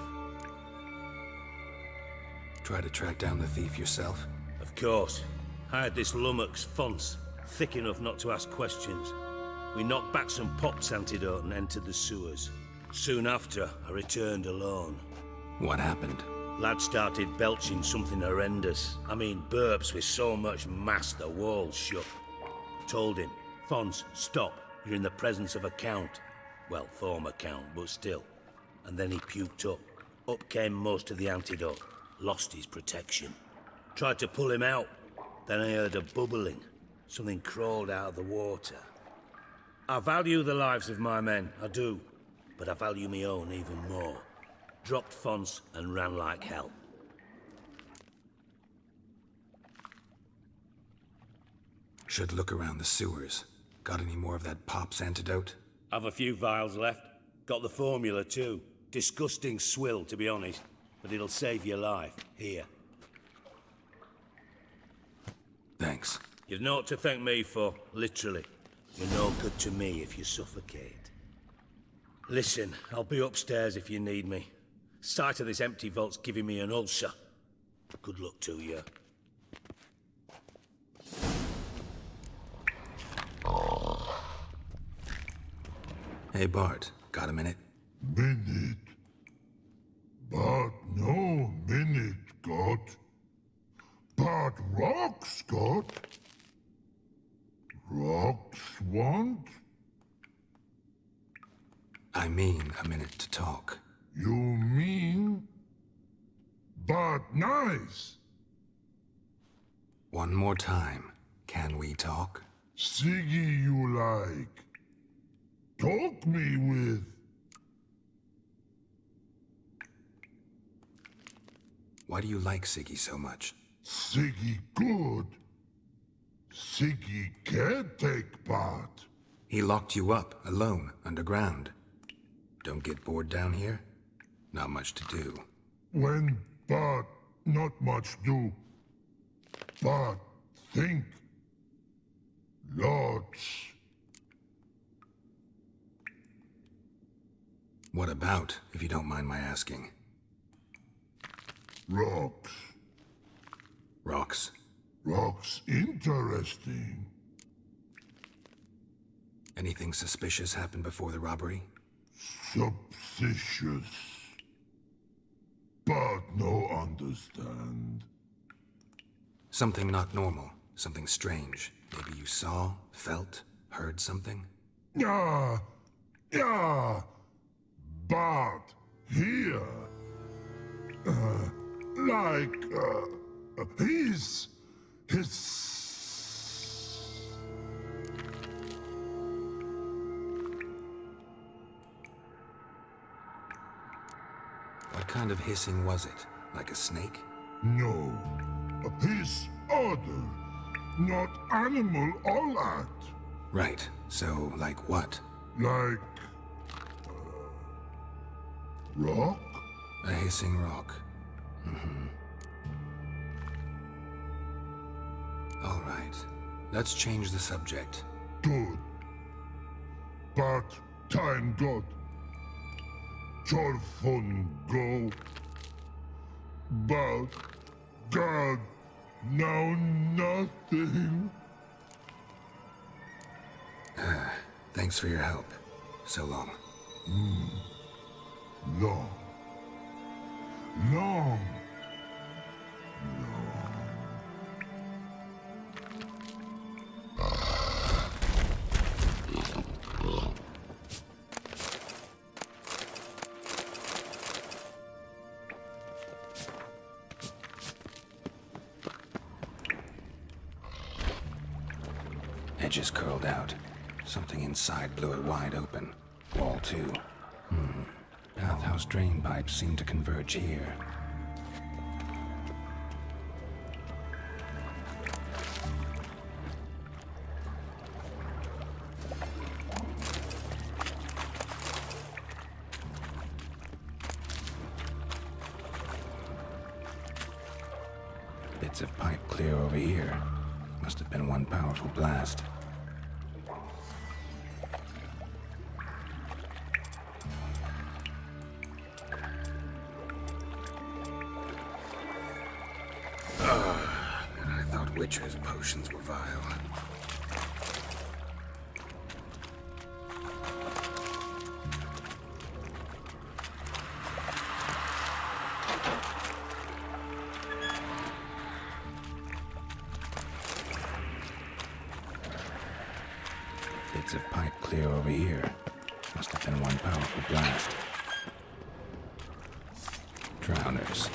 Try to track down the thief yourself?
Of course. Hired this lummox, Fonce, thick enough not to ask questions. We knocked back some pop's antidote and entered the sewers. Soon after, I returned alone.
What happened?
Lad started belching something horrendous. I mean, burps with so much mass the walls shook. Told him, Fonce, stop. You're in the presence of a count. Well, former count, but still. And then he puked up. Up came most of the antidote. Lost his protection. Tried to pull him out. Then I heard a bubbling. Something crawled out of the water. I value the lives of my men, I do. But I value my own even more. Dropped Fonce and ran like hell.
Should look around the sewers. Got any more of that pop's antidote?
Have a few vials left. Got the formula too. Disgusting swill, to be honest. But it'll save your life. Here.
Thanks.
You've naught to thank me for, literally. You're no good to me if you suffocate. Listen, I'll be upstairs if you need me. Sight of this empty vault's giving me an ulcer. Good luck to you.
Hey, Bart. Got a minute?
Minute. But no minute, got. But rocks, got. Rocks want?
I mean a minute to talk.
You mean? But nice.
One more time. Can we talk?
Siggy you like. Talk me with.
Why do you like Siggy so much?
Siggy good. Siggy can't take part.
He locked you up, alone, underground. Don't get bored down here? Not much to do.
When but not much do. But think. Lots.
What about, if you don't mind my asking?
Rocks.
Rocks?
Rocks interesting.
Anything suspicious happened before the robbery?
Suspicious. But no understand.
Something not normal. Something strange. Maybe you saw, felt, heard something?
Yeah. Yeah. But here. His.
What kind of hissing was it? Like a snake?
No. A piece other. Not animal all that.
Right. So, like what?
Like. Rock?
A hissing rock. Mm-hmm. All right. Let's change the subject.
Good. But time got. Fun go. But God, now nothing.
Thanks for your help. So long.
Long. Long.
Edges curled out. Something inside blew it wide open. Wall too. Bathhouse drain pipes seem to converge here. Bits of pipe clear over here. Must have been one powerful blast. And I thought Witcher's potions were vile. Bits of pipe clear over here. Must have been one powerful blast. Drowners.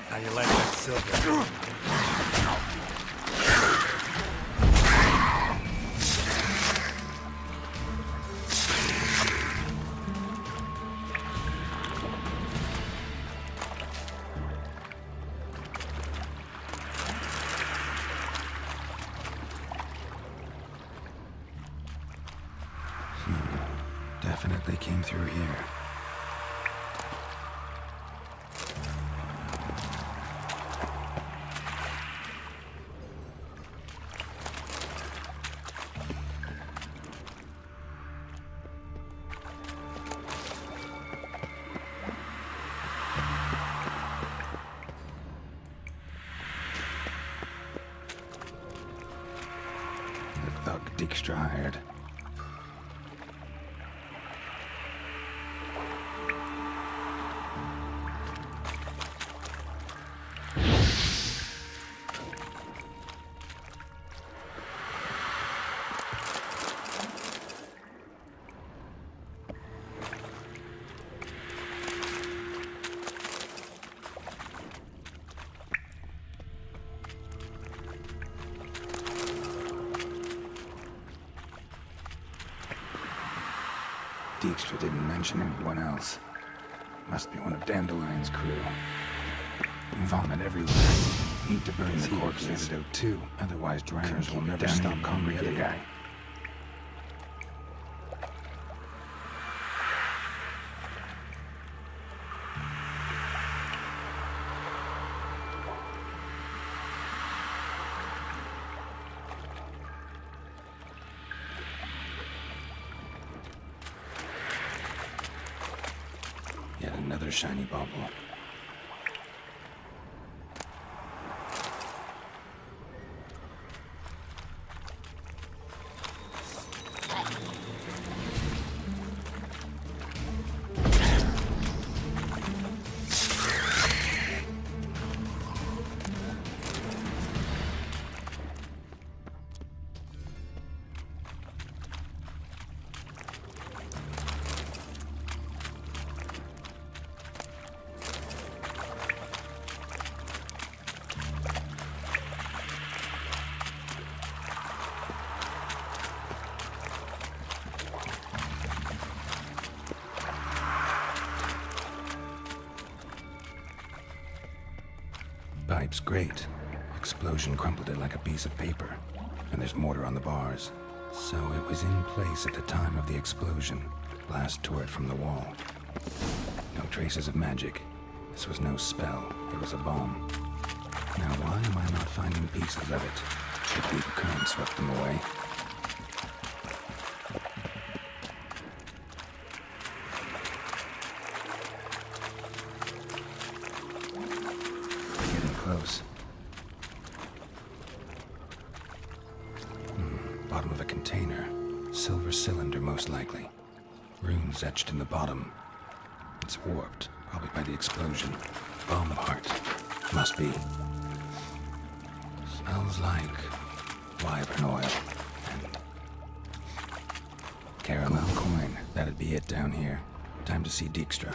How you like that silver?
Definitely came through here. The thug Dijkstra hired. Dijkstra didn't mention anyone else. Must be one of Dandelion's crew. Vomit everywhere. Need to burn the corpse antidote too, otherwise drowners will never stop congregating. The other guy. Yet another shiny bauble. Pipe's great. Explosion crumpled it like a piece of paper. And there's mortar on the bars. So it was in place at the time of the explosion. Blast tore it from the wall. No traces of magic. This was no spell. It was a bomb. Now why am I not finding pieces of it? Could be the current swept them away. Close. Bottom of a container. container. Silver cylinder, most likely. Runes etched in the bottom. It's warped, probably by the explosion. Bomb part. Must be. Smells like wyvern oil and caramel coin. That'd be it down here. Time to see Dijkstra.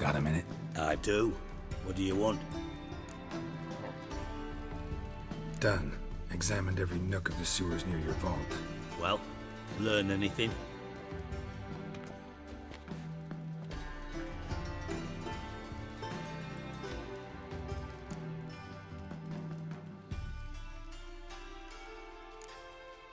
Got a minute?
I do. What do you want?
Done. Examined every nook of the sewers near your vault.
Well, learn anything?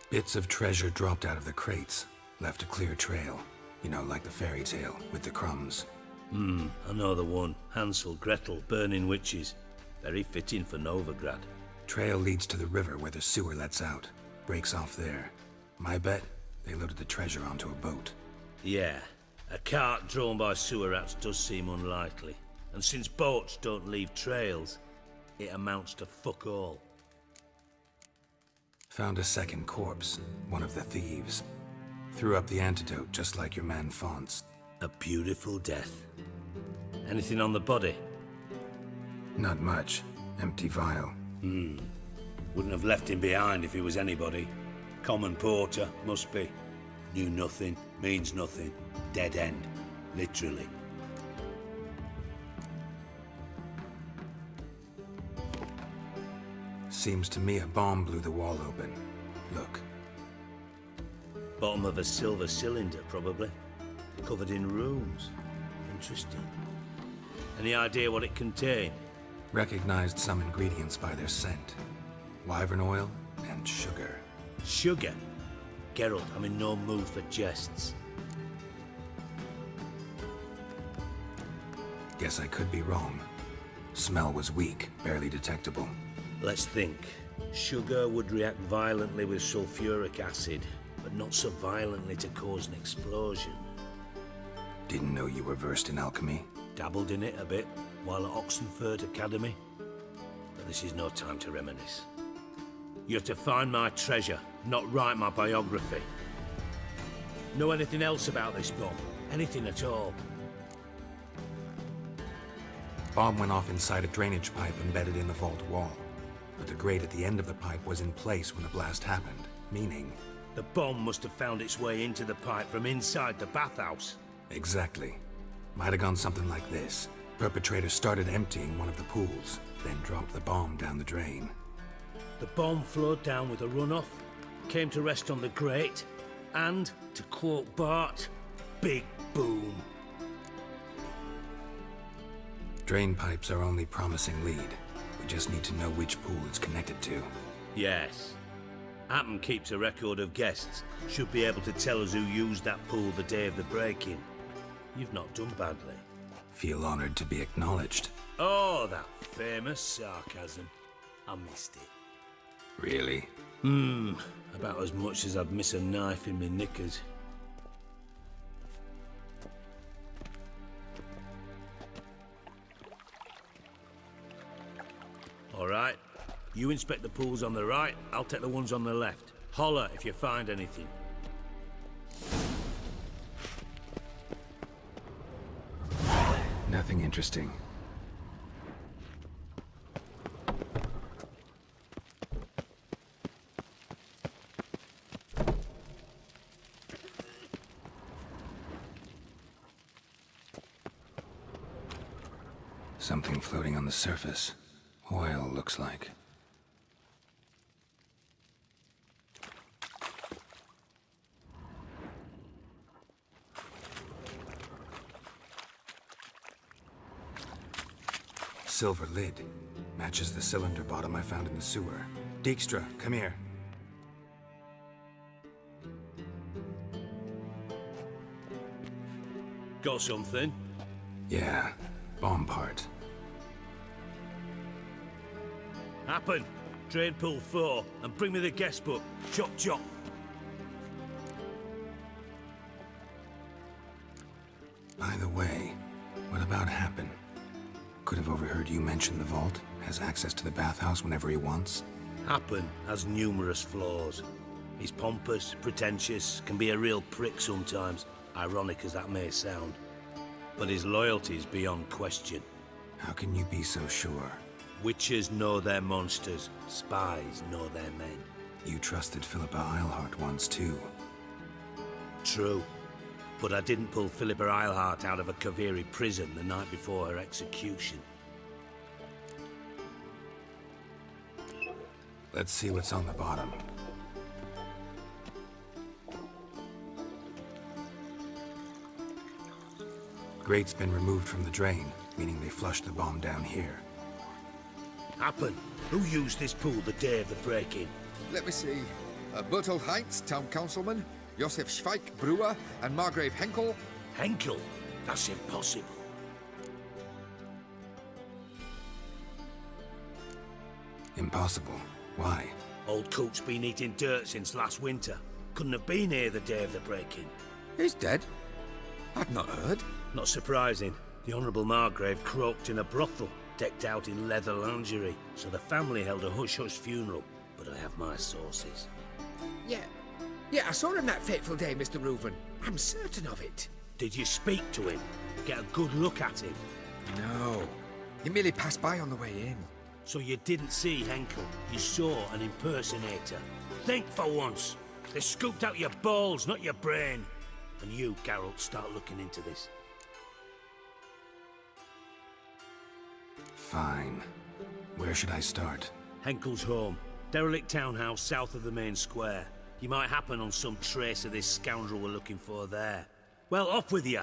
Bits of treasure dropped out of the crates. Left a clear trail. You know, like the fairy tale, with the crumbs.
I know the one. Hansel, Gretel, burning witches. Very fitting for Novigrad.
Trail leads to the river where the sewer lets out. Breaks off there. My bet, they loaded the treasure onto a boat.
Yeah, a cart drawn by sewer rats does seem unlikely. And since boats don't leave trails, it amounts to fuck all.
Found a second corpse, one of the thieves. Threw up the antidote just like your man Faunt's.
A beautiful death. Anything on the body?
Not much. Empty vial.
Wouldn't have left him behind if he was anybody. Common porter, must be. Knew nothing, means nothing. Dead end. Literally.
Seems to me a bomb blew the wall open. Look.
Bottom of a silver cylinder, probably. Covered in runes. Interesting. Any idea what it contained?
Recognized some ingredients by their scent. Wyvern oil and sugar.
Sugar? Geralt, I'm in no mood for jests.
Guess I could be wrong. Smell was weak, barely detectable.
Let's think.
Sugar would react violently with sulfuric acid, but not so violently to cause an explosion.
Didn't know you were versed in alchemy.
Dabbled in it a bit while at Oxenford Academy. But this is no time to reminisce. You have to find my treasure, not write my biography. Know anything else about this bomb? Anything at all?
Bomb went off inside a drainage pipe embedded in the vault wall. But the grate at the end of the pipe was in place when the blast happened, meaning...
The bomb must have found its way into the pipe from inside the bathhouse.
Exactly. Might have gone something like this. Perpetrator started emptying one of the pools, then dropped the bomb down the drain.
The bomb flowed down with a runoff, came to rest on the grate, and, to quote Bart, big boom.
Drain pipes are only promising lead. We just need to know which pool it's connected to.
Yes. Appen keeps a record of guests. Should be able to tell us who used that pool the day of the break-in. You've not done badly.
Feel honored to be acknowledged.
Oh, that famous sarcasm. I missed it.
Really?
About as much as I'd miss a knife in my knickers. All right. You inspect the pools on the right, I'll take the ones on the left. Holler if you find anything.
Nothing interesting. Something floating on the surface. Oil, looks like. Silver lid. Matches the cylinder bottom I found in the sewer. Dijkstra, come here.
Got something?
Yeah, bomb part.
Happen. Drain pool 4, and bring me the guest book. Chop chop.
By the way, what about Happen? Could have overheard you mention the vault. Has access to the bathhouse whenever he wants.
Happen has numerous flaws. He's pompous, pretentious, can be a real prick sometimes, ironic as that may sound. But his loyalty is beyond question.
How can you be so sure?
Witches know their monsters, spies know their men.
You trusted Philippa Eilhart once too.
True. But I didn't pull Philippa Eilhart out of a Kaviri prison the night before her execution.
Let's see what's on the bottom. Grate's been removed from the drain, meaning they flushed the bomb down here.
Happen. Who used this pool the day of the break-in?
Let me see. Bertold Heinz, town councilman, Josef Schweik, brewer, and Margrave Henkel.
Henkel? That's impossible.
Impossible. Why?
Old Coot's been eating dirt since last winter. Couldn't have been here the day of the break-in.
He's dead? I'd not heard.
Not surprising. The Honourable Margrave croaked in a brothel, decked out in leather lingerie, so the family held a hush-hush funeral. But I have my sources.
Yeah, I saw him that fateful day, Mr. Reuven. I'm certain of it.
Did you speak to him? Get a good look at him?
No. He merely passed by on the way in.
So you didn't see Henkel. You saw an impersonator. Think for once. They scooped out your balls, not your brain. And you, Geralt, start looking into this.
Fine. Where should I start?
Henkel's home. Derelict townhouse south of the main square. You might happen on some trace of this scoundrel we're looking for there. Well, off with you!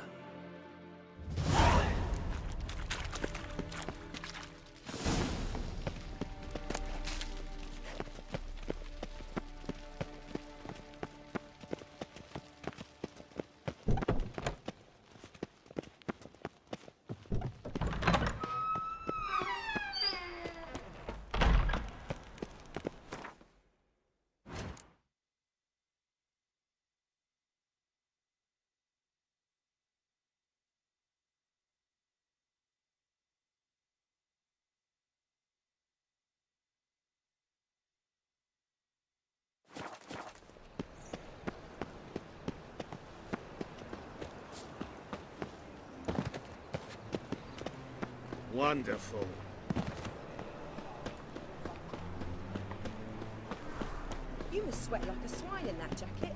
Wonderful.
You must sweat like a swine in that jacket.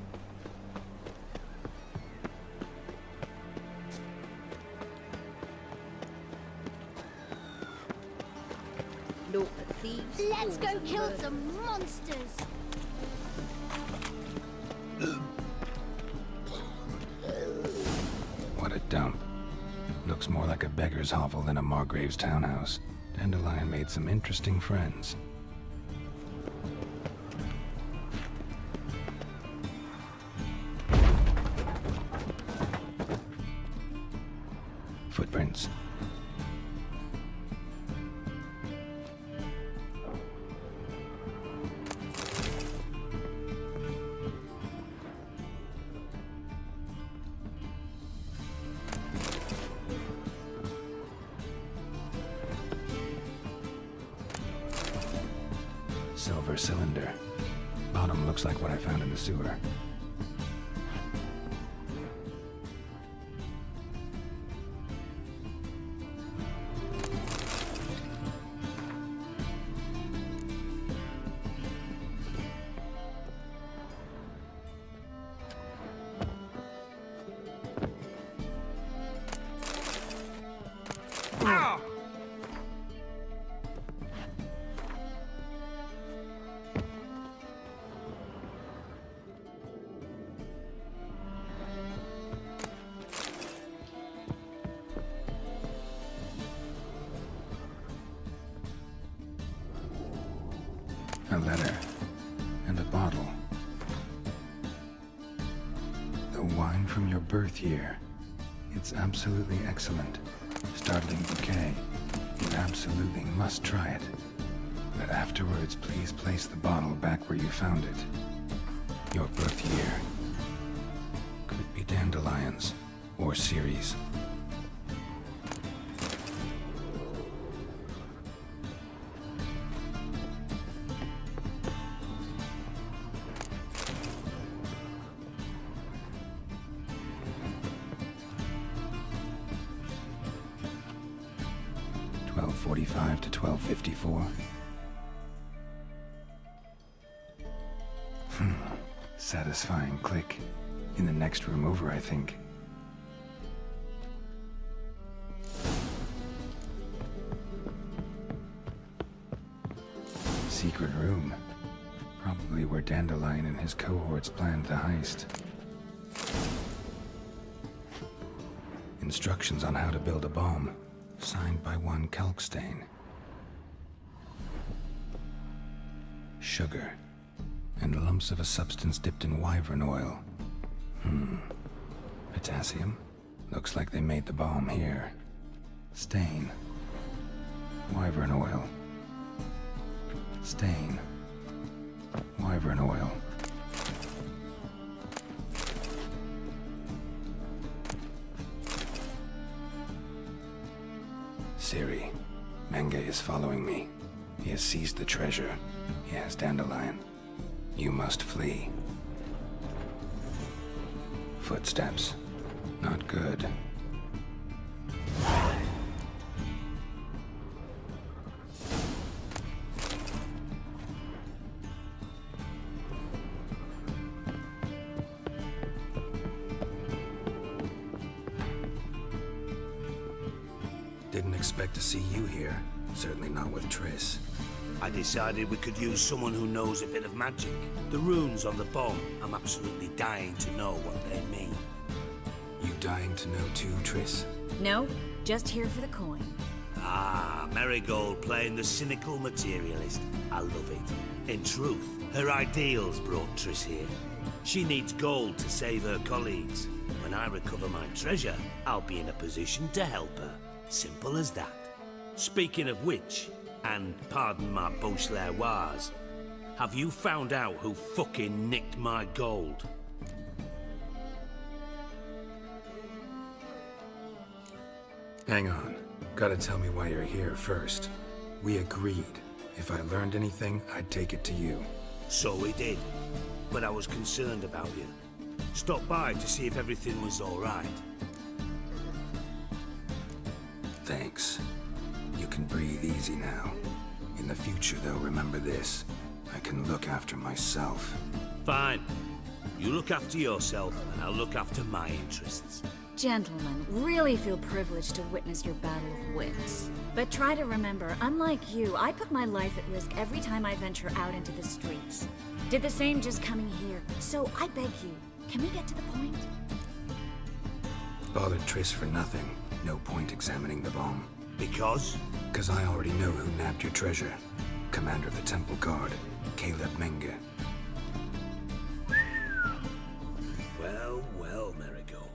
Look at thieves.
Let's go kill some monsters.
What a dump. Looks more like a beggar's hovel than a Margrave's townhouse. Dandelion made some interesting friends. Footprints. Silver cylinder. Bottom looks like what I found in the sewer. A letter. And a bottle. The wine from your birth year. It's absolutely excellent. Startling bouquet. You absolutely must try it. But afterwards, please place the bottle back where you found it. Your birth year. Could be dandelions. Or Ceres. .45 to 12:54. Satisfying click. In the next room over, I think. Secret room. Probably where Dandelion and his cohorts planned the heist. Instructions on how to build a bomb. Signed by one Kalkstain. Sugar. And lumps of a substance dipped in wyvern oil. Potassium? Looks like they made the bomb here. Stain. Wyvern oil. Stain. Wyvern oil. Siri, Menge is following me. He has seized the treasure. He has Dandelion. You must flee. Footsteps. Not good. Didn't expect to see you here. Certainly not with Triss.
I decided we could use someone who knows a bit of magic. The runes on the bomb, I'm absolutely dying to know what they mean.
You dying to know too, Triss?
No, just here for the coin.
Ah, Marigold playing the cynical materialist. I love it. In truth, her ideals brought Triss here. She needs gold to save her colleagues. When I recover my treasure, I'll be in a position to help her. Simple as that. Speaking of which, and pardon my Beauclervoise, have you found out who fucking nicked my gold?
Hang on. Gotta tell me why you're here first. We agreed. If I learned anything, I'd take it to you.
So we did. But I was concerned about you. Stopped by to see if everything was all right.
Thanks. You can breathe easy now. In the future, though, remember this. I can look after myself.
Fine. You look after yourself, and I'll look after my interests.
Gentlemen, really feel privileged to witness your battle of wits. But try to remember, unlike you, I put my life at risk every time I venture out into the streets. Did the same just coming here. So I beg you, can we get to the point?
Bothered Triss for nothing. No point examining the bomb.
Because?
Because I already know who nabbed your treasure. Commander of the Temple Guard, Caleb Menge.
Well, well, Marigold.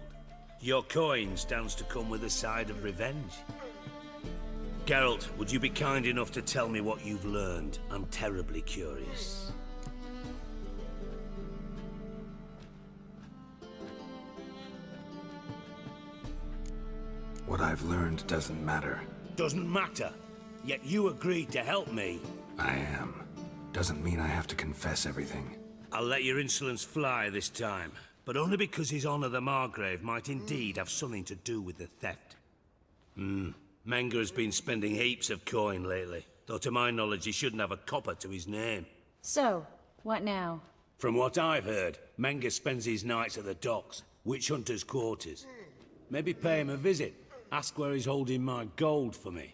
Your coin stands to come with a side of revenge. Geralt, would you be kind enough to tell me what you've learned? I'm terribly curious.
What I've learned doesn't matter.
Doesn't matter. Yet you agreed to help me.
I am. Doesn't mean I have to confess everything.
I'll let your insolence fly this time, but only because His Honor the Margrave might indeed have something to do with the theft. Menge has been spending heaps of coin lately, though to my knowledge he shouldn't have a copper to his name.
So, what now?
From what I've heard, Menge spends his nights at the docks, witch hunters' quarters. Maybe pay him a visit. Ask where he's holding my gold for me.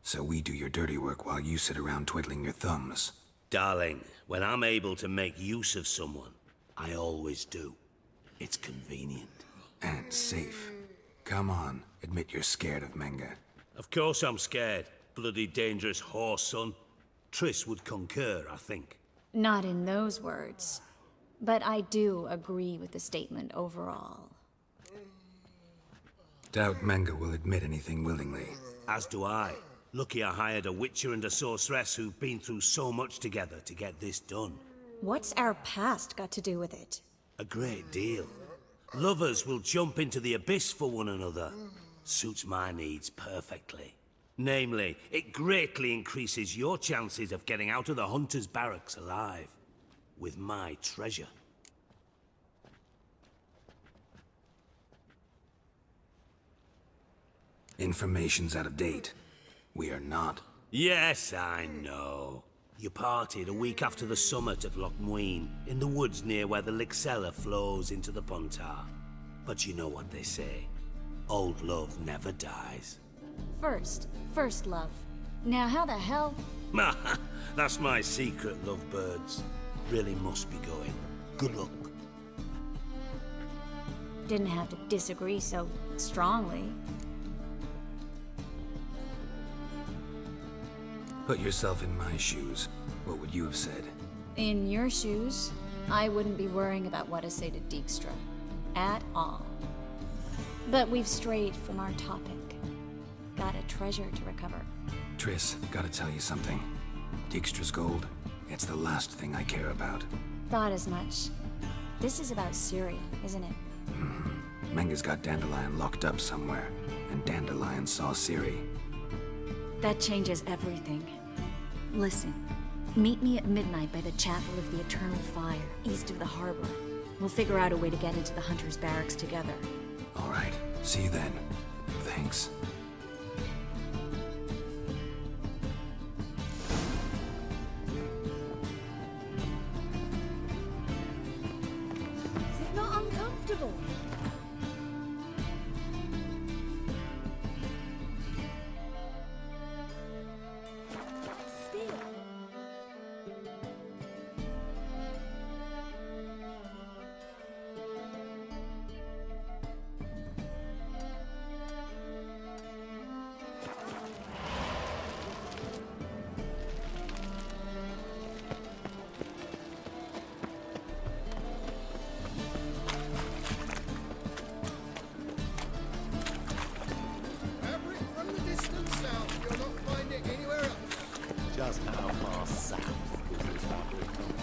So we do your dirty work while you sit around twiddling your thumbs.
Darling, when I'm able to make use of someone, I always do. It's convenient.
And safe. Come on, admit you're scared of Menge.
Of course I'm scared. Bloody dangerous horse, son. Triss would concur, I think.
Not in those words. But I do agree with the statement overall.
Doubt Menge will admit anything willingly.
As do I. Lucky I hired a witcher and a sorceress who've been through so much together to get this done.
What's our past got to do with it?
A great deal. Lovers will jump into the abyss for one another. Suits my needs perfectly. Namely, it greatly increases your chances of getting out of the hunter's barracks alive. With my treasure.
Information's out of date. We are not.
Yes, I know. You parted a week after the summit at Loch Muine, in the woods near where the Lixella flows into the Pontar. But you know what they say. Old love never dies.
First love. Now how the hell?
That's my secret, lovebirds. Really must be going. Good luck.
Didn't have to disagree so strongly.
Put yourself in my shoes. What would you have said?
In your shoes, I wouldn't be worrying about what to say to Dijkstra. At all. But we've strayed from our topic. Got a treasure to recover.
Triss, gotta tell you something. Dijkstra's gold, it's the last thing I care about.
Thought as much. This is about Ciri, isn't it?
Menge's got Dandelion locked up somewhere, and Dandelion saw Ciri.
That changes everything. Listen, meet me at midnight by the Chapel of the Eternal Fire, east of the harbor. We'll figure out a way to get into the Hunter's Barracks together.
All right, see you then. Thanks.
Is it not uncomfortable?
From the distance south, you'll not find it anywhere else.
Just how far south does this fabric come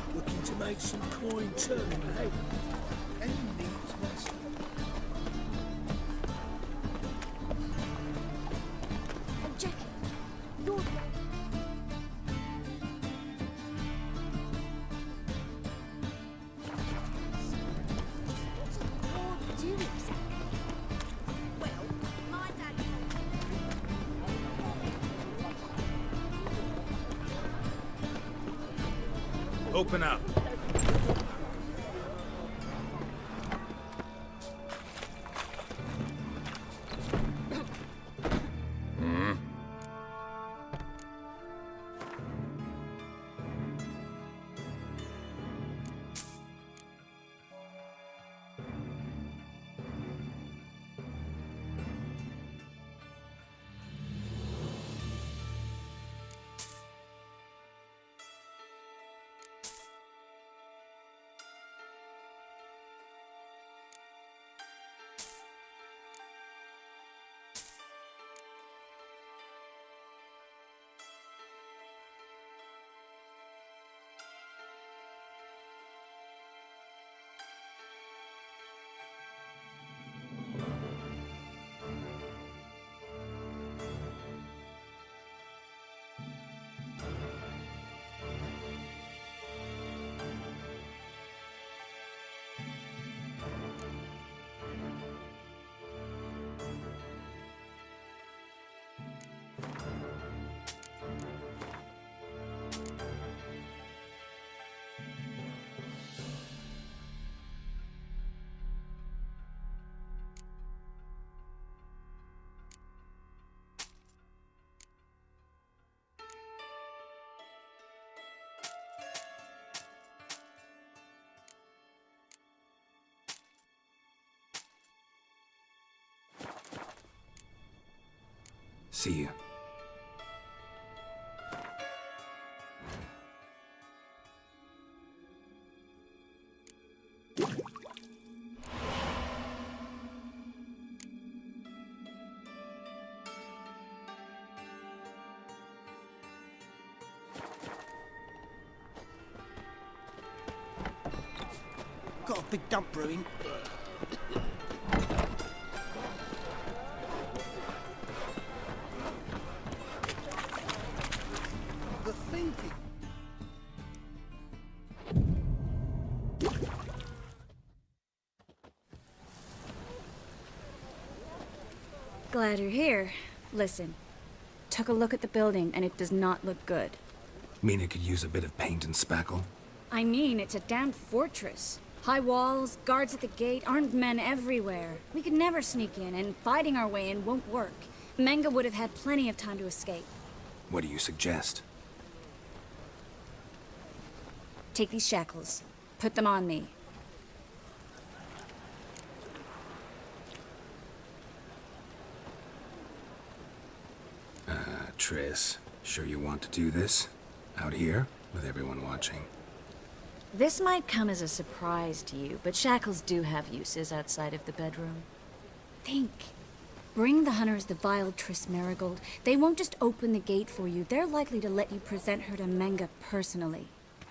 from? Looking to make some coin too, eh? Any needs, master?
Jackie, you're...
Open up.
See you.
Got a big dump brewing. The thinking.
Glad you're here. Listen, took a look at the building and it does not look good.
Mean it could use a bit of paint and spackle?
I mean, it's a damn fortress. High walls, guards at the gate, armed men everywhere. We could never sneak in, and fighting our way in won't work. Menga would have had plenty of time to escape.
What do you suggest?
Take these shackles. Put them on me.
Triss, sure you want to do this? Out here, with everyone watching?
This might come as a surprise to you, but shackles do have uses outside of the bedroom. Think. Bring the hunters the vile Triss Marigold. They won't just open the gate for you. They're likely to let you present her to Menga personally.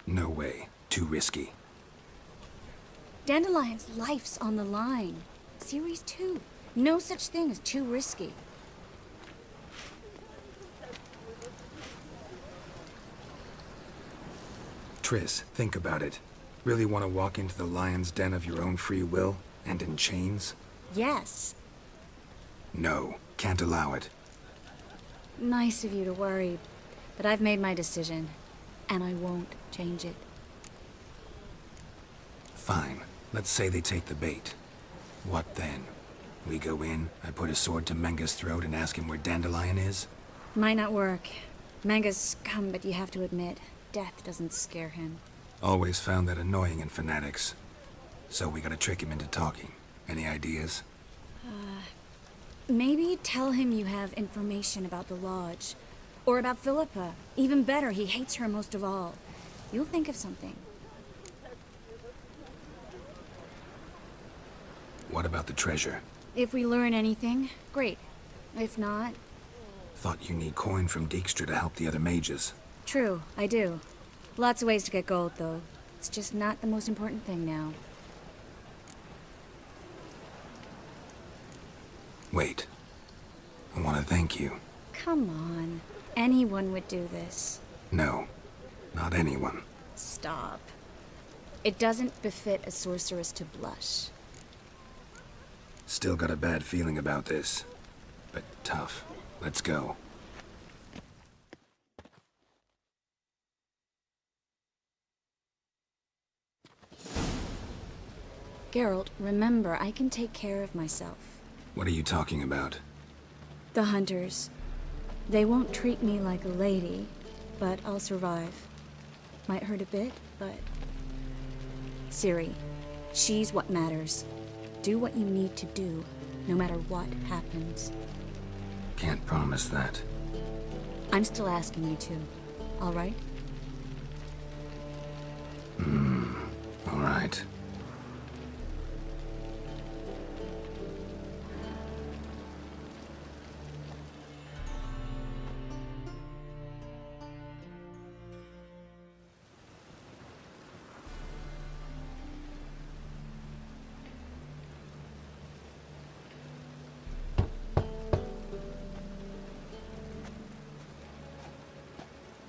No way. Too risky.
Dandelion's life's on the line. Series 2. No such thing as too risky.
Triss, think about it. Really want to walk into the lion's den of your own free will, and in chains?
Yes.
No, can't allow it.
Nice of you to worry, but I've made my decision, and I won't change it.
Fine. Let's say they take the bait. What then? We go in, I put a sword to Menga's throat and ask him where Dandelion is?
Might not work. Menga's scum, but you have to admit, death doesn't scare him.
Always found that annoying in fanatics. So we gotta trick him into talking. Any ideas?
Maybe tell him you have information about the Lodge. Or about Philippa. Even better, he hates her most of all. You'll think of something.
What about the treasure?
If we learn anything, great. If not...
Thought you need coin from Dijkstra to help the other mages.
True, I do. Lots of ways to get gold, though. It's just not the most important thing now.
Wait. I want to thank you.
Come on. Anyone would do this.
No. Not anyone.
Stop. It doesn't befit a sorceress to blush.
Still got a bad feeling about this. But tough. Let's go.
Geralt, remember, I can take care of myself.
What are you talking about?
The hunters. They won't treat me like a lady, but I'll survive. Might hurt a bit, but... Ciri, she's what matters. Do what you need to do, no matter what happens.
Can't promise that.
I'm still asking you to, all right?
All right.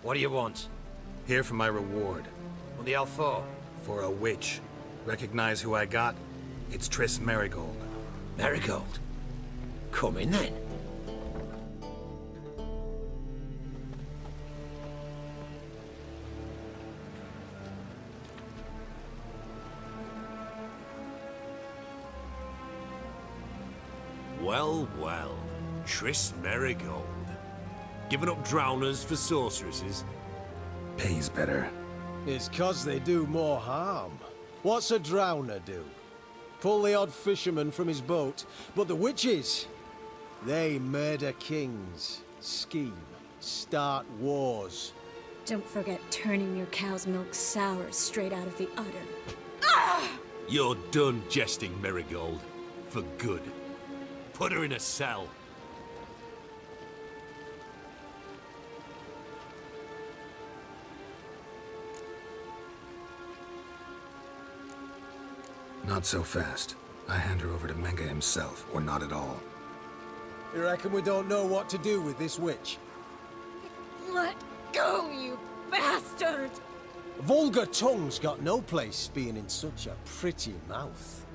What do you want?
Here for my reward.
What the hell for?
For a witch. Recognize who I got? It's Triss Merigold.
Merigold? Come in then.
Well, well. Triss Merigold. Giving up drowners for sorceresses?
Pays better.
It's 'cause they do more harm. What's a drowner do? Pull the odd fisherman from his boat. But the witches, they murder kings, scheme, start wars.
Don't forget turning your cow's milk sour straight out of the udder.
You're done jesting, Merigold. For good. Put her in a cell.
Not so fast. I hand her over to Menge himself, or not at all.
You reckon we don't know what to do with this witch?
Let go, you bastard!
Vulgar tongue's got no place being in such a pretty mouth.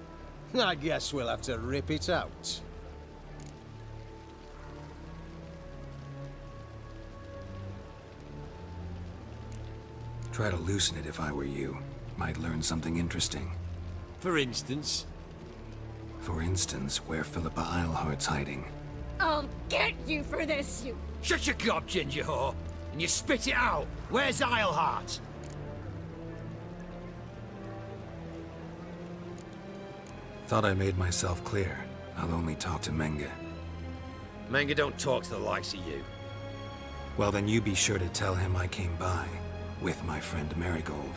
I guess we'll have to rip it out.
Try to loosen it if I were you. Might learn something interesting.
For instance?
For instance, where Philippa Eilhart's hiding.
I'll get you for this, you...
Shut your gob, ginger whore, and you spit it out. Where's Eilhart?
Thought I made myself clear. I'll only talk to Menge.
Menge don't talk to the likes of you.
Well, then you be sure to tell him I came by, with my friend Merigold.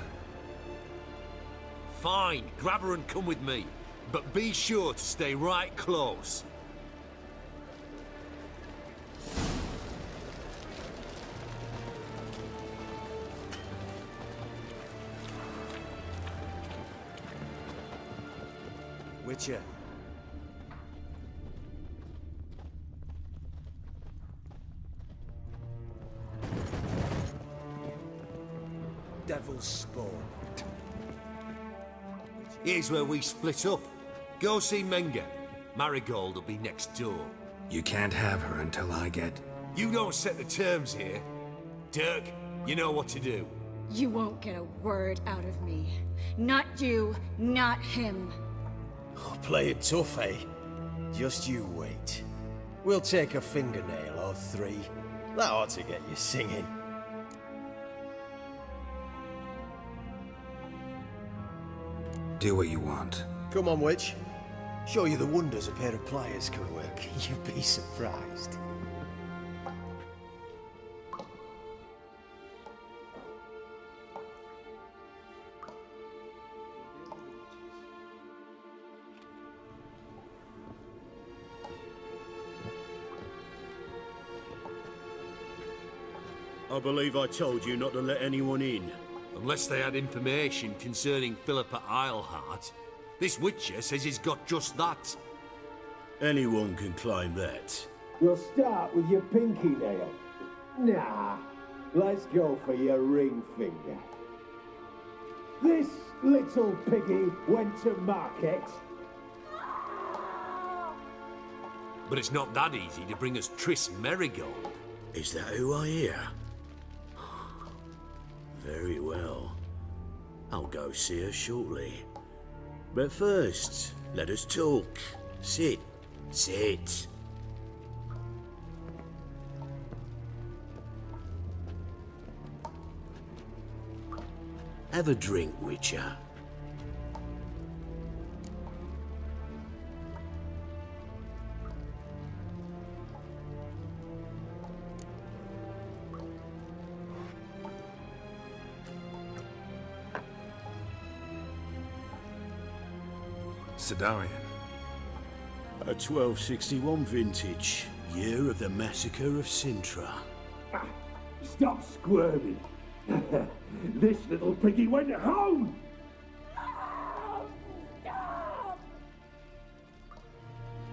Fine, grab her and come with me. But be sure to stay right close.
Witcher. Devil's spawn.
Here's where we split up. Go see Menge. Marigold will be next door.
You can't have her until I get...
You don't set the terms here. Dirk, you know what to do.
You won't get a word out of me. Not you, not him.
Oh, play it tough, eh? Just you wait. We'll take a fingernail or three. That ought to get you singing.
Do what you want.
Come on, witch. Show you the wonders a pair of pliers can work. You'd be surprised.
I believe I told you not to let anyone in.
Unless they had information concerning Philippa Eilhart. This Witcher says he's got just that.
Anyone can claim that.
You'll start with your pinky nail. Nah, let's go for your ring finger. This little piggy went to market.
But it's not that easy to bring us Triss Merigold.
Is that who I hear? Very well. I'll go see her shortly. But first, let us talk. Sit. Sit. Have a drink, Witcher.
Sidarian.
A 1261 vintage, year of the massacre of Sintra.
Stop squirming. This little piggy went home.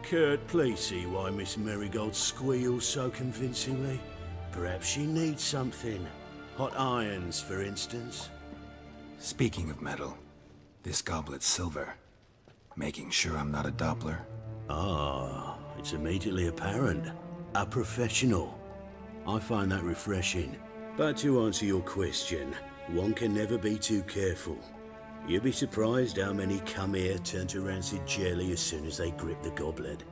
Kurt, please see why Miss Marigold squeals so convincingly. Perhaps she needs something. Hot irons, for instance.
Speaking of metal, this goblet's silver. Making sure I'm not a Doppler.
Ah, it's immediately apparent. A professional. I find that refreshing. But to answer your question, one can never be too careful. You'll be surprised how many come here turn to rancid jelly as soon as they grip the goblet.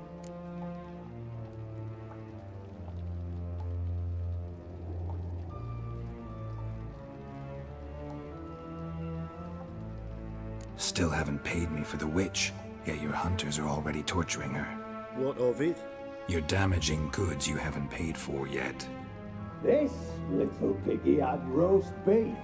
Still haven't paid me for the witch, yet your hunters are already torturing her.
What of it?
You're damaging goods you haven't paid for yet.
This little piggy had roast beef.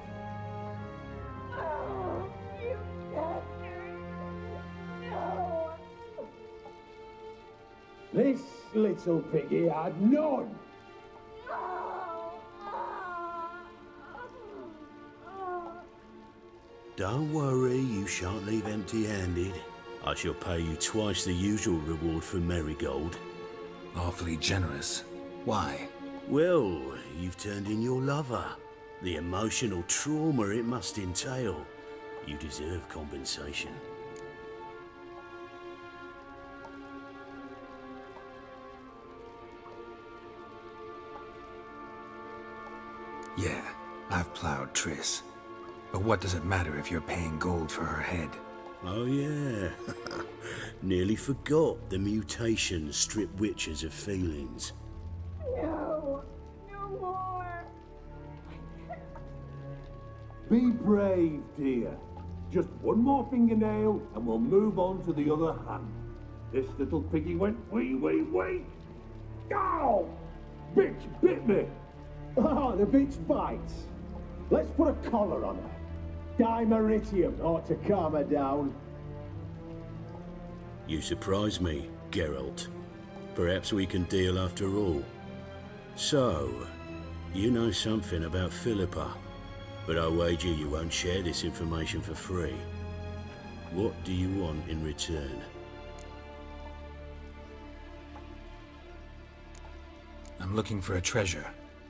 This little piggy had none.
Don't worry, you shan't leave empty-handed. I shall pay you twice the usual reward for Marigold.
Awfully generous. Why?
Well, you've turned in your lover. The emotional trauma it must entail. You deserve compensation.
Yeah, I've plowed Triss. But what does it matter if you're paying gold for her head?
Oh yeah. Nearly forgot the mutations strip witches of feelings.
No, no more. Be brave, dear. Just one more fingernail and we'll move on to the other hand. This little piggy went wee. Ow! Bitch bit me. Oh, the bitch bites. Let's put a collar on her. Dimeritium ought to calm her down.
You surprise me, Geralt. Perhaps we can deal after all. So, you know something about Philippa, but I wager you won't share this information for free. What do you want in return?
I'm looking for a treasure.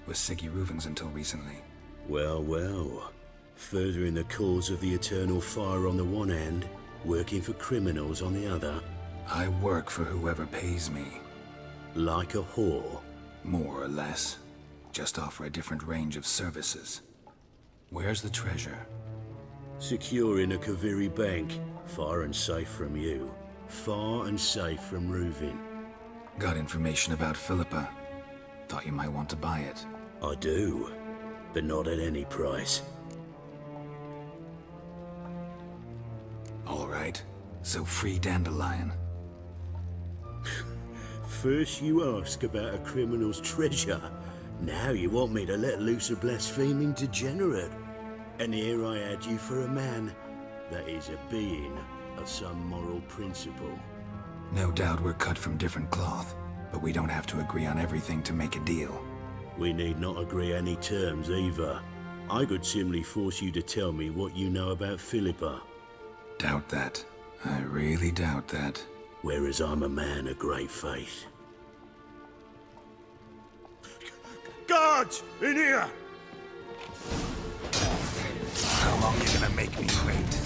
Was Siggy Ruvens until recently.
Well, well. Furthering the cause of the eternal fire on the one hand, working for criminals on the other.
I work for whoever pays me.
Like a whore?
More or less. Just offer a different range of services. Where's the treasure?
Secure in a Kaviri bank. Far and safe from you. Far and safe from Ruvin.
Got information about Philippa. Thought you might want to buy it.
I do, but not at any price.
All right, so free Dandelion.
First you ask about a criminal's treasure. Now you want me to let loose a blaspheming degenerate. And here I had you for a man. That is a being of some moral principle.
No doubt we're cut from different cloth, but we don't have to agree on everything to make a deal.
We need not agree any terms either. I could simply force you to tell me what you know about Philippa.
Doubt that. I really doubt that.
Whereas I'm a man of great faith. Guards! In here!
How long are you gonna make me wait?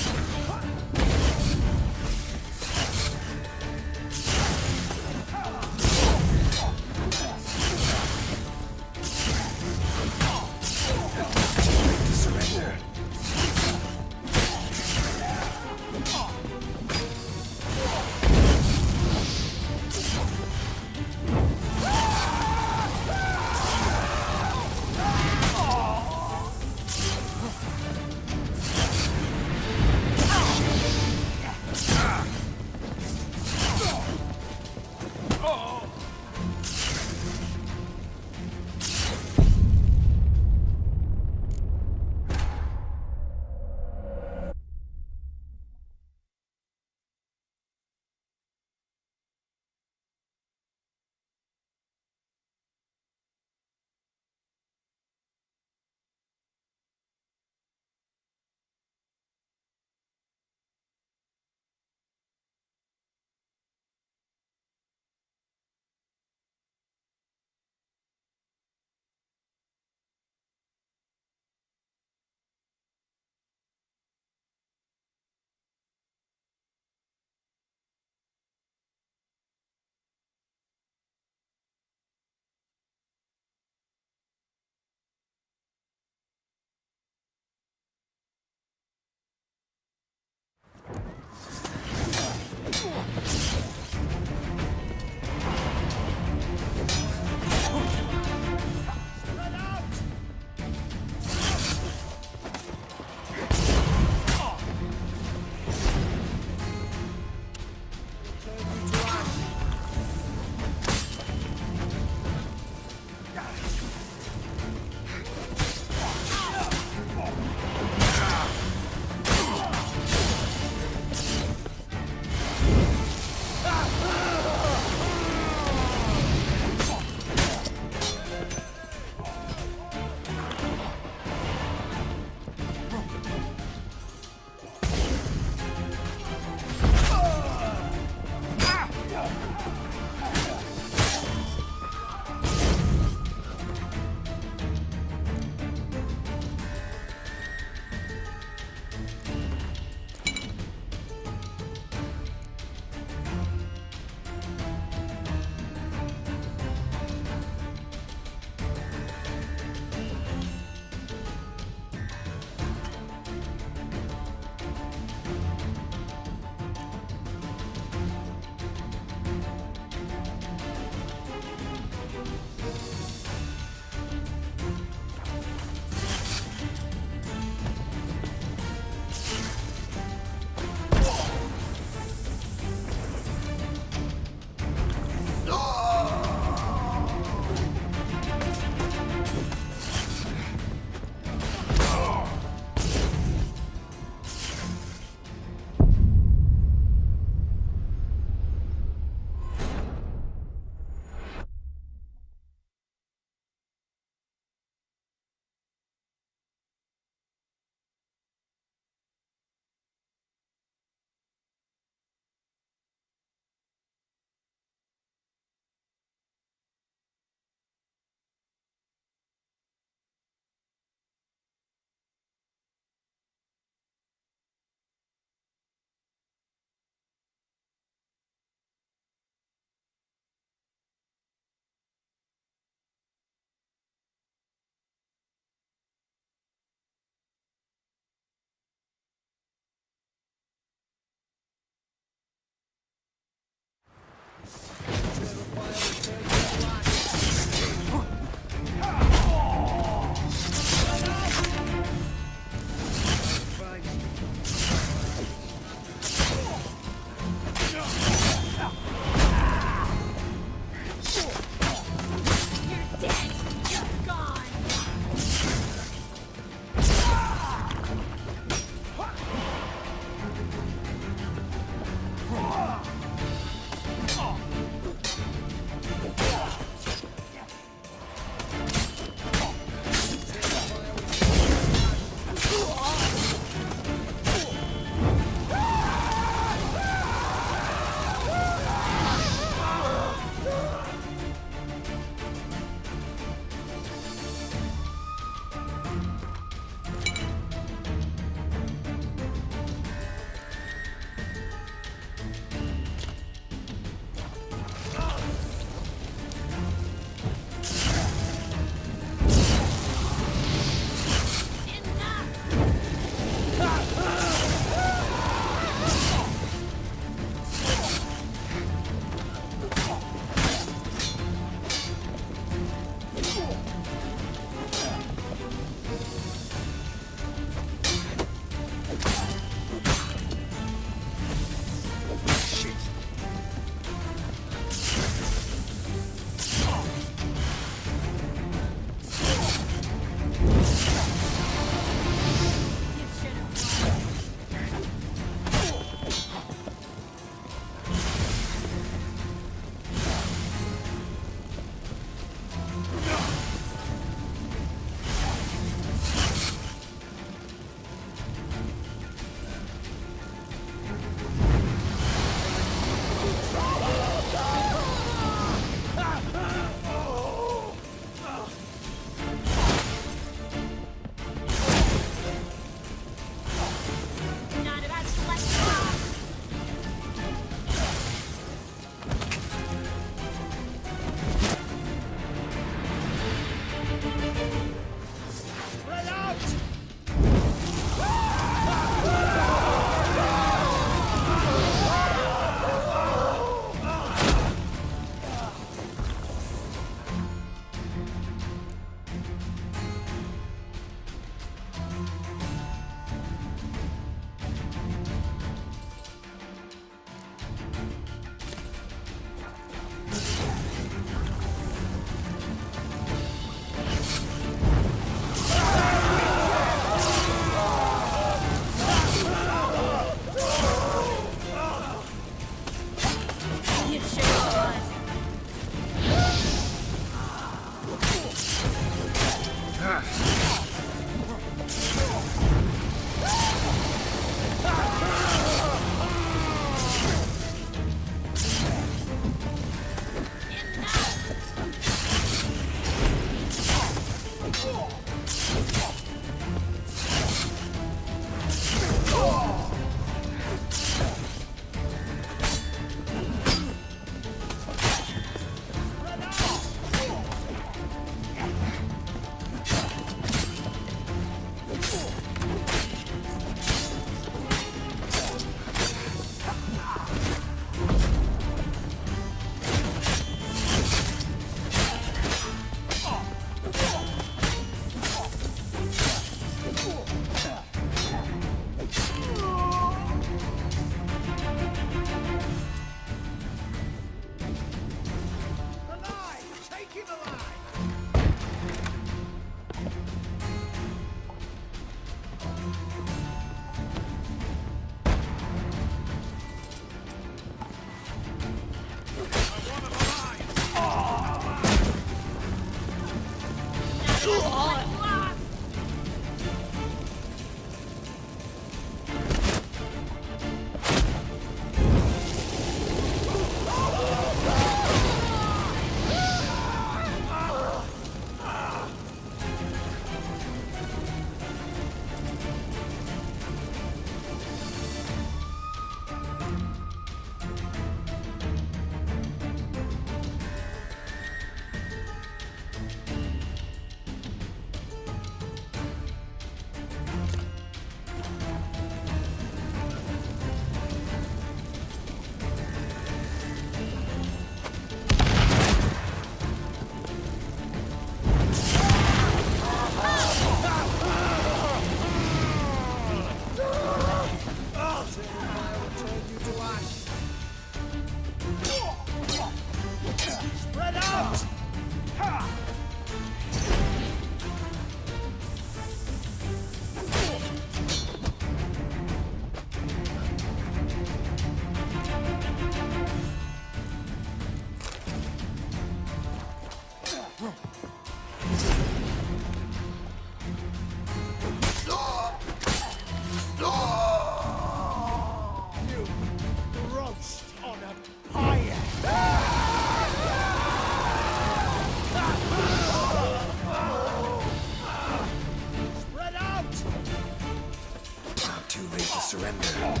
surrender.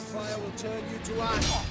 Fire will turn you to ash.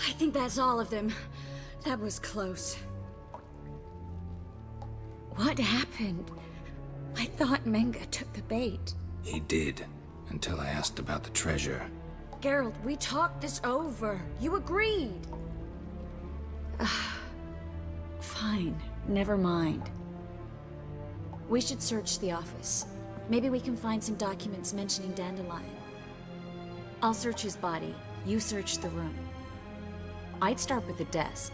I think that's all of them. That was close. What happened? I thought Menga took the bait.
He did, until I asked about the treasure.
Geralt, we talked this over. You agreed. Fine, never mind. We should search the office. Maybe we can find some documents mentioning Dandelion. I'll search his body. You search the room. I'd start with the desk.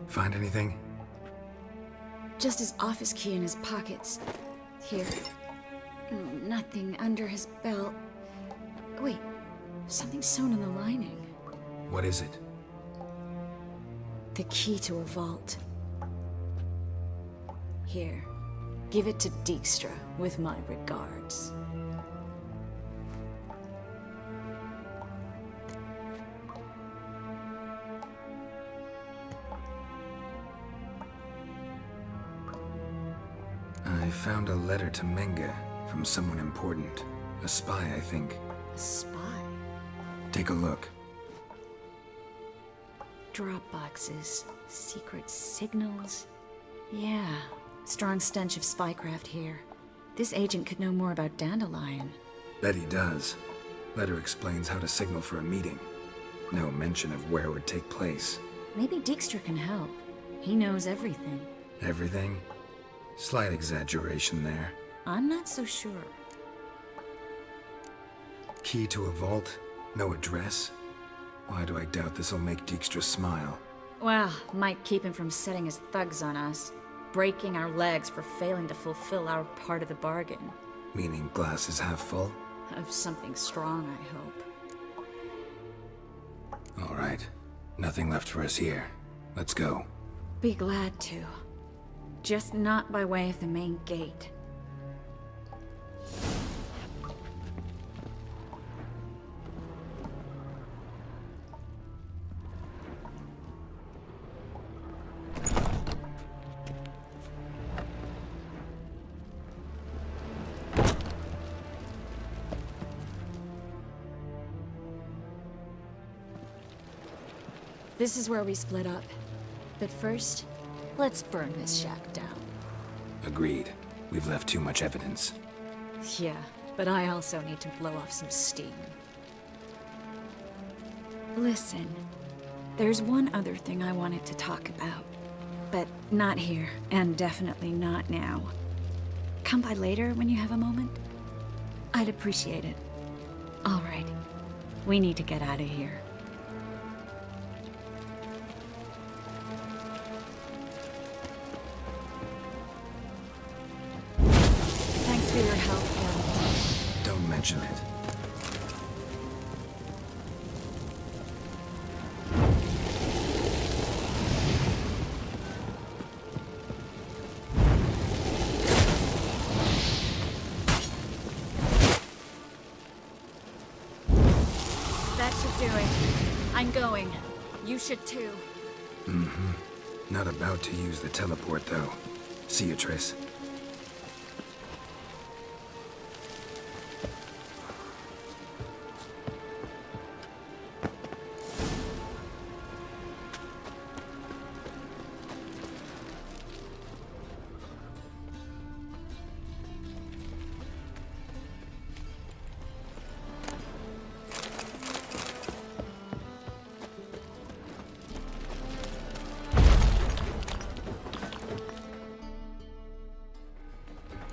Find anything?
Just his office key in his pockets. Here. Nothing under his belt. Wait, something sewn in the lining.
What is it?
The key to a vault. Here, give it to Dijkstra with my regards.
I found a letter to Menge from someone important. A spy, I think.
A spy?
Take a look.
Drop boxes, secret signals. Yeah, strong stench of spycraft here. This agent could know more about Dandelion.
Bet he does. Letter explains how to signal for a meeting. No mention of where it would take place.
Maybe Dijkstra can help. He knows everything.
Everything? Slight exaggeration there.
I'm not so sure.
Key to a vault? No address? Why do I doubt this'll make Dijkstra smile?
Well, might keep him from setting his thugs on us. Breaking our legs for failing to fulfill our part of the bargain.
Meaning glass is half full?
Of something strong, I hope.
All right. Nothing left for us here. Let's go.
Be glad to. Just not by way of the main gate. This is where we split up. But first, let's burn this shack down.
Agreed. We've left too much evidence.
Yeah, but I also need to blow off some steam. Listen, there's one other thing I wanted to talk about. But not here, and definitely not now. Come by later when you have a moment? I'd appreciate it. All right. We need to get out of here. Thanks for your help, Harold.
Don't mention it.
That should do it. I'm going. You should too.
Mm-hmm. Not about to use the teleport, though. See you, Triss.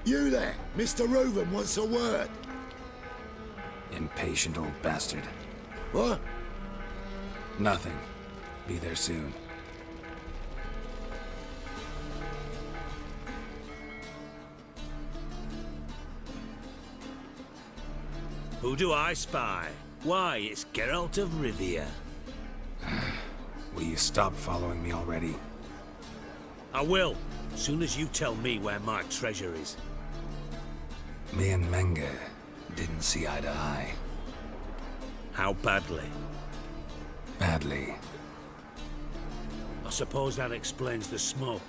You there! Mr. Reuven wants a word.
Impatient old bastard.
What?
Nothing. Be there soon.
Who do I spy? Why, it's Geralt of Rivia.
Will you stop following me already?
I will, soon as you tell me where my treasure is.
Me and Menge didn't see eye to eye.
How badly?
Badly.
I suppose that explains the smoke.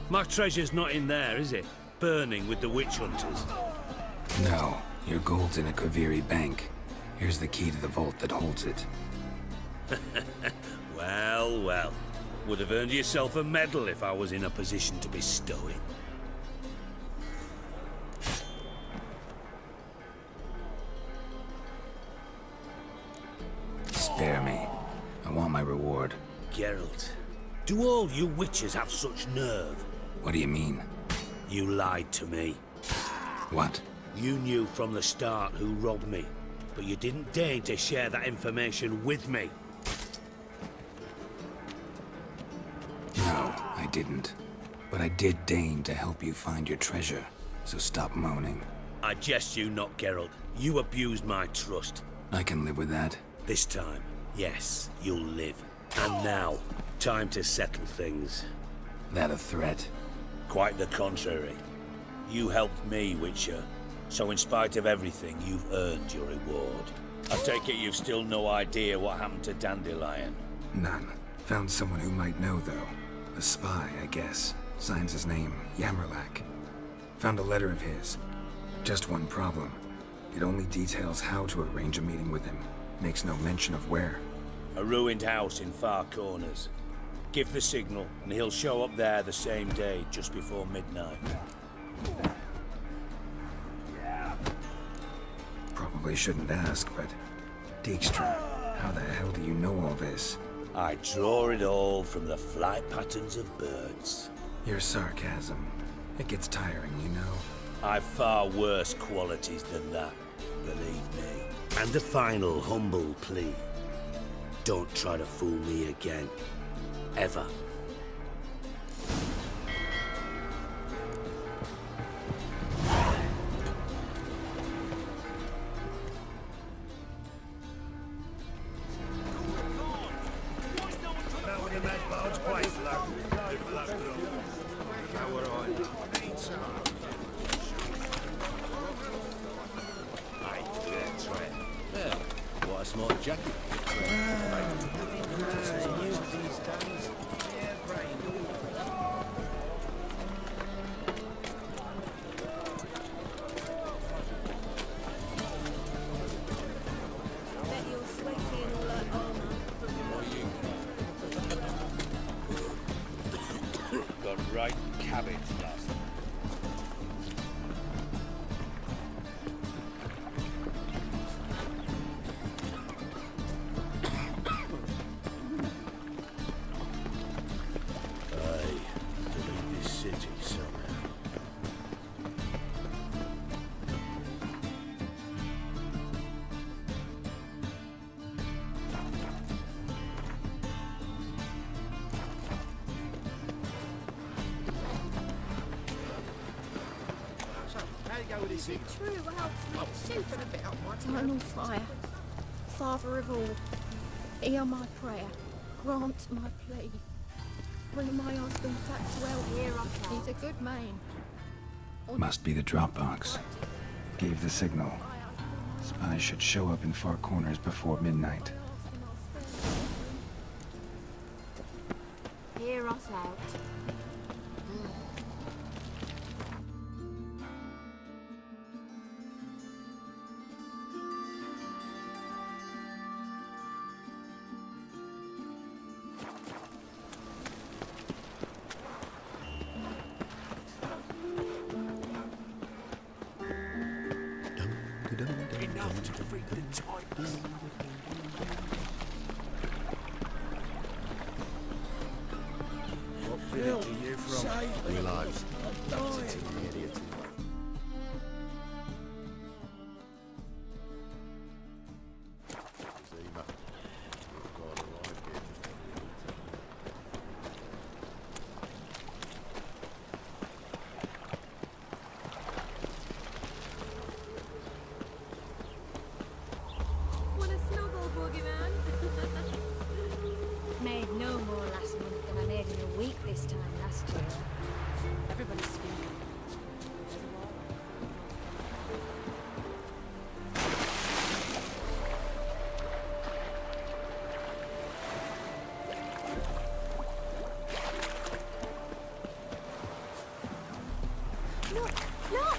My treasure's not in there, is it? Burning with the witch hunters.
No, your gold's in a Kaviri bank. Here's the key to the vault that holds it.
Well, well. Would have earned yourself a medal if I was in a position to bestow it.
Spare me. I want my reward.
Geralt, do all you witches have such nerve?
What do you mean?
You lied to me.
What?
You knew from the start who robbed me, but you didn't deign to share that information with me.
No. I didn't. But I did deign to help you find your treasure, so stop moaning.
I jest you not, Geralt. You abused my trust.
I can live with that.
This time, yes, you'll live. And now, time to settle things.
That a threat?
Quite the contrary. You helped me, Witcher. So in spite of everything, you've earned your reward. I take it you've still no idea what happened to Dandelion?
None. Found someone who might know, though. A spy, I guess. Signs his name, Yammerlack. Found a letter of his. Just one problem. It only details how to arrange a meeting with him. Makes no mention of where.
A ruined house in Far Corners. Give the signal, and he'll show up there the same day, just before midnight.
Probably shouldn't ask, but... Dijkstra, how the hell do you know all this?
I draw it all from the flight patterns of birds.
Your sarcasm. It gets tiring, you know.
I've far worse qualities than that, believe me.
And a final humble plea. Don't try to fool me again. Ever.
What a smart jacket.
Got right cabbage last.
Is it true? Eternal fire, Father of all, hear my prayer, grant my plea. Bring my husband back to health. He's a good man.
Must be the Dropbox. Gave the signal. Spies should show up in Far Corners before midnight.
Hear us out.
Enough to defeat the Titans.
What village are you from?
Realize.
Want a snuggle, boogeyman?
Made no more last month than I made in a week this time last year. Everybody's speaking.
Look! Look!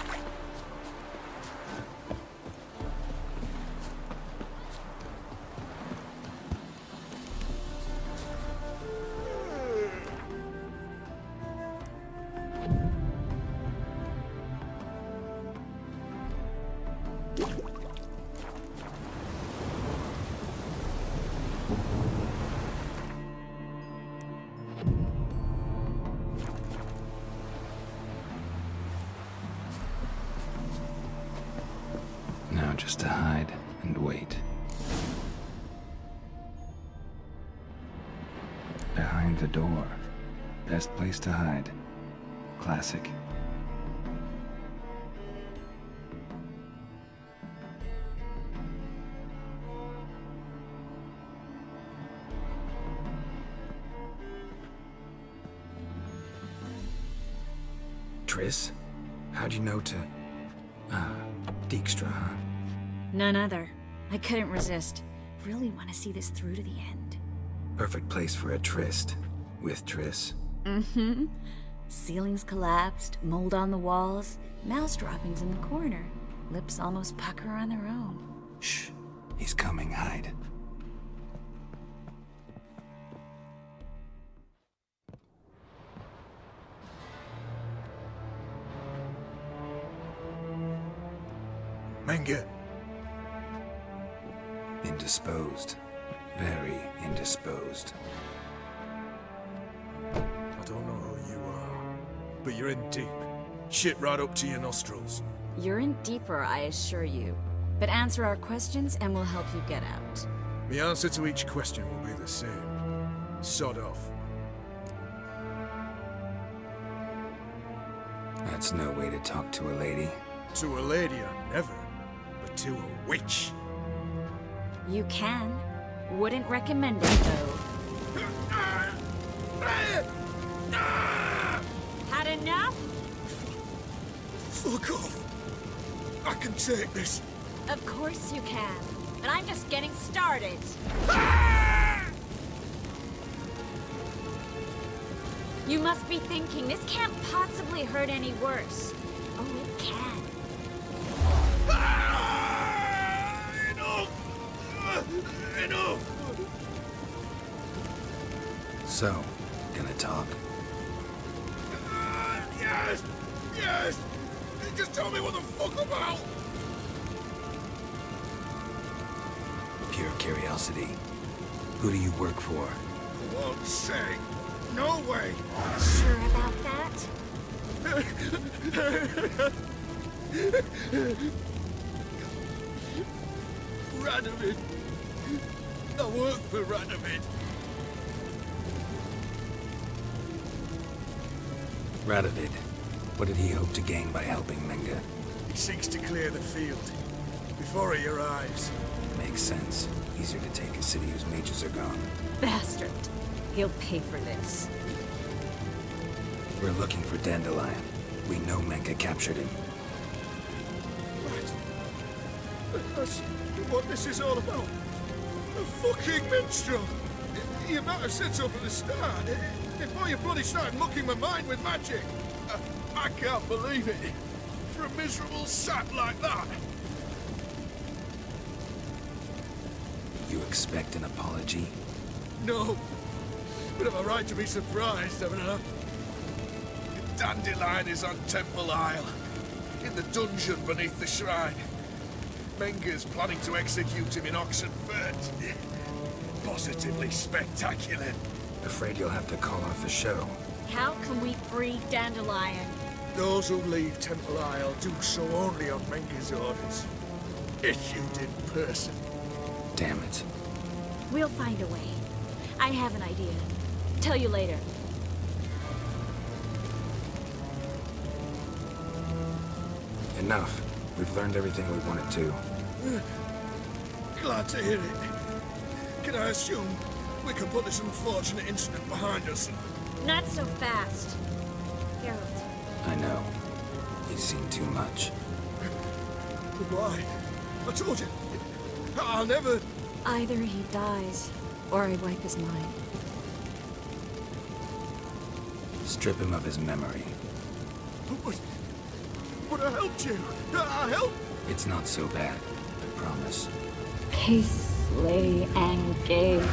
Now just to hide and wait. Behind the door. Best place to hide. Classic. Triss? How'd you know to... Dijkstra, huh?
None other. I couldn't resist. Really want to see this through to the end.
Perfect place for a tryst. With Triss.
Mm-hmm. Ceilings collapsed, mold on the walls, mouse droppings in the corner. Lips almost pucker on their own.
Shh. He's coming, hide.
Menge.
Indisposed. Very indisposed.
I don't know who you are, but you're in deep. Shit right up to your nostrils.
You're in deeper, I assure you. But answer our questions and we'll help you get out.
The answer to each question will be the same. Sod off.
That's no way to talk to a lady.
To a lady, I never. But to a witch.
You can. Wouldn't recommend it, though. Had enough?
Fuck off. I can take this.
Of course you can. But I'm just getting started. You must be thinking, this can't possibly hurt any worse. Oh, it can.
Enough!
So, gonna talk?
Yes! Yes! Just tell me what the fuck about!
Pure curiosity. Who do you work for?
Won't say. No way!
Sure about that?
Radovid! I work for Radovid!
Radovid. What did he hope to gain by helping Menge?
He seeks to clear the field. Before he arrives.
Makes sense. Easier to take a city whose mages are gone.
Bastard. He'll pay for this.
We're looking for Dandelion. We know Menge captured him.
Right. That's what this is all about. A fucking minstrel! You might have said so from the start. Before you bloody started mucking my mind with magic. I can't believe it. For a miserable sap like that.
You expect an apology?
No. But am I right to be surprised, haven't I? Dandelion is on Temple Isle. In the dungeon beneath the shrine. Menge's planning to execute him in Oxenfurt. Positively spectacular.
Afraid you'll have to call off the show.
How can we free Dandelion?
Those who leave Temple Isle do so only on Menge's orders. Issued in person.
Damn it.
We'll find a way. I have an idea. Tell you later.
Enough. We've learned everything we wanted to.
Glad to hear it. Can I assume we can put this unfortunate incident behind us?
Not so fast. Geralt.
I know. He's seen too much.
Why? I told you. I'll never...
Either he dies, or I wipe his mind.
Strip him of his memory.
But I helped you. I helped...
It's not so bad, I promise.
Peace, Lady Angay.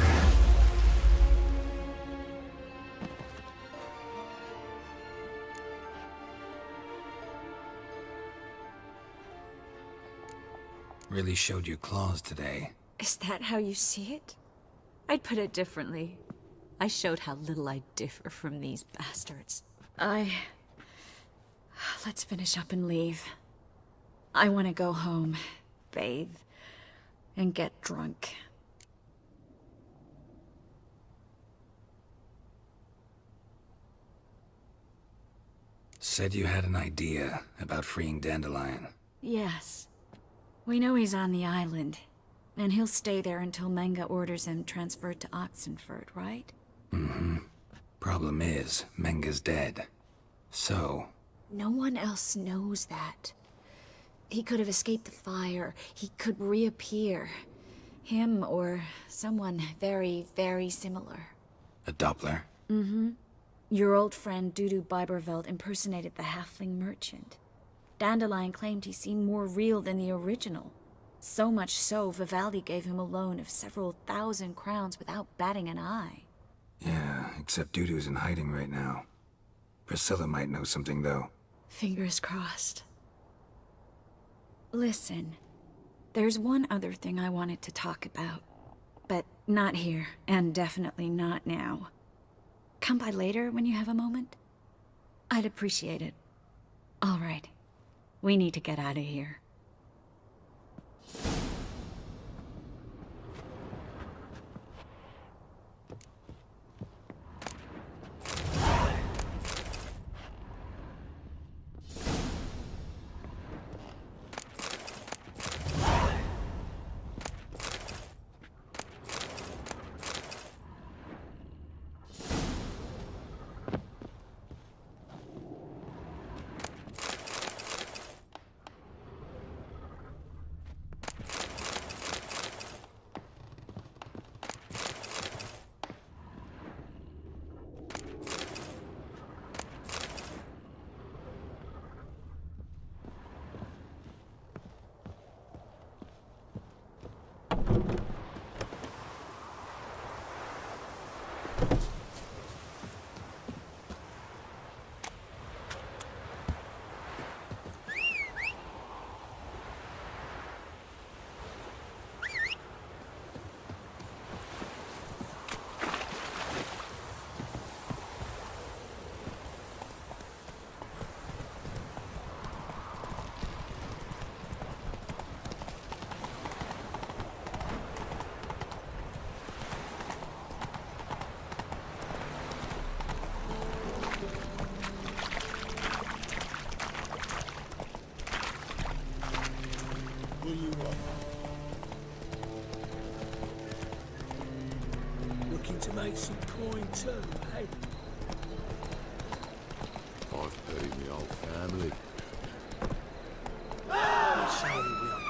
Really showed your claws today.
Is that how you see it? I'd put it differently. I showed how little I differ from these bastards. Let's finish up and leave. I want to go home, bathe, and get drunk.
said you had an idea about freeing Dandelion.
Yes. We know he's on the island, and he'll stay there until Menga orders him transferred to Oxenford, right?
Mm-hmm. Problem is, Menga's dead. So...
No one else knows that. He could have escaped the fire. He could reappear. Him or someone very, very similar.
A Doppler?
Mm-hmm. Your old friend Dudu Biberveld impersonated the halfling merchant. Dandelion claimed he seemed more real than the original. So much so, Vivaldi gave him a loan of several thousand crowns without batting an eye.
Yeah, except Dudu's in hiding right now. Priscilla might know something, though.
Fingers crossed. Listen, there's one other thing I wanted to talk about. But not here, and definitely not now. Come by later when you have a moment? I'd appreciate it. All right. We need to get out of here.
What do you want? Looking to make some coin too, eh?
I've paid my old family.
Sorry, we are